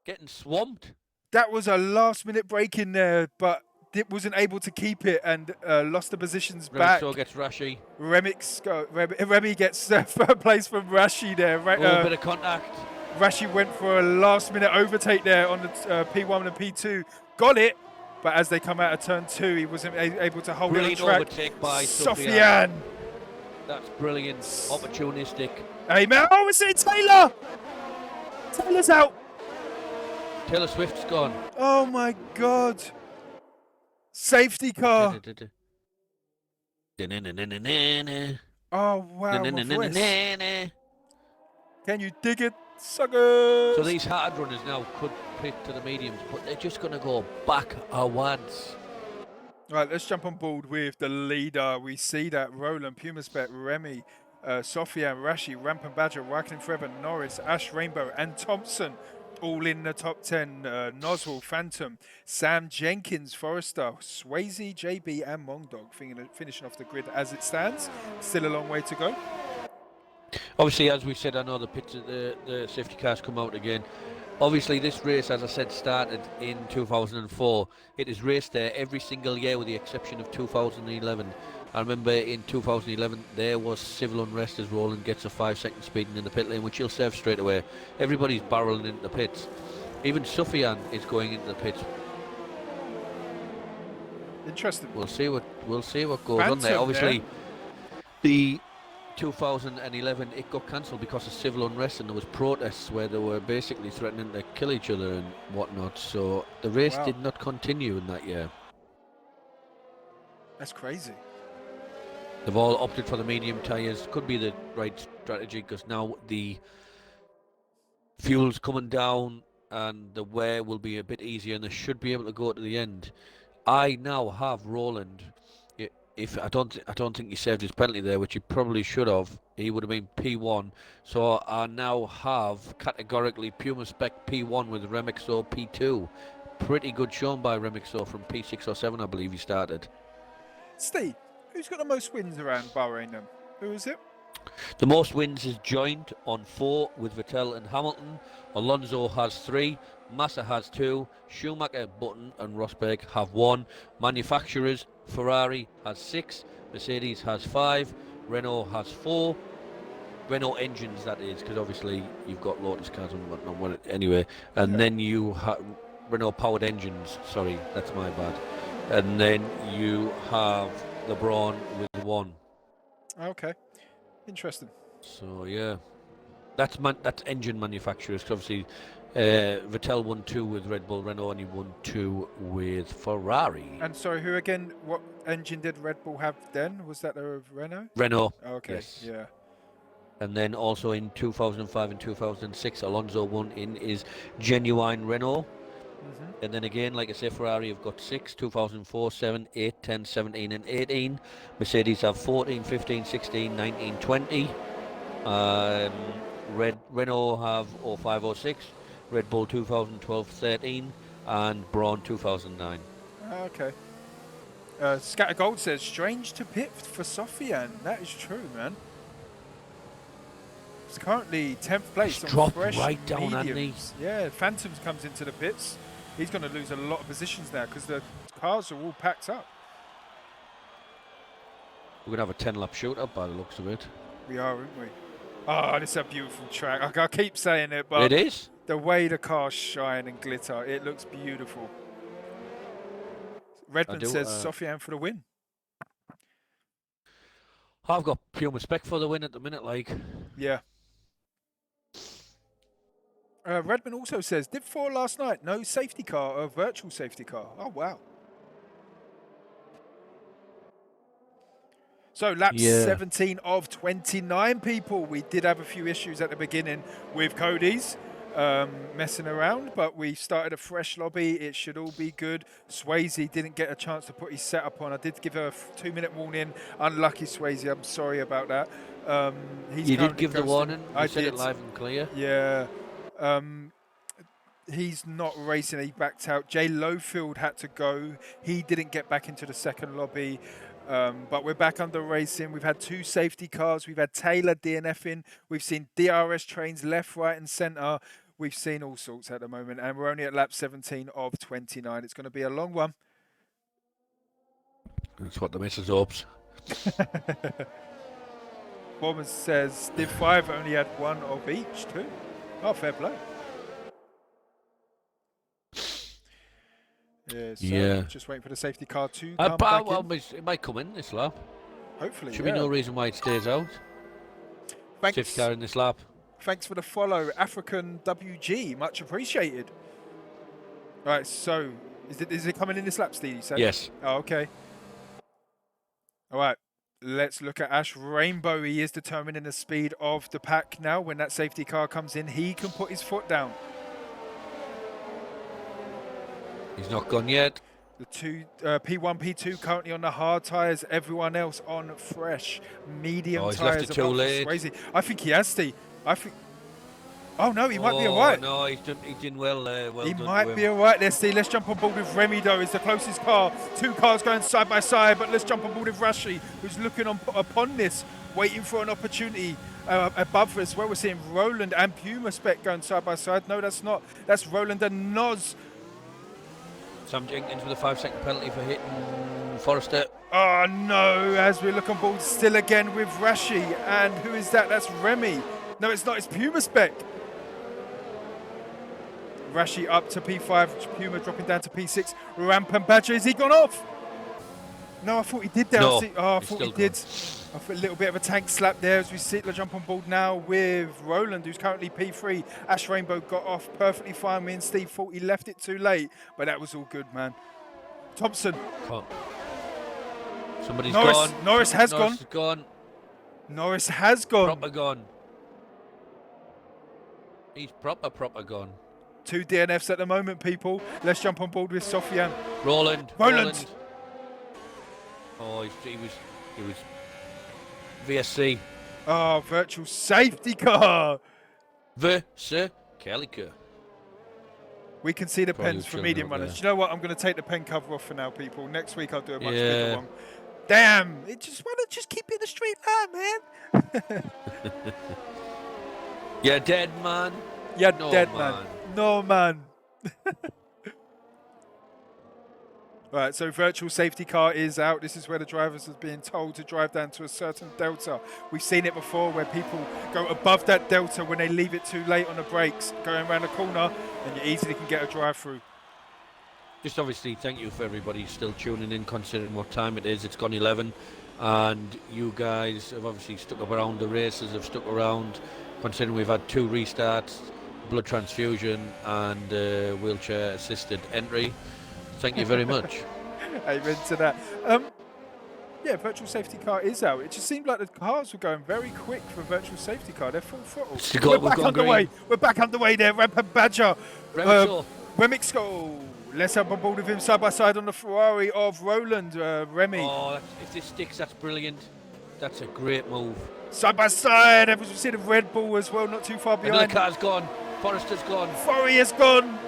Getting swamped. That was a last-minute break in there, but it wasn't able to keep it and lost the positions back. So gets Rashi. Remy gets third place from Rashi there. Bit of contact. Rashi went for a last-minute overtake there on the P1 and P2. Got it, but as they come out of turn 2, he wasn't able to hold it on track. Overtake by Sofiane. That's brilliant. Opportunistic. Hey, man. Oh, it's Taylor. Taylor's out. Taylor Swift's gone. Oh, my God. Safety car. Oh, wow. Can you dig it, suckers? So these hard runners now could pit to the mediums, but they're just going to go backwards. Right, let's jump on board with the leader. We see that Roland, Puma Spec, Remy, Sofiane, Rashi, Rampant Badger, Wycliffe Forever, Norris, Ash Rainbow, and Thompson. All in the top 10. Noswell, Phantom, Sam Jenkins, Forrester, Swayze, JB, and Mongdog finishing off the grid as it stands. Still a long way to go. Obviously, as we said, I know the safety cars come out again. Obviously, this race, as I said, started in 2004. It is raced there every single year with the exception of 2011. I remember in 2011 there was civil unrest as Roland gets a 5-second speeding in the pit lane, which he'll serve straight away. Everybody's barreling into the pits. Even Sofiane is going into the pits. Interesting. We'll see what goes on there. Obviously, the 2011 it got cancelled because of civil unrest, and there was protests where they were basically threatening to kill each other and whatnot. So the race did not continue in that year. That's crazy. They've all opted for the medium tyres. Could be the right strategy because now the fuel's coming down and the wear will be a bit easier and they should be able to go to the end. I now have Roland. If I don't think he saved his penalty there, which he probably should have. He would have been P1. So I now have categorically Puma Spec P1 with Remixo P2. Pretty good shown by Remixo from P6 or 7, I believe he started. Steve, who's got the most wins around Bahrain then? Who is it? The most wins is joined on 4 with Vettel and Hamilton. Alonso has 3. Massa has 2. Schumacher, Button and Rosberg have 1. Manufacturers, Ferrari has 6. Mercedes has 5. Renault has 4. Renault engines, that is, because obviously you've got Lotus cars and whatnot. Anyway, and then you have Renault powered engines. Sorry, that's my bad. And then you have LeBron with 1. Okay, interesting. So yeah, that's engine manufacturers. 'Cause obviously, Vettel won 2 with Red Bull. Renault only won 2 with Ferrari. And sorry, who again? What engine did Red Bull have then? Was that the Renault? Renault. Okay. Yes. Yeah. And then also in 2005 and 2006, Alonso won in his genuine Renault. And then again, like I say, Ferrari have got 6, 2004, 7, 8, 10, 17 and 18. Mercedes have 14, 15, 16, 19, 20. Renault have 05, 06. Red Bull 2012, 13. And Braun 2009. Okay. Scatter Gold says, strange to pit for Sofiane. That is true, man. It's currently 10th place on fresh right down, mediums. Yeah, Phantoms comes into the pits. He's going to lose a lot of positions now because the cars are all packed up. We're going to have a 10-lap shootout by the looks of it. We are, aren't we? Oh, this is a beautiful track. I keep saying it, but it is. The way the cars shine and glitter, it looks beautiful. Redmond says Sofiane for the win. I've got Puma Spec for the win at the minute, like. Yeah. Redmond also says, did 4 last night, no safety car, a virtual safety car. Oh, wow. So lap 17 of 29 people. We did have a few issues at the beginning with Cody's. messing around, but we started a fresh lobby. It should all be good. Swayze didn't get a chance to put his setup on. I did give her a 2-minute warning. Unlucky Swayze, I'm sorry about that. You did give the warning. I said did. It live and clear. Yeah. He's not racing. He backed out. Jay Lowfield had to go. He didn't get back into the second lobby. But we're back under racing. We've had 2 safety cars. We've had Taylor DNFing. We've seen DRS trains left, right, and centre. We've seen all sorts at the moment, and we're only at lap 17 of 29. It's going to be a long one. That's what the missus hopes. Foreman says Div 5 only had 1 of each too. Oh, fair play. Yeah, so just waiting for the safety car to come back in. It might come in this lap. Hopefully, Should be no reason why it stays out. Thanks. Safety car in this lap. Thanks for the follow, African WG. Much appreciated. All right, so is it coming in this lap, Steve? Yes. Oh, okay. All right, let's look at Ash Rainbow. He is determining the speed of the pack now. When that safety car comes in, he can put his foot down. He's not gone yet. The P1, P2 currently on the hard tyres. Everyone else on fresh, medium tyres. Left it too late. Swayze. I think he has, Steve. I think. Oh no, he might be alright. No, he's done well. He might be alright there, Steve. Let's jump on board with Remy though. It's the closest car. 2 cars going side by side, but let's jump on board with Rashi, who's looking upon this, waiting for an opportunity. Above us, where we're seeing Roland and Puma Spec going side by side. No, that's not. That's Roland and Noz. Sam Jenkins with a 5-second penalty for hitting Forrester. Oh no, as we look on board still again with Rashi. And who is that? That's Remy. No, it's not. It's Puma Spec. Rashi up to P5. Puma dropping down to P6. Rampant Badger. Has he gone off? No, I thought he did there. No, I thought he did. I feel a little bit of a tank slap there as we see the jump on board now with Roland, who's currently P3. Ash Rainbow got off perfectly fine. Me and Steve thought he left it too late, but that was all good, man. Thompson. Somebody's gone. Norris has gone. Norris has gone. Proper gone. He's proper gone. 2 DNFs at the moment, people. Let's jump on board with Sofian. Roland. Oh, he was VSC. Oh, virtual safety car. VSC Calico. We can see the pens for medium runners. Do you know what? I'm going to take the pen cover off for now, people. Next week I'll do a much bigger one. Damn! It just want to just keep it in the straight line, man. You're dead, man. You're dead, man. No, man. Right, so virtual safety car is out. This is where the drivers are being told to drive down to a certain delta. We've seen it before where people go above that delta when they leave it too late on the brakes, going around the corner, and you easily can get a drive through. Just obviously thank you for everybody still tuning in, considering what time it is. It's gone 11, and you guys have obviously stuck around. The races have stuck around, considering we've had 2 restarts, blood transfusion, and wheelchair assisted entry. Thank you very much. Amen to that. Yeah, virtual safety car is out. It just seemed like the cars were going very quick for virtual safety car. They're full throttle. We're back underway. We're back underway there. Rampant Badger. Remixo. Let's have on board with him side by side on the Ferrari of Roland. Remy. Oh, if this sticks, that's brilliant. That's a great move. Side by side. As we see the Red Bull as well, not too far behind. Another car's gone. Forrester's gone. Forry is gone.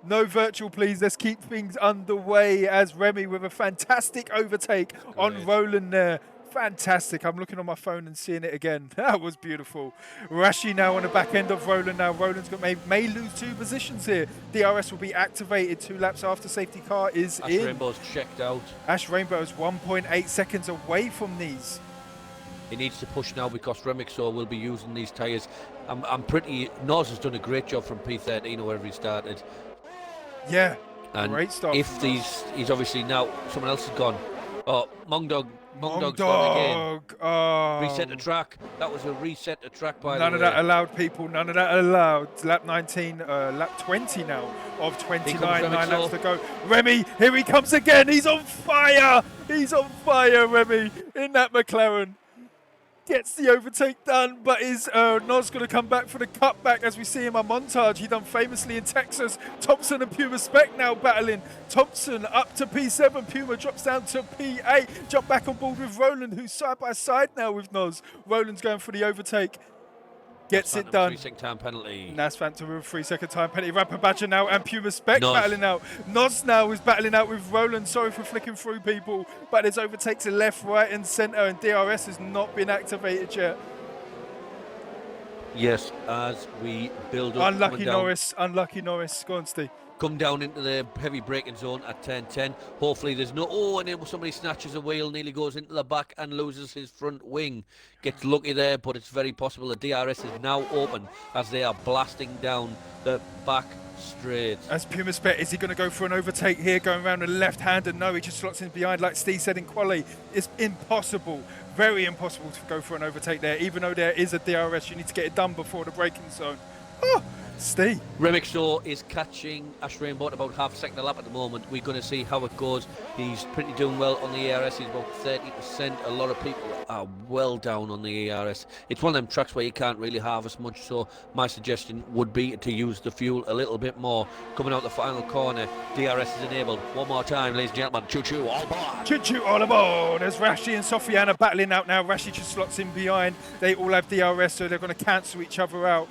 No virtual, please. Let's keep things underway as Remy with a fantastic overtake on Roland there. Fantastic. I'm looking on my phone and seeing it again. That was beautiful. Rashi now on the back end of Roland. Now Roland's got may lose 2 positions here. DRS will be activated 2 laps after safety car is in. Ash Rainbow's checked out. Ash Rainbow is 1.8 seconds away from these. He needs to push now because Remixo will be using these tyres. I'm pretty... Noz has done a great job from P13 or wherever he started. Yeah, and great start. If he's obviously now someone else has gone. Oh, Mongdog's gone again. Oh. Reset the track. That was a reset the track by None the of way. that allowed, people. None of that allowed. Lap 19, lap 20 now of 29. 9 laps to go. Remy, here he comes again. He's on fire. He's on fire, Remy, in that McLaren. gets the overtake done, but is Nos going to come back for the cutback as we see him on montage? He done famously in Texas. Thompson and Puma Spec now battling. Thompson up to P7, Puma drops down to P8. Jump back on board with Roland, who's side by side now with Nos. Roland's going for the overtake. Gets it done. 3-second time penalty. Nas Phantom with a 3-second time penalty. Rapper Badger now and Puma Spec battling out. Nos now is battling out with Roland. Sorry for flicking through people, but there's overtakes to left, right and centre, and DRS has not been activated yet. Yes, as we build up. Unlucky Norris. Go on, Steve. Come down into the heavy braking zone at 10-10. Hopefully there's no... Oh, and then somebody snatches a wheel, nearly goes into the back and loses his front wing. Gets lucky there, but it's very possible the DRS is now open as they are blasting down the back straight. As Puma Spec, is he going to go for an overtake here, going around the left-hander? No, he just slots in behind, like Steve said in quali. It's impossible, very impossible to go for an overtake there. Even though there is a DRS, you need to get it done before the braking zone. Oh! Steve. Remixo is catching Ash Rainbow at about half a second a lap at the moment. We're going to see how it goes. He's pretty doing well on the ARS. He's about 30%. A lot of people are well down on the ARS. It's one of them tracks where you can't really harvest much, so my suggestion would be to use the fuel a little bit more. Coming out the final corner, DRS is enabled. One more time, ladies and gentlemen. Choo-choo, all aboard. Choo-choo, all aboard. As Rashi and Sofiane are battling out now. Rashi just slots in behind. They all have DRS, so they're going to cancel each other out.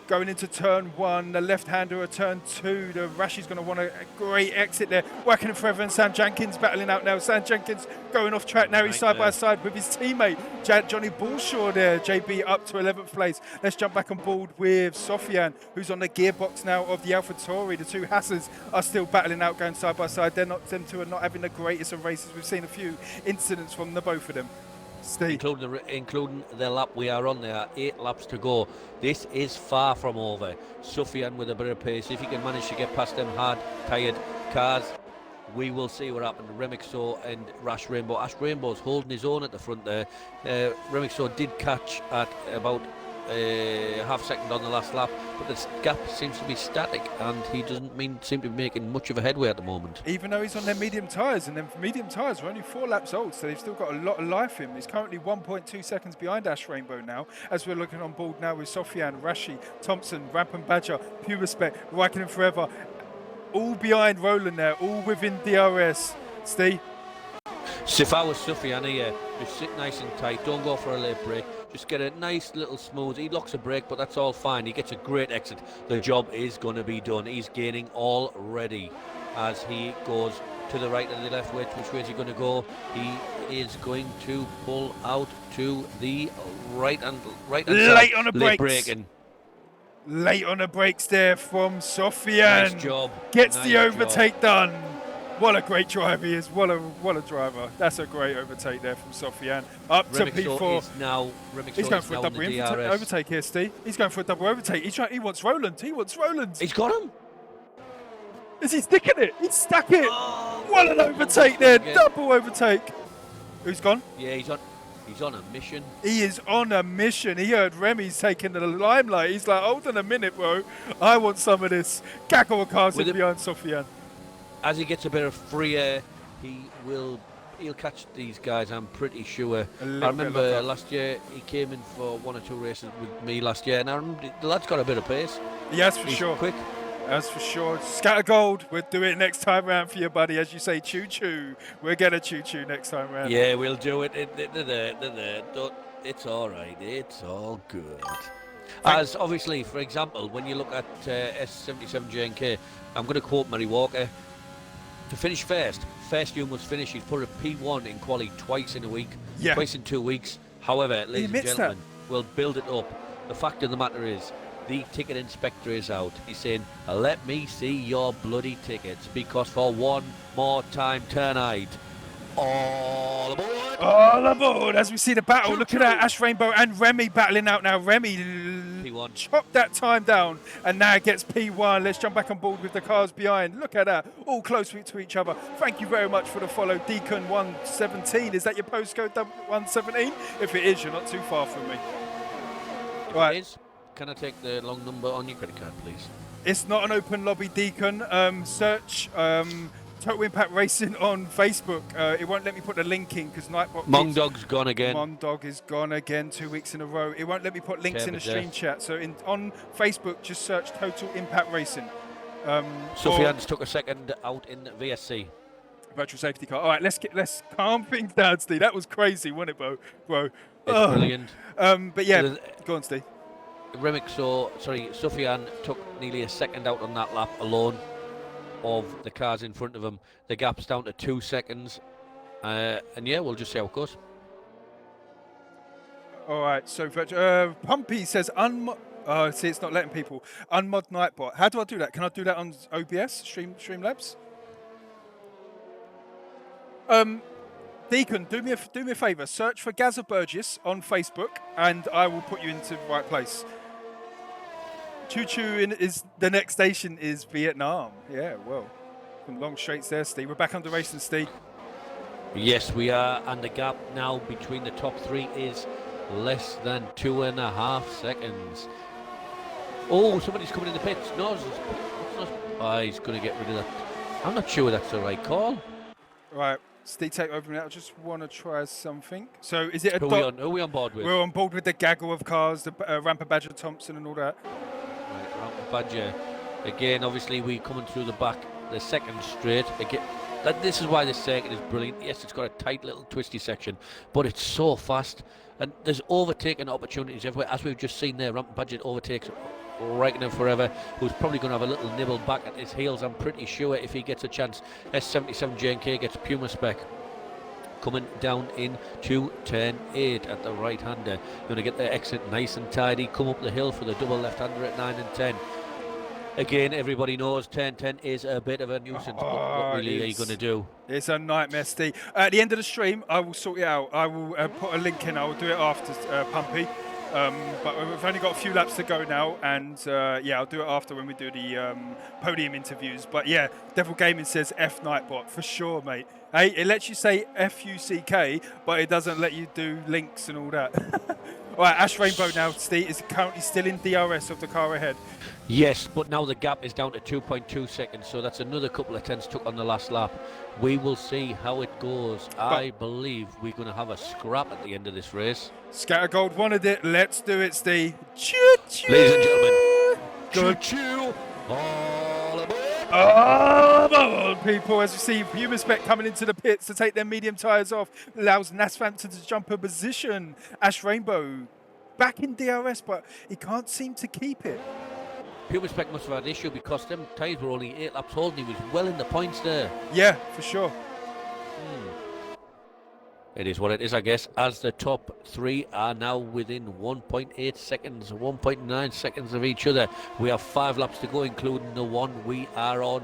Going into turn 1, the left-hander at turn 2. The Rashi's going to want a great exit there. Working forever, and Sam Jenkins battling out now. Sam Jenkins going off track now. He's side by side with his teammate, Johnny Bullshaw there. JB up to 11th place. Let's jump back on board with Sofiane, who's on the gearbox now of the AlphaTauri. The two Hassas are still battling out, going side by side. Them two are not having the greatest of races. We've seen a few incidents from the both of them. Steve. Including the lap we are on there, 8 laps to go. This is far from over. Sufyan with a bit of pace. If he can manage to get past them hard, tired cars, we will see what happens. Remixo and Ash Rainbow. Ash Rainbow's holding his own at the front there. Remixo did catch at about half second on the last lap, but the gap seems to be static and he doesn't seem to be making much of a headway at the moment. Even though he's on their medium tyres, and them medium tyres are only 4 laps old, so they've still got a lot of life in him. He's currently 1.2 seconds behind Ash Rainbow now, as we're looking on board now with Sofiane, Rashi, Thompson, Rampant Badger, Puma Spec, Raikkonen Forever, all behind Roland there, all within DRS. Steve? So if I was Sofiane here, just sit nice and tight, don't go for a late break. Just get a nice little smooth. He locks a brake, but that's all fine. He gets a great exit. The job is going to be done. He's gaining already as he goes to the right and the left. Which way is he going to go? He is going to pull out to the right and late on the brakes. Braking. Late on the brakes there from Sofiane. Nice job. Gets the overtake done. What a great driver he is. What a driver. That's a great overtake there from Sofiane. Up to P4. He's going for a double overtake here, Steve. He's going for a double overtake. He wants Roland. He's got him. Is he sticking it? He's stuck it. Oh, what an overtake there. Again. Double overtake. Who's gone? Yeah, he's on a mission. He is on a mission. He heard Remy's taking the limelight. He's like, hold on a minute, bro. I want some of this. Gaggle of cars in behind Sofiane. As he gets a bit of free air, he'll catch these guys, I'm pretty sure. I remember last year he came in for 1 or 2 races with me last year, and I remember the lad's got a bit of pace. Yes, for sure. Quick. That's for sure. Scatter gold. We'll do it next time round for you, buddy. As you say, choo-choo. We'll get a choo-choo next time round. Yeah, we'll do it. It's all right. It's all good. As obviously, for example, when you look at S77 JNK, I'm going to quote Murray Walker. To finish first you must finish. He's put a P1 in quali twice in a week, twice in 2 weeks. However, ladies and gentlemen, we'll build it up. The fact of the matter is, the ticket inspector is out. He's saying, let me see your bloody tickets, because for one more time tonight, all aboard! All aboard! As we see the battle, look at that, Ash Rainbow and Remy battling out now. Remy P1. Chopped that time down, and now it gets P1. Let's jump back on board with the cars behind. Look at that, all close to each other. Thank you very much for the follow, Deacon 117. Is that your postcode, 117? If it is, you're not too far from me. If right. It is, can I take the long number on your credit card, please? It's not an open lobby, Deacon. Search Total Impact Racing on Facebook. It won't let me put the link in because Nightbot. Mongdog's gone again. Mondog is gone again 2 weeks in a row. It won't let me put links in the stream chat. So on Facebook, just search Total Impact Racing. Sufjan's took a second out in VSC. Virtual safety car. All right, let's calm things down, Steve. That was crazy, wasn't it, bro? It's brilliant. But yeah, go on, Steve. Sufjan took nearly a second out on that lap alone of the cars in front of him. The gap's down to 2 seconds. And yeah, we'll just see how it goes. All right, so Pumpy says see, it's not letting people unmod Nightbot. How do I do that? Can I do that on OBS Streamlabs? Deacon, do me a favor. Search for Gaza Burgess on Facebook, and I will put you into the right place. Choo Choo is the next station is Vietnam. Yeah, well, some long straights there, Steve. We're back under racing, Steve. Yes, we are, and the gap now between the top 3 is less than 2.5 seconds. Oh, somebody's coming in the pits. No, he's going to get rid of that. I'm not sure that's the right call. Right, Steve, take over now. I just want to try something. So, is it a who are we on board with? We're on board with the gaggle of cars, the Ramper Badger Thompson and all that. Right, Ramper Badger. Again, obviously, we coming through the back, the second straight. Again, this is why this circuit is brilliant. Yes, it's got a tight little twisty section, but it's so fast. And there's overtaking opportunities everywhere. As we've just seen there, Ramper Badger overtakes Raikkonen forever, who's probably going to have a little nibble back at his heels, I'm pretty sure, if he gets a chance. S77 J&K gets Puma spec coming down into turn 8 at the right hander. Going to get the exit nice and tidy, come up the hill for the double left hander at 9 and 10. Again, everybody knows turn 10 is a bit of a nuisance, but what really are you going to do? It's a nightmare, Steve. At the end of the stream, I will sort it out. I will put a link in. I will do it after Pumpy. But we've only got a few laps to go now, and yeah, I'll do it after when we do the podium interviews. But yeah, Devil Gaming says F Nightbot for sure, mate. Hey, it lets you say FUCK, but it doesn't let you do links and all that. All right, Ash Rainbow now, Steve, is currently still in DRS of the car ahead. Yes, but now the gap is down to 2.2 seconds, so that's another couple of tenths took on the last lap. We will see how it goes. I believe we're going to have a scrap at the end of this race. Scattergold wanted it. Let's do it, Steve. Choo-choo. Ladies and gentlemen, choo-choo, all aboard. Oh, come on, people. As you see, Puma Spec coming into the pits to take their medium tyres off. Allows Nasfanton to jump a position. Ash Rainbow back in DRS, but he can't seem to keep it. Puma Spec must have had an issue because them tyres were only 8 laps old and he was well in the points there. Yeah, for sure. It is what it is, I guess, as the top 3 are now within 1.8 seconds, 1.9 seconds of each other. We have 5 laps to go, including the one we are on.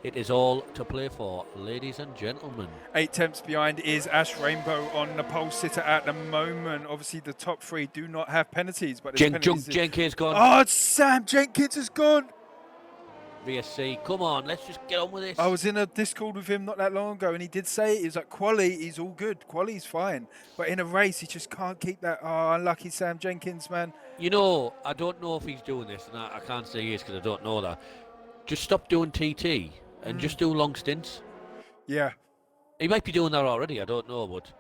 It is all to play for, ladies and gentlemen. 8 tenths behind is Ash Rainbow on the pole sitter at the moment. Obviously, the top 3 do not have penalties, but Jenkins gone. Oh, Sam Jenkins is gone. VSC, come on, let's just get on with this. I was in a Discord with him not that long ago, and he did say he was like, quali, he's all good. Quali's fine. But in a race, he just can't keep that. Oh, unlucky Sam Jenkins, man. You know, I don't know if he's doing this, and I can't say he is because I don't know that. Just stop doing TT and just do long stints. Yeah. He might be doing that already, I don't know, but...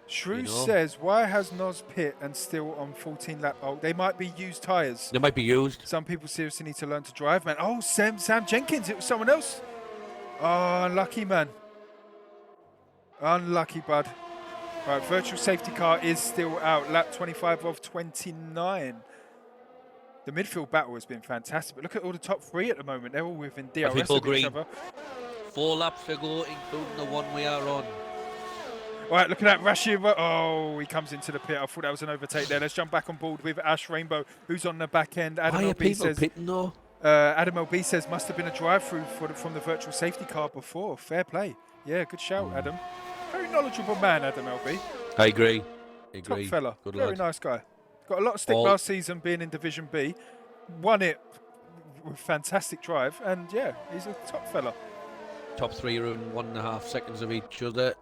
Shrew says, why has Nos pit and still on 14 lap? Oh, they might be used tyres. They might be used. Some people seriously need to learn to drive, man. Oh, Sam Jenkins, it was someone else. Oh, unlucky, man. Unlucky, bud. Right, virtual safety car is still out. Lap 25 of 29. The midfield battle has been fantastic, but look at all the top 3 at the moment. They're all within DRS of each other. 4 laps to go, including the one we are on. All right, look at that. Rashid. Oh, he comes into the pit. I thought that was an overtake there. Let's jump back on board with Ash Rainbow, who's on the back end. Adam LB says, Adam LB says, must have been a drive-through from the virtual safety car before. Fair play. Yeah, good shout, Adam. Very knowledgeable man, Adam LB. I agree. Top fella. Good Very lad. Nice guy. Got a lot of stick last season being in Division B. Won it with fantastic drive. And yeah, he's a top fella. Top 3 are in 1.5 seconds of each other.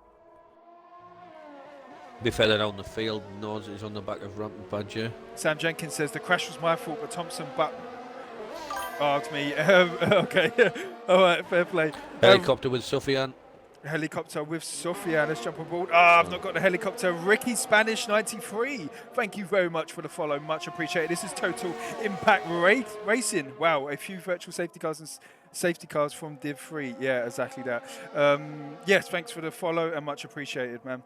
Be further down the field, Nos is on the back of Ramper Badger. Sam Jenkins says, the crash was my fault, but Thompson Asked me. Okay. All right, fair play. Helicopter with Sufyan. Helicopter with Sofia. Let's jump on board. I've not got the helicopter. Ricky Spanish 93. Thank you very much for the follow. Much appreciated. This is Total Impact Racing. Wow, a few virtual safety cars and safety cars from Div 3. Yeah, exactly that. Yes, thanks for the follow and much appreciated, man.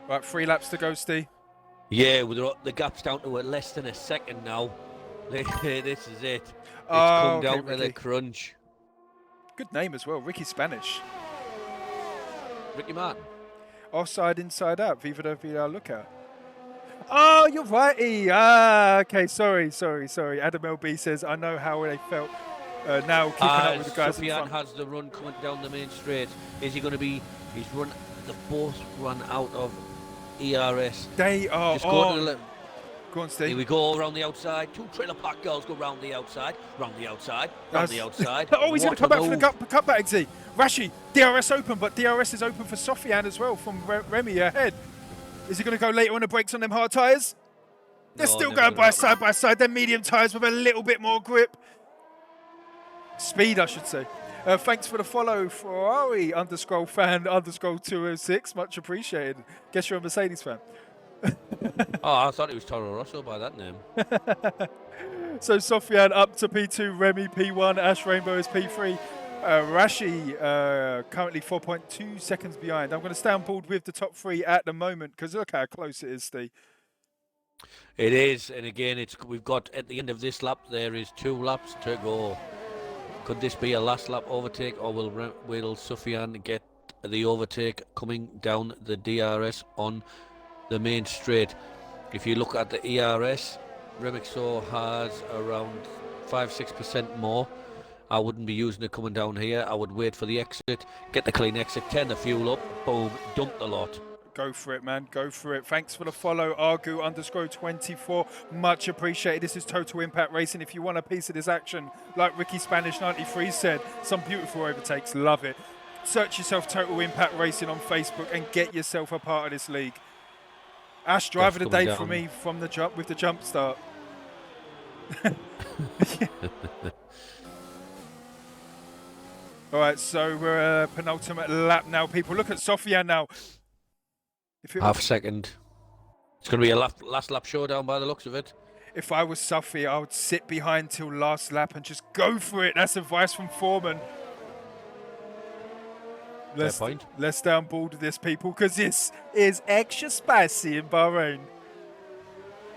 Right, 3 laps to go, Steve. Yeah, with the gap's down to less than a second now. This is it. It's come down to the crunch. Good name as well, Ricky Spanish. Ricky Martin. Offside, inside out. Viva la vida, look at. Oh, you're righty. Okay, sorry. Adam LB says, I know how they felt now keeping up with the guys in Sufyan front. has the run coming down the main straight. Is he going to be, they both run out of ERS. They are Just on. Go on, Steve. Here we go around the outside. 2 trailer park girls go round the outside, round the outside, round the outside. Oh, he's going to come back for the cutback exit. Rashi, DRS open, but DRS is open for Sofyan as well from Remy ahead. Is he going to go later on the brakes on them hard tyres? They're still going by side. They're medium tyres with a little bit more grip. Speed, I should say. Thanks for the follow, Ferrari _fan _206. Much appreciated. Guess you're a Mercedes fan. Oh, I thought it was Toro Rosso by that name. So Sofyan up to P2, Remy P1, Ash Rainbow is P3. Rashi currently 4.2 seconds behind. I'm going to stay on board with the top 3 at the moment because look how close it is, Steve. It is, and again, we've got at the end of this lap there is 2 laps to go. Could this be a last lap overtake, or will Sufyan get the overtake coming down the DRS on the main straight? If you look at the ERS, Remixo has around 5-6% more. I wouldn't be using it coming down here. I would wait for the exit, get the clean exit, turn the fuel up, boom, dump the lot. Go for it, man. Go for it. Thanks for the follow, Argu _24. Much appreciated. This is Total Impact Racing. If you want a piece of this action, like Ricky Spanish 93 said, some beautiful overtakes. Love it. Search yourself Total Impact Racing on Facebook and get yourself a part of this league. Ash, driver of the day for me from the jump with the jump start. All right, so we're penultimate lap now, people. Look at Sofia now. Half a second. It's going to be a last lap showdown by the looks of it. If I was Sofia, I would sit behind till last lap and just go for it. That's advice from Foreman. Let's stay on board with this, people, because this is extra spicy in Bahrain.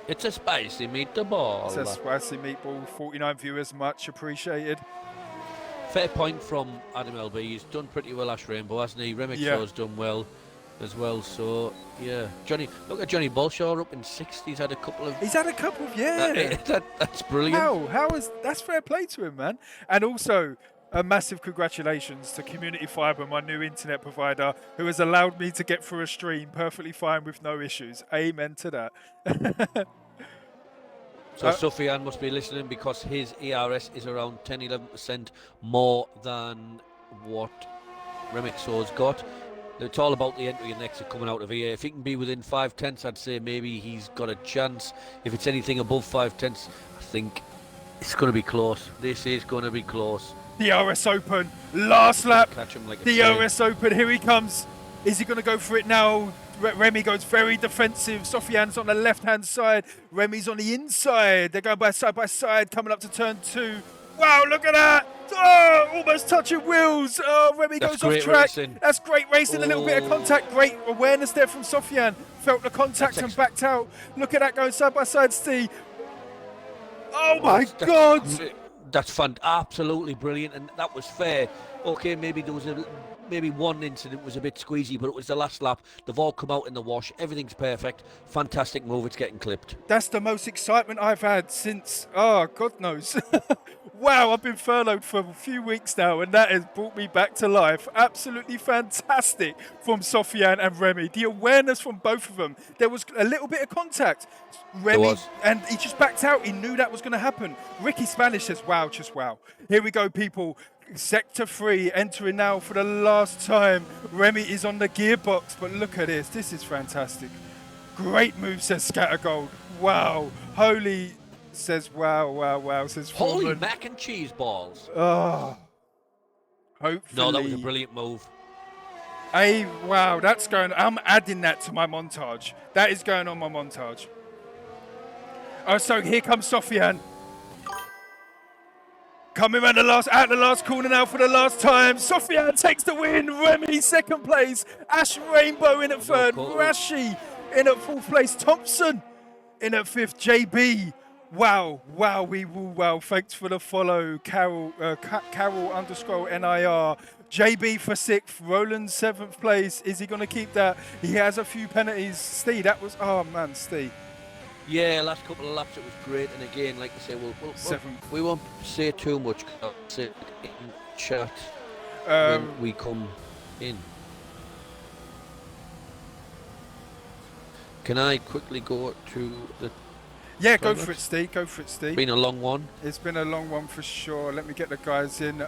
It's a spicy meatball. It's a spicy meatball. 49 viewers, much appreciated. Fair point from Adam LB. He's done pretty well, Ash Rainbow, hasn't he? Remixo's done well as well. So yeah, Johnny. Look at Johnny Bolshaw up in 6th. He's had a couple of. That's brilliant. That's fair play to him, man. And also, a massive congratulations to Community Fibre, my new internet provider, who has allowed me to get through a stream perfectly fine with no issues. Amen to that. So Sufyan must be listening because his ERS is around 10-11% more than what Remixo's got. It's all about the entry and exit coming out of here. If he can be within 5/10, I'd say maybe he's got a chance. If it's anything above 5/10, I think it's going to be close. This is going to be close. DRS open, last lap. Catch him like DRS open, here he comes. Is he going to go for it now? Remy goes very defensive. Sofian's on the left-hand side. Remy's on the inside. They're going by side, coming up to turn 2. Wow, look at that. Oh, almost touching wheels. Oh, Remy goes off track. Racing. That's great racing, a little bit of contact. Great awareness there from Sofyan. Felt the contact and backed out. Look at that going side by side, Steve. Oh my God. That's fun. Absolutely brilliant. And that was fair. Okay, maybe there was maybe one incident was a bit squeezy, but it was the last lap. They've all come out in the wash. Everything's perfect. Fantastic move. It's getting clipped. That's the most excitement I've had since, God knows. Wow, I've been furloughed for a few weeks now, and that has brought me back to life. Absolutely fantastic from Sofyan and Remy. The awareness from both of them. There was a little bit of contact. Remy, and he just backed out. He knew that was going to happen. Ricky Spanish says, wow, just wow. Here we go, people. Sector 3 entering now for the last time. Remy is on the gearbox, but look at this. This is fantastic. Great move, says Scattergold. Wow. Holy says, wow, wow, wow. Says, Holy Foreman. mac and cheese balls. Oh. Hopefully. No, that was a brilliant move. Wow, that's going. I'm adding that to my montage. That is going on my montage. Oh, so here comes Sofiane. Coming around out the last corner now for the last time. Sofiane takes the win. Remy second place. Ash Rainbow in at third. Rashi in at fourth place. Thompson in at fifth. JB. Wow, wow. Thanks for the follow. Carol _ NIR. JB for sixth. Roland seventh place. Is he going to keep that? He has a few penalties. Steve, that was, oh man, Steve. Yeah, last couple of laps it was great, and again, like I say, we won't say too much. I'll say it in chat when we come in. Can I quickly go to the? Yeah, go for it, Steve. Go for it, Steve. It's been a long one. It's been a long one for sure. Let me get the guys in.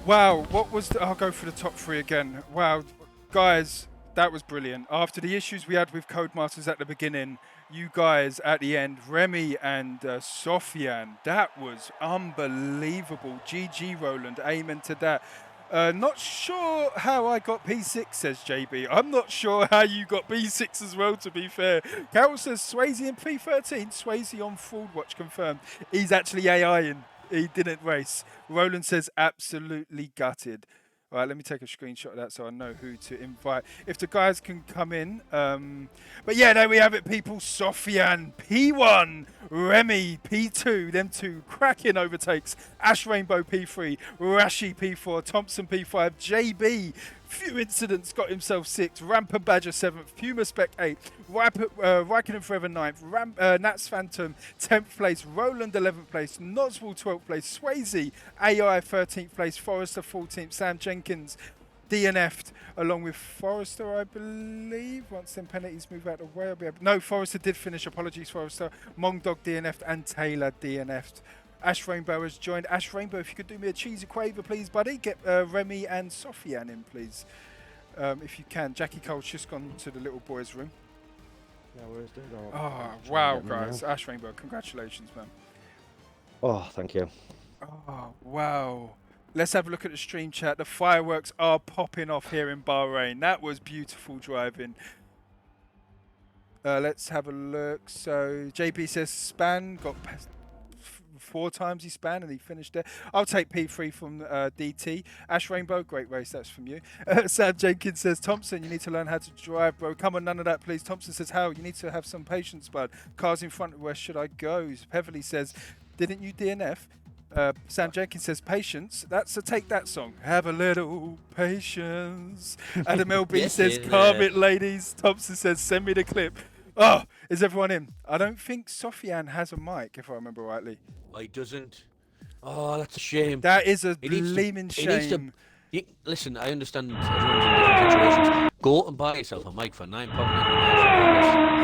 Wow, what was I'll go for the top three again. Wow, guys. That was brilliant. After the issues we had with Codemasters at the beginning, you guys at the end, Remy and Sofiane, that was unbelievable. GG Roland, amen to that. Not sure how I got P6, says JB. I'm not sure how you got B6 as well, to be fair. Carol says Swayze in P13, Swayze on Fraud Watch confirmed. He's actually AI-ing. He didn't race. Roland says absolutely gutted. All right, let me take a screenshot of that so I know who to invite. If the guys can come in. But yeah, there we have it, people. Sofiane, P1, Remy, P2, them two cracking overtakes. Ash Rainbow, P3, Rashi, P4, Thompson, P5, JB. Few incidents, got himself 6th. Ramper Badger 7th. Puma Spec 8th. Raikkonen Forever 9th. Nats Phantom 10th place. Roland 11th place. Noswell 12th place. Swayze AI 13th place. Forrester 14th. Sam Jenkins DNF'd along with Forrester, I believe. Once them penalties move out of the way, I'll be able... No, Forrester did finish. Apologies, Forrester. Mongdog DNF'd and Taylor DNF'd. Ash Rainbow has joined. Ash Rainbow, if you could do me a cheesy quaver, please, buddy. Get Remy and Sofiane in, please. If you can. Jackie Cole's just gone to the little boys' room. Yeah, where's the dog? Oh, wow, guys. Ash Rainbow, congratulations, man. Oh, thank you. Oh, wow. Let's have a look at the stream chat. The fireworks are popping off here in Bahrain. That was beautiful driving. Let's have a look. So, JB says Span got... 4 times he span and he finished there. I'll take P3 from DT. Ash Rainbow, great race, that's from you. Sam Jenkins says, Thompson, you need to learn how to drive, bro. Come on, none of that, please. Thompson says, how? You need to have some patience, bud. Cars in front, where should I go? Beverly says, didn't you DNF? Sam Jenkins says, patience. That's a Take That song. Have a little patience. Adam LB Yes, says, calm it, ladies. Thompson says, send me the clip. Oh, is everyone in? I don't think Sofiane has a mic, if I remember rightly. He doesn't. Oh, that's a shame. That is a gleaming shame. Listen, I understand everyone's in different situations. Go and buy yourself a mic for £9.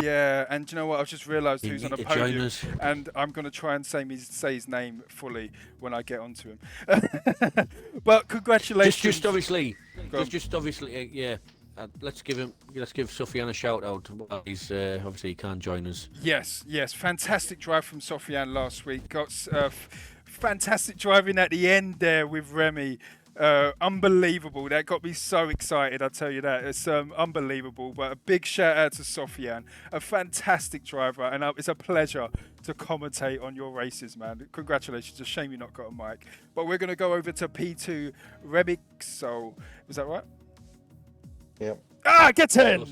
Yeah, and do you know what? I've just realised who's on the podium, us. and I'm going to try and say his name fully when I get onto him. But congratulations. Just obviously, yeah. Let's give Sofiane a shout out. He's obviously he can't join us. Yes, fantastic drive from Sofiane last week. Got fantastic driving at the end there with Remy. Unbelievable. That got me so excited, I'll tell you that. It's unbelievable. But a big shout out to Sofiane, a fantastic driver, and it's a pleasure to commentate on your races, man. Congratulations. A shame you not got a mic. But we're going to go over to P2 Rebixo. Was that right? Yep. Get in!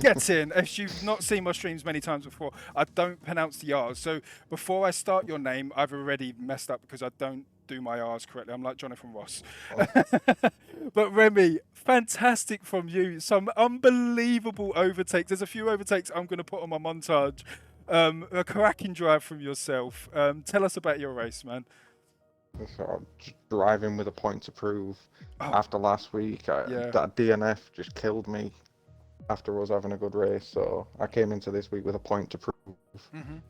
Get in. If you've not seen my streams many times before, I don't pronounce the R's. So before I start your name, I've already messed up because I don't do my R's correctly. I'm like Jonathan Ross. Oh. But Remy, fantastic from you. Some unbelievable overtakes. There's a few overtakes I'm going to put on my montage. A cracking drive from yourself. Tell us about your race, man. So, driving with a point to prove after last week. That DNF just killed me after us having a good race. So I came into this week with a point to prove,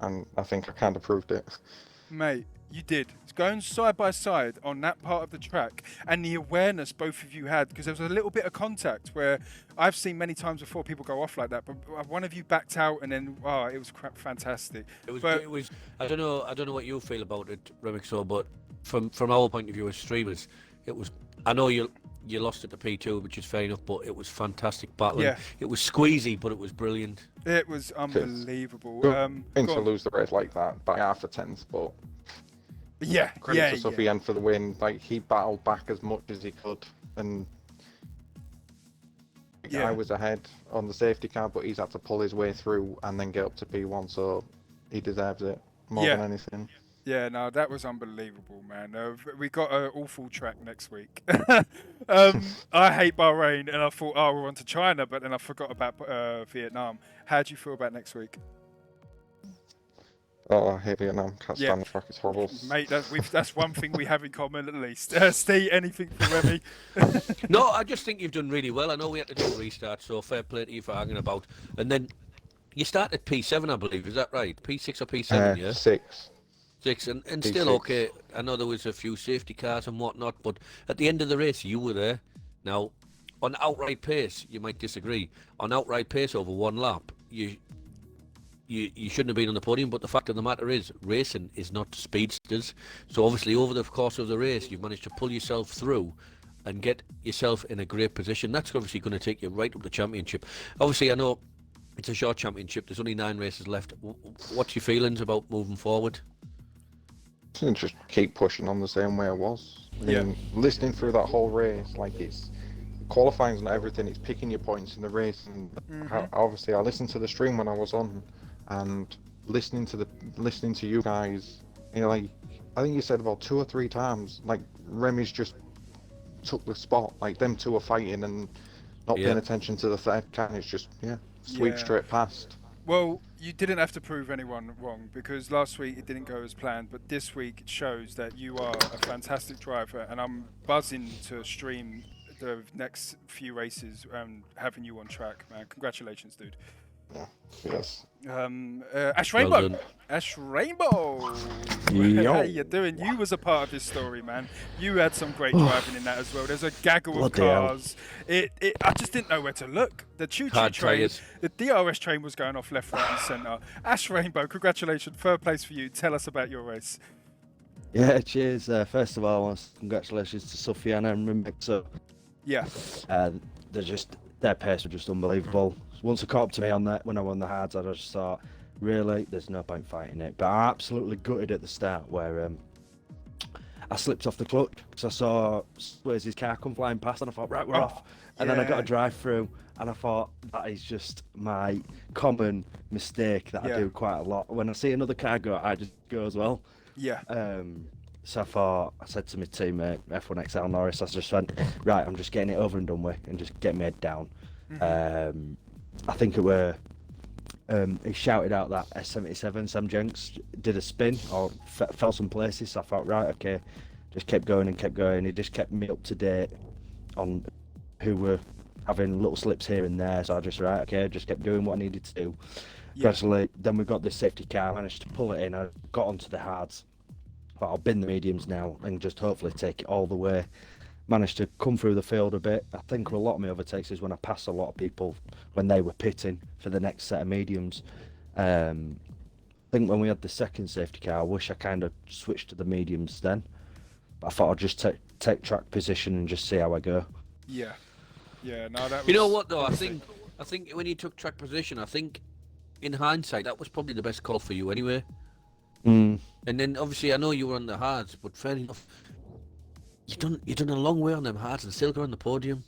and I think I kind of proved it. Mate, you did. It's going side by side on that part of the track, and the awareness both of you had, because there was a little bit of contact where I've seen many times before people go off like that, but one of you backed out, and then it was fantastic. It was. I don't know what you feel about it, Remixo, but from our point of view as streamers, it was. I know you lost it to P2, which is fair enough, but it was fantastic battling. Yeah. It was squeezy, but it was brilliant. It was unbelievable. Thing to lose the race like that by half a tenth, but credit to Sofiane for the win. Like, he battled back as much as he could, and I was ahead on the safety car, but he's had to pull his way through and then get up to P1, so he deserves it more than anything. Yeah, no, that was unbelievable, man. We got an awful track next week. I hate Bahrain, and I thought, we're on to China, but then I forgot about Vietnam. How do you feel about next week? Oh, I hate Vietnam. Can't stand the track. It's horrible. Mate, that's one thing we have in common at least. Steve, anything for Remy? No, I just think you've done really well. I know we had to do a restart, so fair play to you for hanging about. And then you started P7, I believe. Is that right? P6 or P7, yeah? 6. 6, and still okay. I know there was a few safety cars and whatnot, but at the end of the race, you were there. Now, on outright pace, you might disagree. On outright pace over one lap, you shouldn't have been on the podium, but the fact of the matter is, racing is not speedsters. So obviously, over the course of the race, you've managed to pull yourself through and get yourself in a great position. That's obviously going to take you right up the championship. Obviously, I know it's a short championship. There's only 9 races left. What's your feelings about moving forward? Just keep pushing on the same way I was. I mean, listening through that whole race, like, it's qualifying's not everything. It's picking your points in the race, and obviously I listened to the stream when I was on, and listening to you guys. You know, like, I think you said about 2 or 3 times, like, Remy's just took the spot. Like, them two are fighting and not paying attention to the third car. It's just sweep straight past. Well, you didn't have to prove anyone wrong, because last week it didn't go as planned, but this week it shows that you are a fantastic driver, and I'm buzzing to stream the next few races and having you on track, man. Congratulations, dude. Yeah. Yes. Ash Rainbow. Well done. Ash Rainbow. Yo. How you doing? You was a part of this story, man. You had some great driving in that as well. There's a gaggle of cars. I just didn't know where to look. The choo-choo train, the DRS train was going off left, right, and centre. Ash Rainbow, congratulations. Third place for you. Tell us about your race. Yeah, cheers. First of all, congratulations to Sofiane and Remixo. Yeah. Their pace was just unbelievable. Once it caught up to me on that when I won the hards, I just thought, really, there's no point fighting it. But I absolutely gutted at the start where I slipped off the clutch because I saw Swayze's car come flying past, and I thought, right, we're off. And then I got a drive through, and I thought, that is just my common mistake that I do quite a lot. When I see another car go, I just go as well. Yeah. So I said to my teammate, F1XL Norris, I just went, right, I'm just getting it over and done with and just get my head down. I think it were, he shouted out that S77, Sam Jenks did a spin or fell some places, so I thought, right, okay, just kept going and kept going. He just kept me up to date on who were having little slips here and there, so I just, right, okay, just kept doing what I needed to do. Gradually, then we got this safety car, I managed to pull it in, I got onto the hards. But I'll bin the mediums now and just hopefully take it all the way. Managed to come through the field a bit. I think a lot of my overtakes is when I passed a lot of people when they were pitting for the next set of mediums. I think when we had the second safety car, I wish I kind of switched to the mediums then. But I thought I'd just take track position and just see how I go. Yeah. Yeah, no, that was... You know what, though? I think when you took track position, I think in hindsight, that was probably the best call for you anyway. And then obviously I know you were on the hards, but fair enough, you've done a long way on them hards and still got on the podium.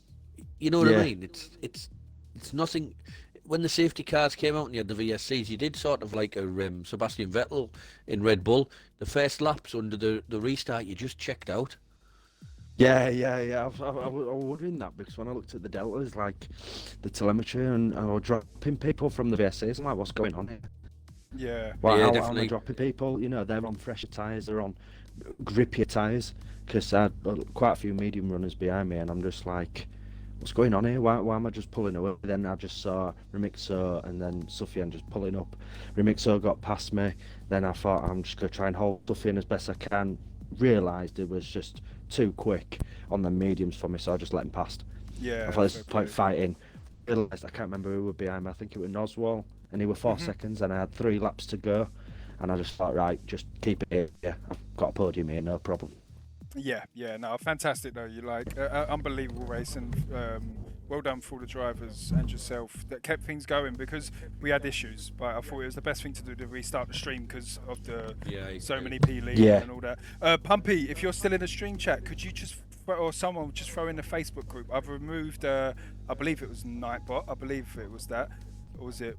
You know what I mean? It's nothing. When the safety cars came out and you had the VSCs, you did sort of like a Sebastian Vettel in Red Bull. The first laps under the restart, you just checked out. Yeah. I was wondering that because when I looked at the deltas, like the telemetry, and I was dropping people from the VSCs, I'm like, what's going on here? Yeah. Well, yeah, how definitely. am I dropping people? You know, they're on fresher tyres, they're on grippier tyres, because I had quite a few medium runners behind me, and I'm just like, what's going on here? Why am I just pulling away? Then I just saw Remixo and then Sufyan just pulling up. Remixo got past me. Then I thought I'm just going to try and hold Sufyan as best I can. Realised it was just too quick on the mediums for me, so I just let him past. Yeah. I thought this was point fighting. Realised I can't remember who were behind me. I think it was Noswell, and he were 4 seconds, and I had 3 laps to go. And I just thought, right, just keep it here. Yeah, I've got a podium here, no problem. Yeah, no, fantastic though. You like unbelievable race, and well done for all the drivers and yourself that kept things going, because we had issues. But I thought it was the best thing to do to restart the stream because of the so many P leaving and all that. Pumpy, if you're still in the stream chat, could you just or someone just throw in the Facebook group? I've removed, I believe it was Nightbot. I believe it was that, or was it?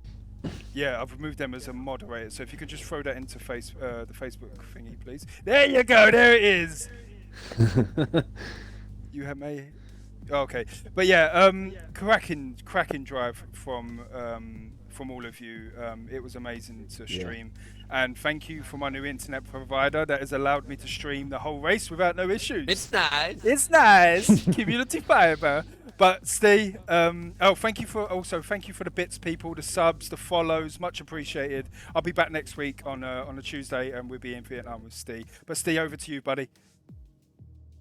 Yeah, I've removed them as a moderator. So if you could just throw that into the Facebook thingy, please. There you go. There it is. You have me. Okay, but yeah, cracking drive from all of you. It was amazing to stream, and thank you for my new internet provider that has allowed me to stream the whole race without no issues. It's nice. It's nice. Community fiber. But Steve, thank you for the bits, people, the subs, the follows, much appreciated. I'll be back next week on a Tuesday, and we'll be in Vietnam with Steve. But Steve, over to you, buddy.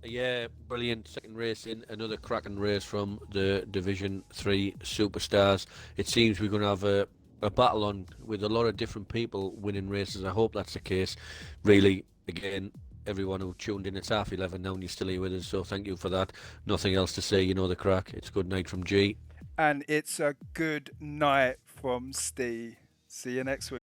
Yeah, brilliant. Second race in, another cracking race from the Division 3 Superstars. It seems we're going to have a battle on with a lot of different people winning races. I hope that's the case. Really, again, everyone who tuned in, it's 11:30 now and you're still here with us, so thank you for that. Nothing else to say, you know the crack. It's good night from G. And it's a good night from Steve. See you next week.